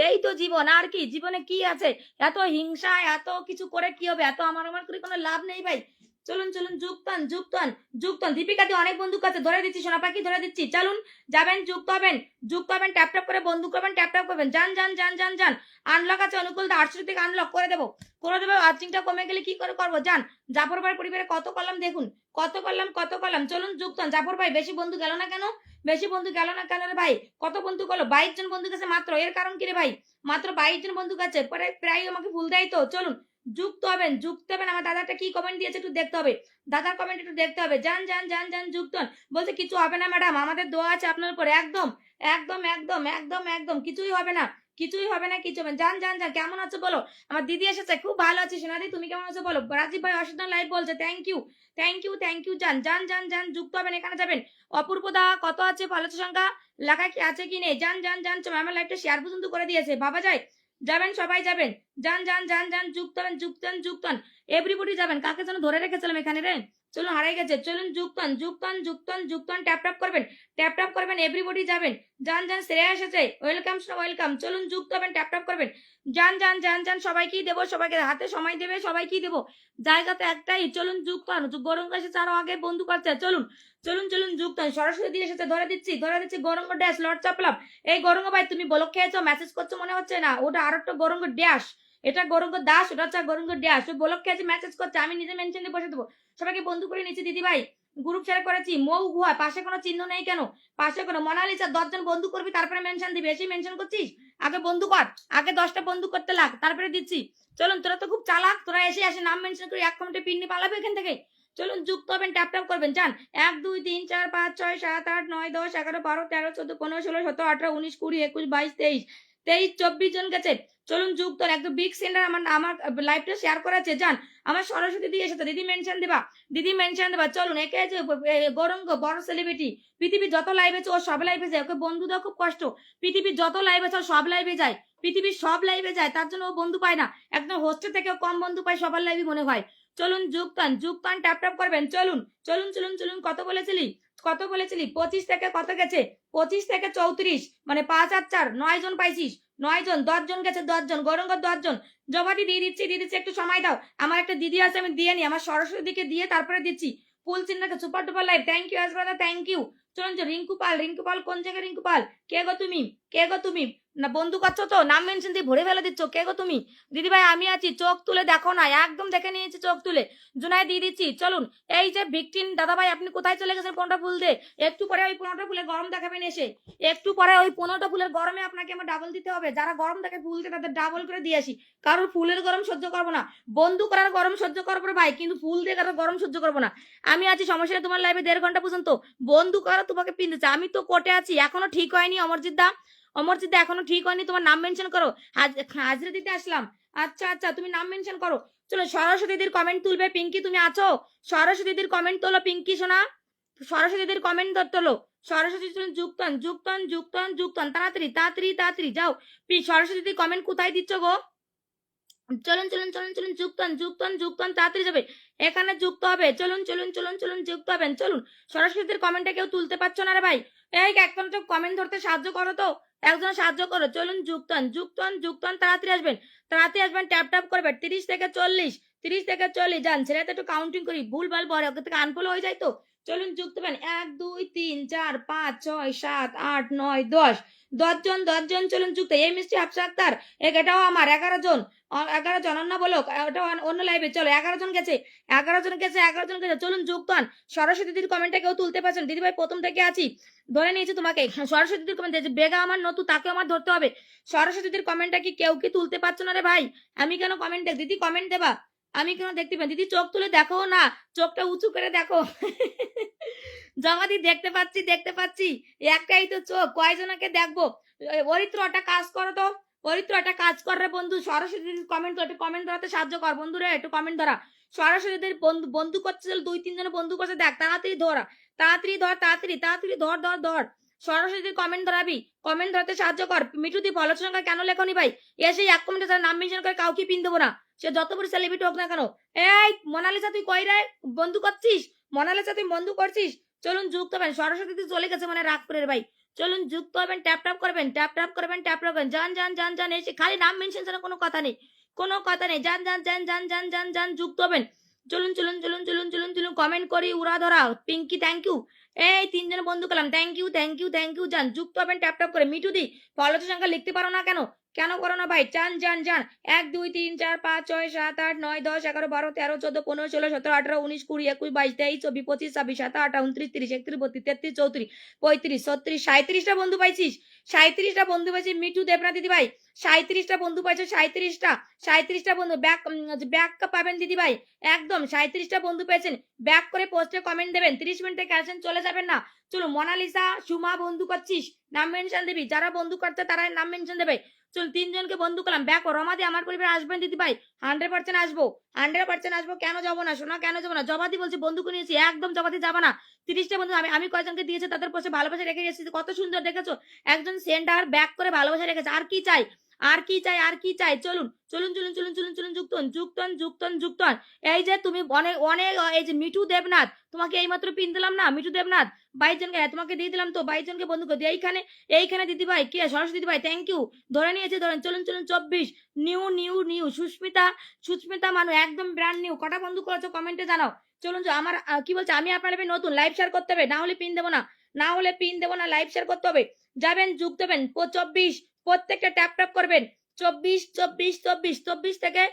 এই তো জীবন, আর কি জীবনে কি আছে? এত হিংসা, এত কিছু করে কি হবে? এত আমার করে কোনো লাভ নেই ভাই। চলুন চলুন যুক্তন যুক্তন যুক্তন দীপিকাদি অনেক বন্ধু কাছে ধরে দিচ্ছি, সোনা পাখি ধরে দিচ্ছি। চলুন যাবেন, যুক্ত হবেন, যুক্ত হবেন, ট্যাপ ট্যাপ করে বন্ধু করবেন, ট্যাপ ট্যাপ করবেন। যান যান যান যান যান। আনলক আছে অনুকূল দা, 800 থেকে আনলক করে দেবো, করে দেবো। আর্চিংটা কমে গেলে কি করে করবো? যান। জাফর ভাই পরিবারে কত করলাম দেখুন, কত করলাম কত করলাম। চলুন যুক্তন। জাফর ভাই বেশি বন্ধু গেল না কেন? বেশি বন্ধু গেল না কেন রে ভাই? কত বন্ধু করলো? 22 জন বন্ধু কাছে মাত্র। এর কারণ কি রে ভাই? মাত্র 22 জন বন্ধু কাছে প্রায় আমাকে ফুল দেয় তো। চলুন যুক্ত হবেন, যুক্ত হবেন। আমার দাদাটা কি কমেন্ট দিয়েছে একটু দেখতে হবে, দাদার কমেন্ট একটু দেখতে হবে। যান যান যান যান যুক্ত হন। বলছে কিছু হবে না ম্যাডাম, আমাদের দোয়া আছে আপনার উপর। একদম একদম একদম একদম একদম কিছুই হবে না, কিছুই হবে না, কিছু হবে না। যান যান যান। কেমন আছো বলো? আমার দিদি এসেছে, খুব ভালো আছি সোনাদি, তুমি কেমন আছো বলো? রাজীব ভাই অসাধারণ লাইভ বলছে, thank you thank you thank you. যান যান যান যান যুক্ত হবেন, এখানে যাবেন। অপূর্ব দা কত আছে ফলোয়ার সংখ্যা লেখা কি আছে কি নেই? যান যান যান। আমার লাইভটা শেয়ার পর্যন্ত করে দিয়েছে, ভাবা যায়? যাবেন, সবাই যাবেন। যান যান যান যান যুক্ত হবেন, যুক্ত হন যুক্ত হন। এভরিবডি যাবেন। কাকে যেন ধরে রেখেছিলাম এখানে রে, চলুন হারাই গেছে। চলুন যুক্ত হন যুক্ত হন যুক্ত হন যুক্ত হন। ট্যাপ ট্যাপ করবেন, ট্যাপ ট্যাপ করবেন, এভরিবডি যাবেন। যান যান। শ্রেয়া এসেছে, ওয়েলকাম ওয়েলকাম। চলুন যুক্ত হবেন, ট্যাপ ট্যাপ করবেন। যান যান যান যান। সবাইকেই দেবো, সবাইকে হাতে সময় দেবে, সবাইকেই দেবো। জায়গা তো একটাই, চলুন যুক্ত হন। গরম এসেছে আরো আগে বন্ধু করছে। চলুন চলুন চলুন যুক্ত হন। সরস্বতী দিয়ে এসেছে, ধরে দিচ্ছি ধরে দিচ্ছি। গরঙ্গ ড্যাশ লর্ড চাপলাম। এই গরঙ্গ ভাই তুমি বলক খেয়েছো, মেসেজ করছো মনে হচ্ছে না? ওটা আর একটা গরঙ্গ ড্যাশ, এটা গরঙ্গ দাস, ওটা হচ্ছে গরঙ্গ ড্যাশ। বলক খেয়েছে মেসেজ করছে, আমি নিজে মেনশনে বসে দেবো। সবাইকে বন্ধু করে নিচ্ছি দিদি ভাই, গ্রুপ শেয়ার করেছি। মৌ গুহা পাশে কোনো চিহ্ন নেই কেন? পাশে কোনো মোনালিসা 10 জন বন্ধু করবি তারপরে মেনশন দিবি, এসে মেনশন করছিস? আগে বন্ধু কর, আগে 10টা বন্ধু করতে লাগ, তারপরে দিচ্ছি। চলুন তোরা তো খুব চালাক, তোরা এসে আসে নাম মেনশন করে এক কমেন্টে পিন নিয়ে পালাবে এখান থেকে। চলুন যুক্ত হবেন, ট্যাপ ট্যাপ করবেন। যান 1 2 3 4 5 6 7 8 9 10 11 12 13 14 15 16 17 18 19 20 21 22 23 23 24 জন গেছে। চলুন যুক্ত হন। একদম বিগ সেন্টার আমার লাইভটা শেয়ার করাচ্ছে। যান। আমার সরস্বতী দিদি এসেছে, দিদি মেনশন দেবা, দিদি মেনশন দেবা। চলুন একে আছে গৌরঙ্গ বড় সেলিব্রিটি, পৃথিবীর যত লাইভ আছে ও সব লাইভে যায়, ওকে বন্ধু দেওয়া খুব কষ্ট। পৃথিবীর যত লাইভ আছে ও সব লাইভে যায়, পৃথিবীর সব লাইভে যায়, তার জন্য ও বন্ধু পায় না। একদম হোস্টেল থেকে কম বন্ধু পায়, সবার লাইভই মনে হয়। চলুন যুক্তান যুক্তান, ট্যাপ ট্যাপ করবেন। চলুন চলুন চলুন চলুন। কত বলেছিলি, কত বলেছিলি? 25 থেকে কত গেছে? 25 থেকে 34, মানে 5 আর 4 9 জন পাইছিস। 9 জন, 10 জন গেছে, 10 জন গরঙ্গ 10 জন। জবাদি দিয়ে দিচ্ছি দিয়ে দিচ্ছি, একটু সময় দাও। আমার একটা দিদি আছে, আমি দিয়ে নি, আমার সরস্বতীকে দিয়ে তারপরে দিচ্ছি। ফুল চিন্তাকে super duper live, thank you brother, thank you. চলুন রিঙ্কু পাল, রিঙ্কু পাল কোন জায়গায়? রিঙ্কু পাল কে গো তুমি? কে গো তুমি? না বন্ধু করছো তো, নাম মেনশন দিয়ে ভরে ফেলে দিচ্ছ। কে গো তুমি? দিদি ভাই আমি আছি, চোখ তুলে দেখো না, একদম দেখে নিয়েছি চোখ তুলে। জুনাই দিয়ে দিচ্ছি। চলুন এই যে ভিকটিন দাদা ভাই, আপনি কোথায় চলে গেছেন? 15টা ফুল দে। একটু পরে ওই 15টা ফুলের গরম দেখাবেন এসে, একটু পরে ওই 15টা ফুলের গরমে আপনাকে আমার ডাবল দিতে হবে। যারা গরম দেখে ফুল দিয়ে তাদের ডাবল করে দিয়ে আসি, কারণ ফুলের গরম সহ্য করবো না। বন্ধু করার গরম সহ্য করবো ভাই, কিন্তু ফুল দিয়ে কারোর গরম সহ্য করবো না। আমি আছি, সমস্যা তোমার লাইভে 1.5 ঘন্টা পর্যন্ত। বন্ধু করা তোমাকে পিন দিচ্ছে, আমি তো কোর্টে আছি, এখনো ঠিক হয়নি। অমরজিৎ দা, অমরজিৎ দা এখনো ঠিক হয়নি, তোমার নাম মেনশন করো। হাজরা দিতে আসলাম। আচ্ছা আচ্ছা, তুমি নাম মেনশন করো। চলো সরস্বতী দিদির কমেন্ট তুলবে। পিঙ্কি তুমি আছো? সরস্বতী দিদির কমেন্ট তোলো, পিঙ্কি শোনা, সরস্বতী দিদির কমেন্ট তোলো। সরস্বতী যুক্তন যুক্তন যুক্তন যুক্তন, তাড়াতাড়ি তাড়াতাড়ি তাড়াতাড়ি যাও। সরস্বতী দিদির কমেন্ট কোথায় দিচ্ছ গো? চলুন চলুন চলুন চলুন যুক্তন যুক্তন যুক্তন, তাড়াতাড়ি যাবে, এখানে যুক্ত হবে। চলুন চলুন চলুন চলুন যুক্ত হবেন। চলুন সরস্বতীর কমেন্টটা কেউ তুলতে পারছো না রে ভাই, এই একজন কমেন্ট ধরতে সাহায্য করো তো, একজন সাহায্য করো। চলুন যুক্তন যুক্তন যুক্তন, তাড়াতাড়ি আসবেন, তাড়াতাড়ি আসবেন, ট্যাপ ট্যাপ করবে। 30 থেকে 40, 30 থেকে 40 যান। ছেলেটা একটু কাউন্টিং করি, ভুল ভাল পরে ওকে থেকে আনফলো হয়ে যায় তো। চলুন যুক্ত হবেন। 1 2 3 4 5 6 7 8 9 10, 10 জন 10 জন। চলুন যুক্ত। এই মিষ্টি হাফসা আক্তার, এটাও আমার 11 জন, 11 জন। অন্য বলো, ওটা অন্য লাইভে। চলো 11 জন গেছে, 11 জন গেছে, 11 জন গেছে। চলুন যুক্ত হন। সরস্বতী দিদির কমেন্টটা কেউ তুলতে পারছেন? দিদি ভাই প্রথম থেকে আছি, ধরে নিয়েছি তোমাকে। সরস্বতী দিদির কমেন্ট বেগা আমার নতু, তাকে আমার ধরতে হবে। সরস্বতী দিদির কমেন্টটা কি কেউ কি তুলতে পারছো না রে ভাই? আমি কেন কমেন্ট দেখ, দিদি কমেন্ট দেবা, আমি কেন দেখতে পাই? দিদি চোখ তুলে দেখো না, চোখটা উঁচু করে দেখো। জমাদি দেখতে পাচ্ছি দেখতে পাচ্ছি, একটাই তো চোখ, কয়জনকে দেখবো? অরিত্র একটা কাজ করো তো, অরিত্র একটা কাজ কর রে বন্ধু, সরস্বতীদের কমেন্ট, একটু কমেন্ট ধরাতে সাহায্য কর বন্ধু রে, একটু কমেন্ট ধরা। সরস্বতীদের বন্ধু বন্ধু করছে, 2-3 জন বন্ধু করছে, দেখ তাড়াতাড়ি ধরা, তাড়াতাড়ি ধর, তাড়াতাড়ি তাড়াতাড়ি ধর ধর ধর। সরস্বতীদের কমেন্ট ধরাবি, কমেন্ট ধরাতে সাহায্য কর। মিঠু দি ফলোর সংখ্যা কেন লেখনি ভাই? এসে এক কমেন্টে যারা নাম মেনশন করে কাউকে পিন দেবো না, সে যত বড় সেলিব্রিটি হোক না কেন। এই মোনালিসা তুই কই রে? বন্ধু করছিস? মোনালিসা তুই বন্ধু করছিস? চলুন যুক্ত হবেন। সরস্বতী চলে গেছে মানে রাগপুরের ভাই। চলুন যুক্ত হবেন, ট্যাপ ট্যাপ করবেন, ট্যাপ ট্যাপ করবেন, ট্যাপ ট্যাপ করবেন। যান যান যান যান, এসে খালি নাম মেনশন ছাড়া কোনো কথা নেই, কোনো কথা নেই। যান যান যান যান যান যান যান, যুক্ত হবেন, চলুন চলুন চলুন চলুন চলুন চলুন কমেন্ট করি উড়া ধরা। Pinky thank you. এই 3 জন বন্ধু করলাম, thank you thank you thank you. যান যুক্ত হবেন ট্যাপ ট্যাপ করে। মিঠু দি ফলোয়ার সংখ্যা লিখতে পারো না কেন? কেন করো না ভাই? যান যান যান। 1 2 3 4 5 6 7 8 9 10 11 12 13 14 15 16 17 18 19 20 21 22 23 24 25 26 27 28 29 30 31 32 33 34 35 36 37টা বন্ধু পাইছিস। 37টা বন্ধু পাইছিস মিঠু দেবনা দিদি ভাই। 37টা বন্ধু পাইছো। 37টা বন্ধু ব্যাক পাবেন দিদি ভাই। একদম 37টা বন্ধু পেয়েছেন। ব্যাক করে পোস্টে কমেন্ট দেবেন। 30 মিনিটে ক্যালসেন চলে যাবেন না। চলো মোনালিসা সুমা বন্ধু করছিস, নাম মেনশন দিবি। যারা বন্ধু করছে তারা নাম মেনশন দেবে। চল 3 জনকে বন্ধু করলাম। ব্যাক রমাদি আমার পরিবার আসবেন দিদি ভাই। 100% আসবো, 100% আসবো। কেন যাবো না সোনা, কেন যাবো না? জবাদি বলছি বন্ধু করে নিয়েছি, একদম জবাদি যাবো না। 30টা বন্ধু আমি কয়জনকে দিয়েছি তাদের পাশে ভালোবাসা রেখে গেছি। কত সুন্দর দেখেছো, একজন সেন্টার ব্যাক করে ভালোবাসা রেখেছে। আর কি চাই, আর কি চাই, আর কি চাই? চলুন চলুন চলুন চলুন চলুন চলুন যুক্তন। এই যে তুমি অনেক অনেক এই যে মিঠু দেবনাথ, তোমাকে এইমাত্র পিন দিলাম না মিঠু দেবনাথ। 22 জনকে তোমাকে দিয়ে দিলাম তো, 22 জনকে বন্ধু করে দিই। এইখানে দিদি ভাই কে সরস্বতী দিদি ভাই থ্যাংক ইউ। ধরে নিয়েছে ধরেন। চলুন চলুন 24 নিউ সুস্মিতা মানু একদম ব্র্যান্ড নিউ। কটা বন্ধু করেছো কমেন্টে জানাও। চলুন আমার কি বলছে, আমি আপনার নতুন, লাইভ শেয়ার করতে হবে, না হলে পিন দেবো না, না হলে পিন দেবো না, লাইভ শেয়ার করতে হবে। যাবেন যুক্ত হবেন 24, প্রত্যেকটা ট্যাপ ট্যাপ করবেন। 24 থেকে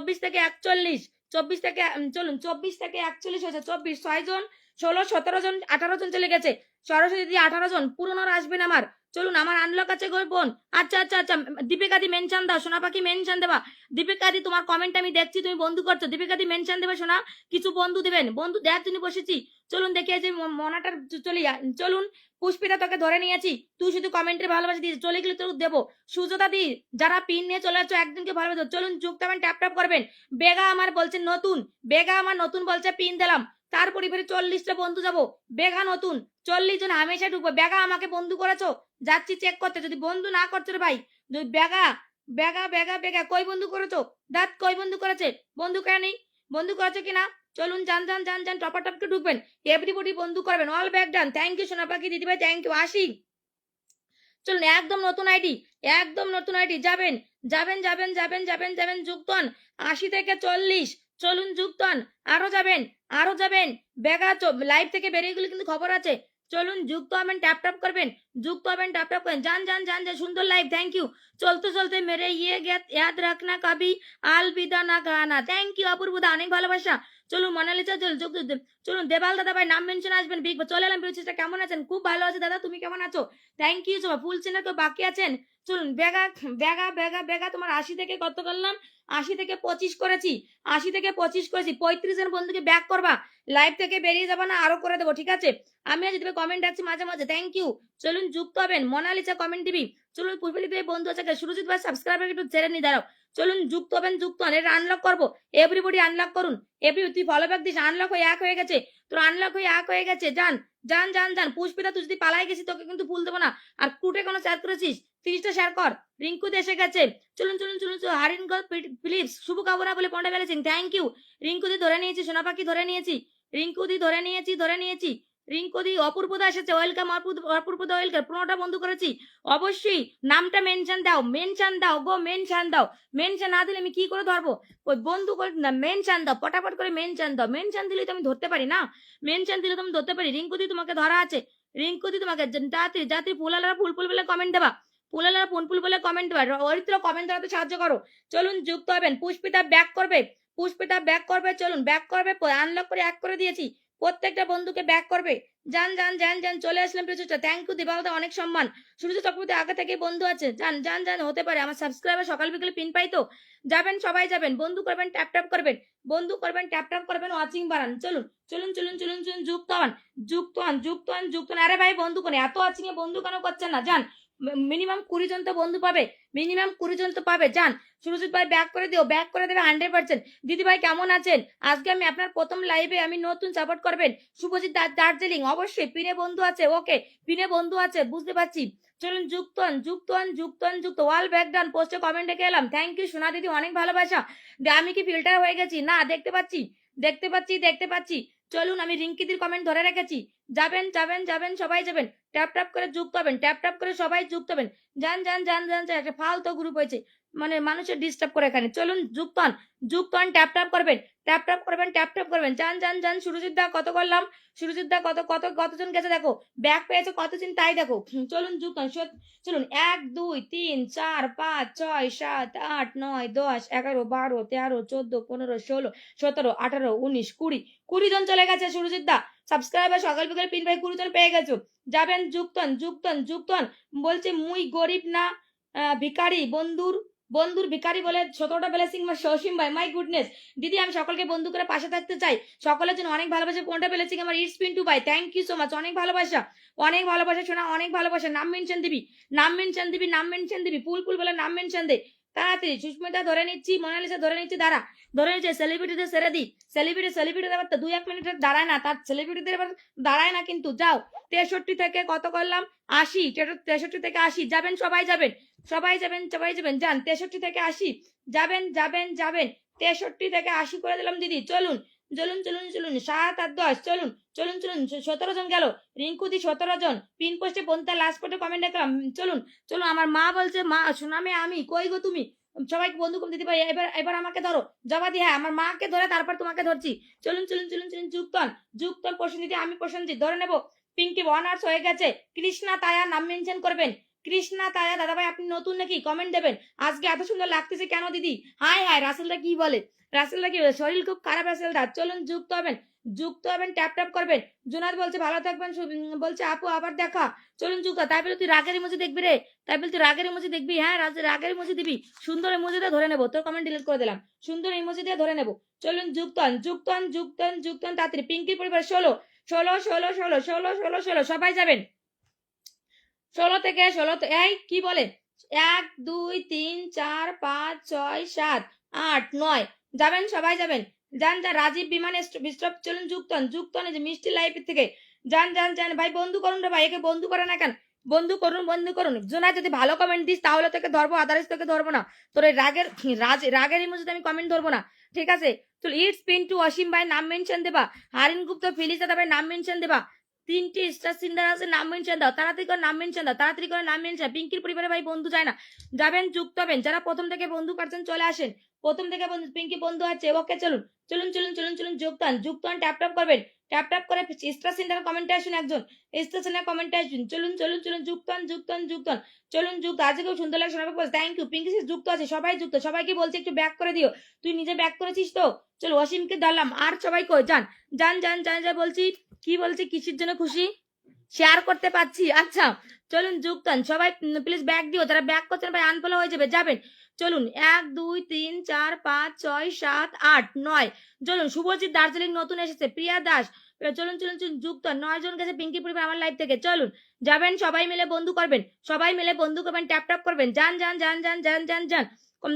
41, 24 থেকে চলুন 24 থেকে 41 হয়েছে। 24 6 জন 16 17 জন 18 জন চলে গেছে। সরস্বতী দিদি 18 জন পুরনোরা আসবেন আমার। চলুন আমার আনলক আছে গো বোন। আচ্ছা আচ্ছা আচ্ছা দীপিকা দি মেনশন দাও, সোনা পাখি মেনশন দেবা। দীপিকা দি তোমার কমেন্ট আমি দেখছি, তুমি বন্ধু করছো। দীপিকা দি মেনশন দেবে সোনা, কিছু বন্ধু দিবেন। বন্ধু দেখ তুমি বসেছি। চলুন দেখে যে মনাটার চলে চলুন। পুষ্পিতা তোকে ধরে নিয়েছি, তুই শুধু কমেন্টের ভালোবাসা দিয়ে চলে গেলে তোর দেবো। সুজতা দি যারা পিন নিয়ে চলে যাচ্ছ একজনকে ভালোবাসা। চলুন যুক্ত হবেন, ট্যাপ ট্যাপ করবেন। বেগা আমার বলছে নতুন, বেগা আমার নতুন বলছে পিন দিলাম। তার পরিবারে 40টা বন্ধু যাবো। বেগা নতুন 40 জন হামেশা ঢুকবো। বেগা আমাকে বন্ধু করেছো, যাচ্ছি চেক করতে। যদি বন্ধু না করছো রে ভাই, বেগা বেগা বেগা বেগা কই বন্ধু করেছো? দাঁত কই বন্ধু করেছে? বন্ধু কেন নেই, বন্ধু করেছো কিনা? চলুন যান যান যান যান টপার টপকে ঢুকবেন। এভরিবডি বন্ধু করবেন। All back done. Thank you সোনা পাখি দিদি ভাই থ্যাংক ইউ। আসি চলুন একদম নতুন আইডি, একদম নতুন আইডি। যাবেন যাবেন যাবেন যাবেন যাবেন যাবেন যুক্ত হন। 80 থেকে 40 চলুন যুক্ত হন। আরো যাবেন, আরো যাবেন। বেগা লাইভ থেকে বেরিয়ে গেলে কিন্তু খবর আছে। চলুন যুক্ত হবেন, ট্যাপ ট্যাপ করবেন। যুক্ত হবেন, ট্যাপ ট্যাপ করেন। যান যান যান যান। সুন্দর লাইভ থ্যাংক ইউ। চলতে চলতে মেরে ইয়ে ইয়াদ রাখনা কবি আলবিদা না গানা। থ্যাংক ইউ অপূর্বদা, অনেক ভালোবাসা। চলুন মোনালিসা চলুন দেবাল দাদা ভাই নাম মেনশন আসবেন। বিগ চলে এলাম বিরুচিটা, কেমন আছেন? খুব ভালো আছে দাদা, তুমি কেমন আছো? থ্যাংক ইউ সবাই। ফুল চেনা কেউ বাকি আছেন? চলুন বেগা বেগা বেগা বেগা তোমার 80 থেকে কত করলাম? 80 থেকে 25 করেছি, 80 থেকে 25 করেছি। 35 জন বন্ধুকে ব্যাক করবা, লাইভ থেকে বেরিয়ে যাবা না, আরো করে দেবো ঠিক আছে। আমি আজ দিবে কমেন্ট রাখছি মাঝে মাঝে। Thank you. চলুন যুক্ত হবেন। মোনালিসা কমেন্ট দিবি। চলুন পুষ্পলিত বন্ধু আছে, সুরজিৎ ভাই সাবস্ক্রাইবার একটু ছেড়ে নি দাঁড়াও। চলুন যুক্ত হবেন, যুক্ত হন। এটা আনলক করবো, এভরিবডি আনলক করুন। তুই ফলো ব্যাক দিস, আনলক হয়ে এক হয়ে গেছে, তোর আনলক হয়ে এক হয়ে গেছে। যান যান যান যান। পুষ্পিতা তুই যদি পালাই গেছিস তোকে কিন্তু ফুল দেবো না। আর কুটে কোনো শেয়ার করেছিস 30টা শেয়ার কর। রিঙ্কু এসে গেছে। চলুন চলুন চলুন হারিন ফিলিপস শুভ কামনা বলে পন্ডা ফেলেছেন। Thank you. রিঙ্কু দি ধরে নিয়েছি, সোনা পাখি ধরে নিয়েছি, রিঙ্কু দি ধরে নিয়েছি। রিঙ্কু দি অপূর্বদা এসেছে, ওয়েলকাম অপূর্বদা ওয়েলকাম। 15টা বন্ধু করেছি। অবশ্যই নামটা মেনশন দাও, মেনশন দাও গো, মেনশন দাও। মেনশন না দিলে আমি কি করে ধরবো? ওই বন্ধু করে না, মেনশন দাও পটাপট করে, মেনশন দাও। মেনশন দিলে তো আমি ধরতে পারি না, মেনশন দিলে তো আমি ধরতে পারি। রিঙ্কু দি তোমাকে ধরা আছে, রিঙ্কু দি তোমাকে যাত্রী যাত্রী ফুলালারা ফুল বলে কমেন্ট দেবা, ফুলালারা ফুল বলে কমেন্ট দেবা। অরিত্র কমেন্ট দেওয়াতে সাহায্য করো। চলুন যুক্ত হবেন। পুষ্পিতা ব্যাক করবে, পুষ্পিতা ব্যাক করবে। চলুন ব্যাক করবে, আনলক করে এক করে দিয়েছি। প্রত্যেকটা বন্ধুকে ব্যাক করবে। যান যান যান যান। চলে আসলাম প্রচুরটা। থ্যাংক ইউ দিবালদা, অনেক সম্মান। সূর্য চক্রবর্তী আগে থেকে বন্ধু আছে। যান যান যান, হতে পারে আমার সাবস্ক্রাইবার সকাল বিকেলে পিন পাই তো। যাবেন সবাই যাবেন, বন্ধু করবেন, ট্যাপ ট্যাপ করবেন, বন্ধু করবেন, ট্যাপ ট্যাপ করবেন, ওয়াচিং বাড়ান। চলুন চলুন চলুন চলুন চলুন যুক্ত হন, যুক্ত হন, যুক্ত হন, যুক্ত হন। আরে ভাই বন্ধু কোন এত ওয়াচিং এ বন্ধু কেন করছেন না? যান মিনিমাম 20 জন তো বন্ধু পাবে, মিনিমাম 20 জন তো পাবে। যান সুরজিৎ ভাই ব্যাক করে দিও, ব্যাক করে দেবে 100%। দিদি ভাই কেমন আছেন? আজকে আমি আপনার প্রথম লাইভে, আমি নতুন, সাপোর্ট করবেন। শুভজিৎ দার্জিলিং অবশ্যই পিনে বন্ধু আছে। ওকে পিনে বন্ধু আছে, বুঝতে পারছি। চলুন যুক্ত হন, যুক্ত হন, যুক্ত হন, যুক্ত। ওয়াল ব্যাক ডান, পোস্টে কমেন্টে গেলাম। থ্যাংক ইউ সোনা দিদি, অনেক ভালোবাসা। আমি কি ফিল্টার হয়ে গেছি? না, দেখতে পাচ্ছি দেখতে পাচ্ছি দেখতে পাচ্ছি। চলুন আমি রিঙ্কিদির কমেন্ট ধরে রেখেছি। যাবেন যাবেন যাবেন, সবাই যাবেন। ট্যাপ ট্যাপ করে যুক্ত হবেন, ট্যাপ ট্যাপ করে সবাই যুক্ত হবেন। যান যান যান যান। একটা ফালতু গ্রুপ হয়েছে, মানে মানুষের ডিস্টার্ব করে এখানে। চলুন যুক্ত হন, যুক্ত হন, ট্যাপ ট্যাপ করবেন, ট্যাপ ট্যাপ করবেন, ট্যাপ ট্যাপ করবেন। যান যান যান। সুরজিৎ দা কত করলাম? সুরজিৎ দা কতজন গেছে দেখো, ব্যাক পেয়েছে কতজন তাই দেখো। চলুন যুক্ত হন। চলুন 1 2 3 4 5 6 7 8 9 10 11 12 13 14 15 16 17 18 19 20 20 জন চলে গেছে সুরজিৎ দা। সাবস্ক্রাইবার সকাল বিকালে পিন ভাই 20 জন পেয়ে গেছো। যাবেন যুক্ত হন। বলছে মুই গরিব না ভিখারি, বন্ধুর ভিখারি বলে 17টা ব্লেসিং সসীম ভাই। মাই গুডনেস দিদি, আমি সকলকে বন্ধু করে পাশে থাকতে চাই। সকলের জন্য অনেক ভালোবাসা। কোনটা ব্লেসিং আমার? ইটস পিন্টু ভাই, থ্যাংক ইউ সো মাচ। অনেক ভালোবাসা শোনা, অনেক ভালোবাসা। নাম মেনশন দিবি। ফুল বলে নাম মেনশন দে তাড়াতাড়ি। সুস্মিতা ধরে নিচ্ছি, মোনালিসা ধরে নিচ্ছি, ধরে নিচ্ছে। সেলিব্রিটিদের সেরে দি। সেলিব্রিটিদের আবার 2-1 মিনিটের দাঁড়ায় না, তার সেলিব্রিটিদের আবার দাঁড়ায় না কিন্তু। যাও 63 থেকে কত করলাম? 80। 63 থেকে 80 যাবেন, সবাই যাবেন। যান 63 থেকে 80 যাবেন। 63 থেকে 80 করে দিলাম দিদি। চলুন 7 আর 10 চলুন 17 জন গেল। রিঙ্কু দি 17 জন। পিন পোস্টে বন্ধুটা লাস্ট পোস্টে কমেন্ট দেখলাম। চলুন আমার মা বলছে, মা সুনামে আমি কই গো তুমি? সবাইকে বন্ধু কম দিদি ভাই, এবার আমাকে ধরো। জবাদি হ্যাঁ, আমার মাকে ধরে তারপর তোমাকে ধরছি। চলুন যুক্তন প্রসেনজিৎ, আমি প্রসেনজিৎ ধরে নেবো। পিঙ্কি অনার্স হয়ে গেছে। কৃষ্ণা তায়া নাম মেনশন করবেন। কৃষ্ণা তায়া দাদা ভাই আপনি নতুন নাকি? কমেন্ট দেবেন। আজকে এত সুন্দর লাগতেছে কেন দিদি? হাই রাসেলদা কি বলে? শরীর খুব খারাপ রাসেলদা। চলুন যুক্ত হবেন, ট্যাপ ট্যাপ করবেন। জুনাদ বলছে ভালো থাকবেন, বলছে আপু আবার দেখা। চলুন যুক্ত। তাই বলে তুই রাগের ইমোজি দেখবি রে? হ্যাঁ রাগের ইমোজি দিবি। সুন্দর ইমোজিটা ধরে নেবো। তোর কমেন্ট ডিলিট করে দিলাম। সুন্দর ইমোজি দিয়ে ধরে নেবো। চলুন যুক্ত হন তাড়াতাড়ি। পিঙ্কির পরিবার 16 সবাই যাবেন। 16 থেকে 16 এই কি বলে? 1 2 3 4 5 6 7 8 9 যাবেন, সবাই যাবেন। যান রাজীব বিমান বিস্টপ। চলুন যুক্ত হন যে মিষ্টি লাইফ থেকে। যান ভাই বন্ধু করুন রে ভাই, একে বন্ধু করে না কেন? বন্ধু করুন। জোনা যদি ভালো কমেন্ট দিস তাহলে তোকে ধরবো, আদারস তোকে ধরবো না। তোর এই রাগের ইমোজিতে আমি কমেন্ট ধরবো না, ঠিক আছে? চল ইটস পিন্টু অসীম ভাই নাম মেনশন দেবা। হারিন গুপ্ত ফিলিস দাদা ভাই নাম মেনশন দেবা। 3টি স্টার সিন্ডার আছে, নাম মেনশন দাও। তাড়াতাড়ি করে নাম মেনশন। পিঙ্কির পরিবারে ভাই বন্ধু যায় না। যাবেন যুক্ত হবেন। যারা প্রথম থেকে বন্ধু করছেন চলে আসেন। প্রথম থেকে পিঙ্কি বন্ধু আছে। ওকে চলুন যুক্ত হন। ট্যাপ ট্যাপ করবেন। ট্যাপ ট্যাপ করে স্টার সিন্ডার কমেন্টে আসুন একজন। স্টার সিন্ডার কমেন্টে আসুন। চলুন যুক্ত হন। চলুন যুক্ত। আজকে খুব সুন্দর লাগে শোনাবে বলছে। থ্যাংক ইউ পিঙ্কি যুক্ত আছে। সবাই যুক্ত। সবাইকে বলছি একটু ব্যাক করে দিও। তুই নিজে ব্যাক করেছিস তো? চলো অসীমকে ধরলাম। আর সবাই কই? যান বলছি। কি বলছি? কিসের জন্য খুশি? শেয়ার করতে পারছি। আচ্ছা চলুন যুক্ত হন। সবাই প্লিজ ব্যাক দিও। যারা ব্যাক করছেন ভাই আনফলো হয়ে যাবে। যাবেন। চলুন 1 2 3 4 5 6 7 8 9 চলুন। শুভজিৎ দার্জিলিং নতুন এসেছে। প্রিয়া দাস। চলুন যুক্ত 9 জন গেছে পিঙ্কি পরিবার আমার লাইভ থেকে। চলুন যাবেন, সবাই মিলে বন্ধু করবেন। ট্যাপ ট্যাপ করবেন। যান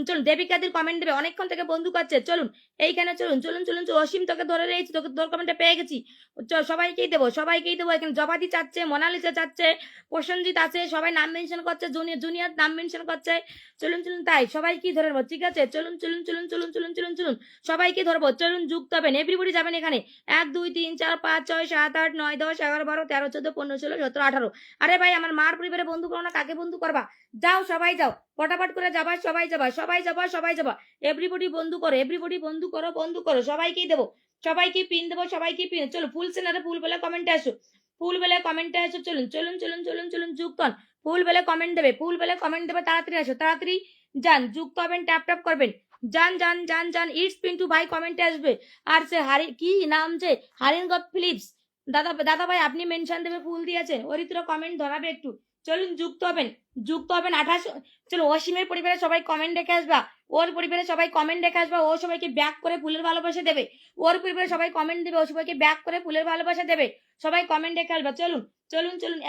চলুন দেবিকাদির কমেন্ট দেবে। অনেকক্ষণ থেকে বন্ধু করছে। চলুন এইখানে চলুন অসীম তোকে ধরে রয়েছি, তোর কমেন্টে পেয়ে গেছি। সবাইকেই দেবো এখানে। জবাদি চাচ্ছে, মোনালিসা চাচ্ছে, প্রসেনজিৎ আছে, সবাই নাম মেনশন করছে। জুনিয়র নাম মেনশন করছে। চলুন তাই সবাইকেই ধরে নেবো, ঠিক আছে? চলুন সবাইকে ধরবো। চলুন যুক্ত হবেন। এভরিবডি যাবেন এখানে। 1 2 3 4 5 6 7 8 9 10 11 12 13 14 15 16 17 18। আরে ভাই আমার মার পরিবারে বন্ধু করো না, কাকে বন্ধু করবা? যাও সবাই যাও, ফটাফট করে যাবা। সবাই যাবা। এভরিবডি বন্ধু করো। সবাইকেই দেবো, সবাইকে পিন দেবো, সবাইকে পিন। চলো ফুল সেনারে ফুল বলে কমেন্টে আসো। চলুন যুক্ত হন। ফুল বলে কমেন্ট দেবে। তাড়াতাড়ি আসো, তাড়াতাড়ি যান। যুক্ত হবেন, ট্যাপ ট্যাপ করবেন। যান ইটস পিন্টু ভাই কমেন্টে আসবে। আর সে কি নাম যে হারিন গপ ফিলিপস দাদা ভাই আপনি মেনশন দেবে, ফুল দিয়েছেন। ওরিত্র কমেন্ট ধরাবে একটু। চলুন যুক্ত হবেন 28। চলো অসীমের পরিবারে সবাই কমেন্ট রেখে আসবা। ওর পরিবারে সবাই কমেন্ট রেখে আসবা। ও সবাইকে ব্যাক করে ফুলের ভালোবাসা দেবে। ওর পরিবারে সবাই কমেন্ট দেবে, ও সবাইকে ব্যাক করে ফুলের ভালোবাসা দেবে। সবাই কমেন্ট রেখে আসবা। চলুন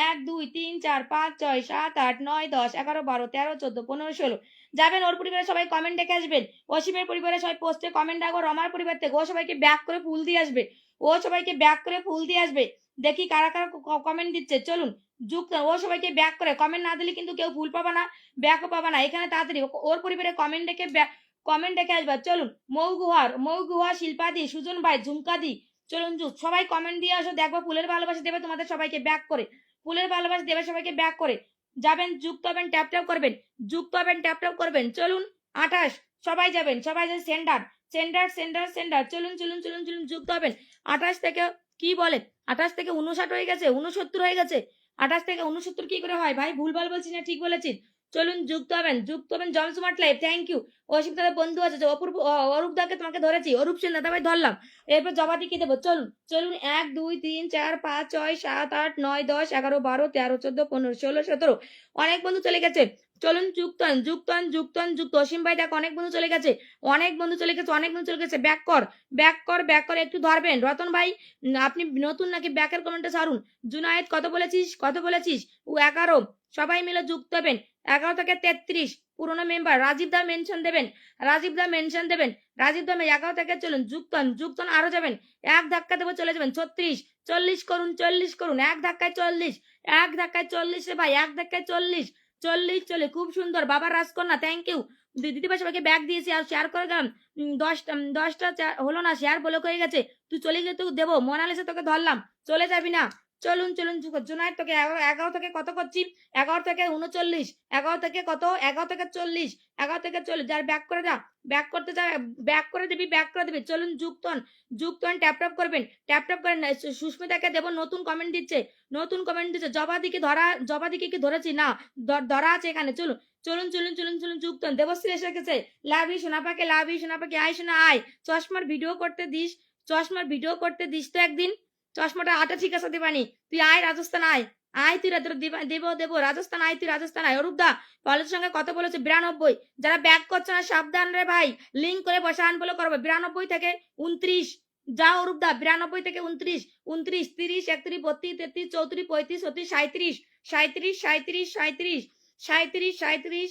1 2 3 4 5 6 7 8 9 10 11 12 13 14 15 16 যাবেন। ওর পরিবারে সবাই কমেন্ট রেখে আসবেন। অসীমের পরিবারে সবাই পোস্টে কমেন্ট রাখবো। রমার পরিবার থেকে ও সবাইকে ব্যাক করে ফুল দিয়ে আসবে। দেখি কারা কারা কমেন্ট দিচ্ছে। চলুন যুক্ত। ও সবাইকে ব্যাক করে কমেন্ট না দিলে কিন্তু কেউ ফুল পাবা না, ব্যাকও পাবা না। এখানে তাড়াতাড়ি ওর পরিবারে কমেন্ট রেখে আসবা। চলুন মৌগুহা শিল্পাদি, সুজন ভাই, ঝুমকাদি। চলুন সবাই কমেন্ট দিয়ে আসো। দেখবো ফুলের ভালোবাসা দেবে তোমাদের সবাইকে ব্যাক করে। সবাইকে ব্যাক করে যাবেন। যুক্ত হবেন, ট্যাপ ট্যাপ করবেন। চলুন 28 সবাই যাবেন। সেন্ডার সেন্ডার সেন্ডার, চলুন চলুন চলুন চলুন যুক্ত হবেন। 28 থেকে কি বলে 28 থেকে 59 হয়ে গেছে, 69 হয়ে গেছে। 28 থেকে 69 কি করে হয় ভাই? ভুলভাল বলছি না ঠিক বলেছি? চলুন যুক্ত হবেন, যুক্ত হবেন। জমস্মার্ট লাইভ, থ্যাংক ইউ। অসীম দাদা বন্ধু আছে, অপূর্ব অরূপ দাকে তোমাকে ধরেছি, অরূপ সেন দাদা ভাই ধরলাম। এরপর জবাদি কি দেবো? চলুন চলুন 1 2 3 4 5 6 7 8 9 10 11 12 13 14 15 16 17 অনেক বন্ধু চলে গেছে। চলুন যুক্ত হন যুক্ত হন যুক্ত হন যুক্ত। অসীম ভাই দেখ অনেক বন্ধু চলে গেছে, অনেক বন্ধু চলে গেছে, অনেক বন্ধু চলে গেছে। ব্যাক কর ব্যাক কর ব্যাক করে একটু ধরবেন। রতন ভাই আপনি নতুন নাকি? ব্যাকের কমেন্টে সারুন। জুনায়েদ কত বলেছিস? কত বলেছিস? ও 11। সবাই মিলে যুক্ত হবেন। 11 থেকে 33 পুরনো মেম্বার। রাজীব দা মেনশন দেবেন, রাজীব দা মেনশন দেবেন, রাজীব দা 11 থেকে চলুন যুক্ত হন যুক্ত হন। আরো যাবেন, এক ধাক্কা দেবো চলে যাবেন। 36 40 করুন 40 করুন, এক ধাক্কায় 40, এক ধাক্কায় 40 রে ভাই, এক ধাক্কায় 40 40 চলে। খুব সুন্দর বাবা রাজকন্যা, থ্যাংক ইউ। দিদি ভাই সবাইকে ব্যাগ দিয়েছি আর শেয়ার করে গেলাম। 10টা হলো না, শেয়ার ব্লক হয়ে গেছে। তুই চলে গেলে তো দেবো। মোনালিসা তোকে ধরলাম, চলে যাবি না। চলুন চলুন জুনায়েদ তোকে 11 থেকে কত করছি? 11 থেকে 39, 11 থেকে কত? 11 থেকে 40, 11 থেকে 40। যার ব্যাক করে যা, ব্যাক করতে যা, ব্যাক করে দিবি, ব্যাক করে দিবি। চলুন যুক্ত হন যুক্ত হন। ট্যাপ ট্যাপ করবেন, ট্যাপ ট্যাপ করেন। সুস্মিতাকে দেবো, নতুন কমেন্ট দিচ্ছে, নতুন কমেন্ট দিচ্ছে। জবাদিকে ধরা, জবাদিকে কি ধরেছি না? ধরা আছে এখানে। চলুন চলুন চলুন চলুন চলুন যুক্ত হন। দেবশ্রী এসে গেছে, লাভ ইউ সোনাপাকে, লাভ ইউ সোনাপাকে। আয় সোনা আয়, চশমার ভিডিও করতে দিস, চশমার ভিডিও করতে দিস তো একদিন। চশমাটা আটা ঠিক আছে দিবানি, তুই আয় রাজস্থান আয়, আয় তুই দেবো দেবো রাজস্থান আয়, তুই রাজস্থান আয়। অরূপ দা কলেজের সঙ্গে কত বলেছে? 92। যারা ব্যাক করছে না সাবধান রে ভাই, লিঙ্ক করে বসে আনফলো করবো। 92 থেকে 29 যাও অরূপ দা, 92 থেকে 29, 29 30 31 32 33 34 35 36 37 37 37 37 37 37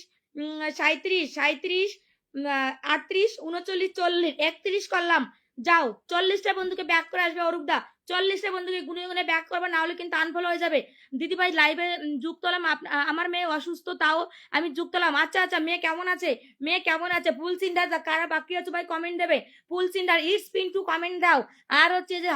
37 38 39 40 31 করলাম। যাও 40টা বন্ধুকে ব্যাক করে আসবে অরূপ দা, 40টা বন্ধুকে গুনে গুনে ব্যাক করবে, না হলে কিন্তু আনফলো হয়ে যাবে। দিদি ভাই লাইভে যুক্ত হলাম, আমার মেয়ে অসুস্থ তাও আমি যুক্ত হলাম। আচ্ছা আচ্ছা, মেয়ে কেমন আছে? মেয়ে কেমন আছে? ফুল সিন্ডার কারা বাকি আছে ভাই কমেন্ট দেবে। ফুল সিন্ডার ইটস পিন্টু কমেন্ট দাও। আর হচ্ছে যে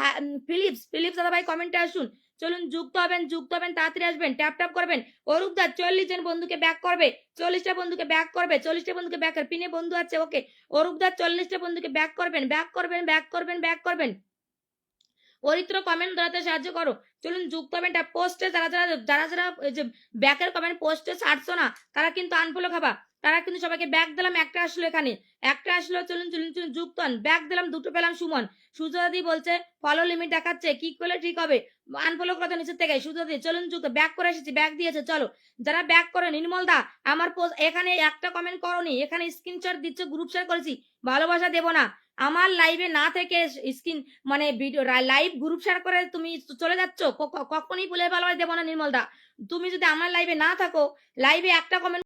ফিলিপস দাদা ভাই কমেন্টে আসুন। চলুন যুক্ত হবেন যুক্ত হবেন, তাড়াতাড়ি আসবেন, ট্যাপ ট্যাপ করবেন। অরূপ দা 40 জন বন্ধুকে ব্যাক করবে, 40টা বন্ধুকে ব্যাক করবে, 40টা বন্ধুকে ব্যাক করবে। পিনে বন্ধু আছে ওকে। অরূপ দা 40টা বন্ধুকে ব্যাক করবেন, ব্যাক করবেন, ব্যাক করবেন, ব্যাক করবেন। অরিত্র কমেন্ট ধরাতে সাহায্য করো। চলুন যুক্ত হবেন। পোস্টে যারা যারা যারা যারা যে ব্যাকের কমেন্ট পোস্টে ছাড়ছো না, তারা কিন্তু আনফলো খাবা। তারা কিন্তু সবাইকে ব্যাক দিলাম, একটা আসলো এখানে, একটা আসলো। চলুন চলুন চলুন যুক্ত হন। ব্যাক দিলাম, দুটো পেলাম। সুমন সুজাদি বলছে ফলো লিমিট দেখাচ্ছে, কি করলে ঠিক হবে? আনফলো কত নিচের থেকে সুজাদি। চলুন যুক্ত, ব্যাক করে এসেছি, ব্যাক দিয়েছে। চলো যারা ব্যাক করে, নির্মল দা আমার পোস্ট এখানে একটা কমেন্ট করোনি, এখানে স্ক্রিনশট দিচ্ছে, গ্রুপ শেয়ার করেছি, ভালোবাসা দেবো না। আমার লাইভে না থেকে স্ক্রিন মানে ভিডিও লাইভ গ্রুপ শেয়ার করে তুমি চলে যাচ্ছ, কখনই বলে ভালোবাসা দেবো না নির্মল দা। তুমি যদি আমার লাইভে না থাকো, লাইভে একটা কমেন্ট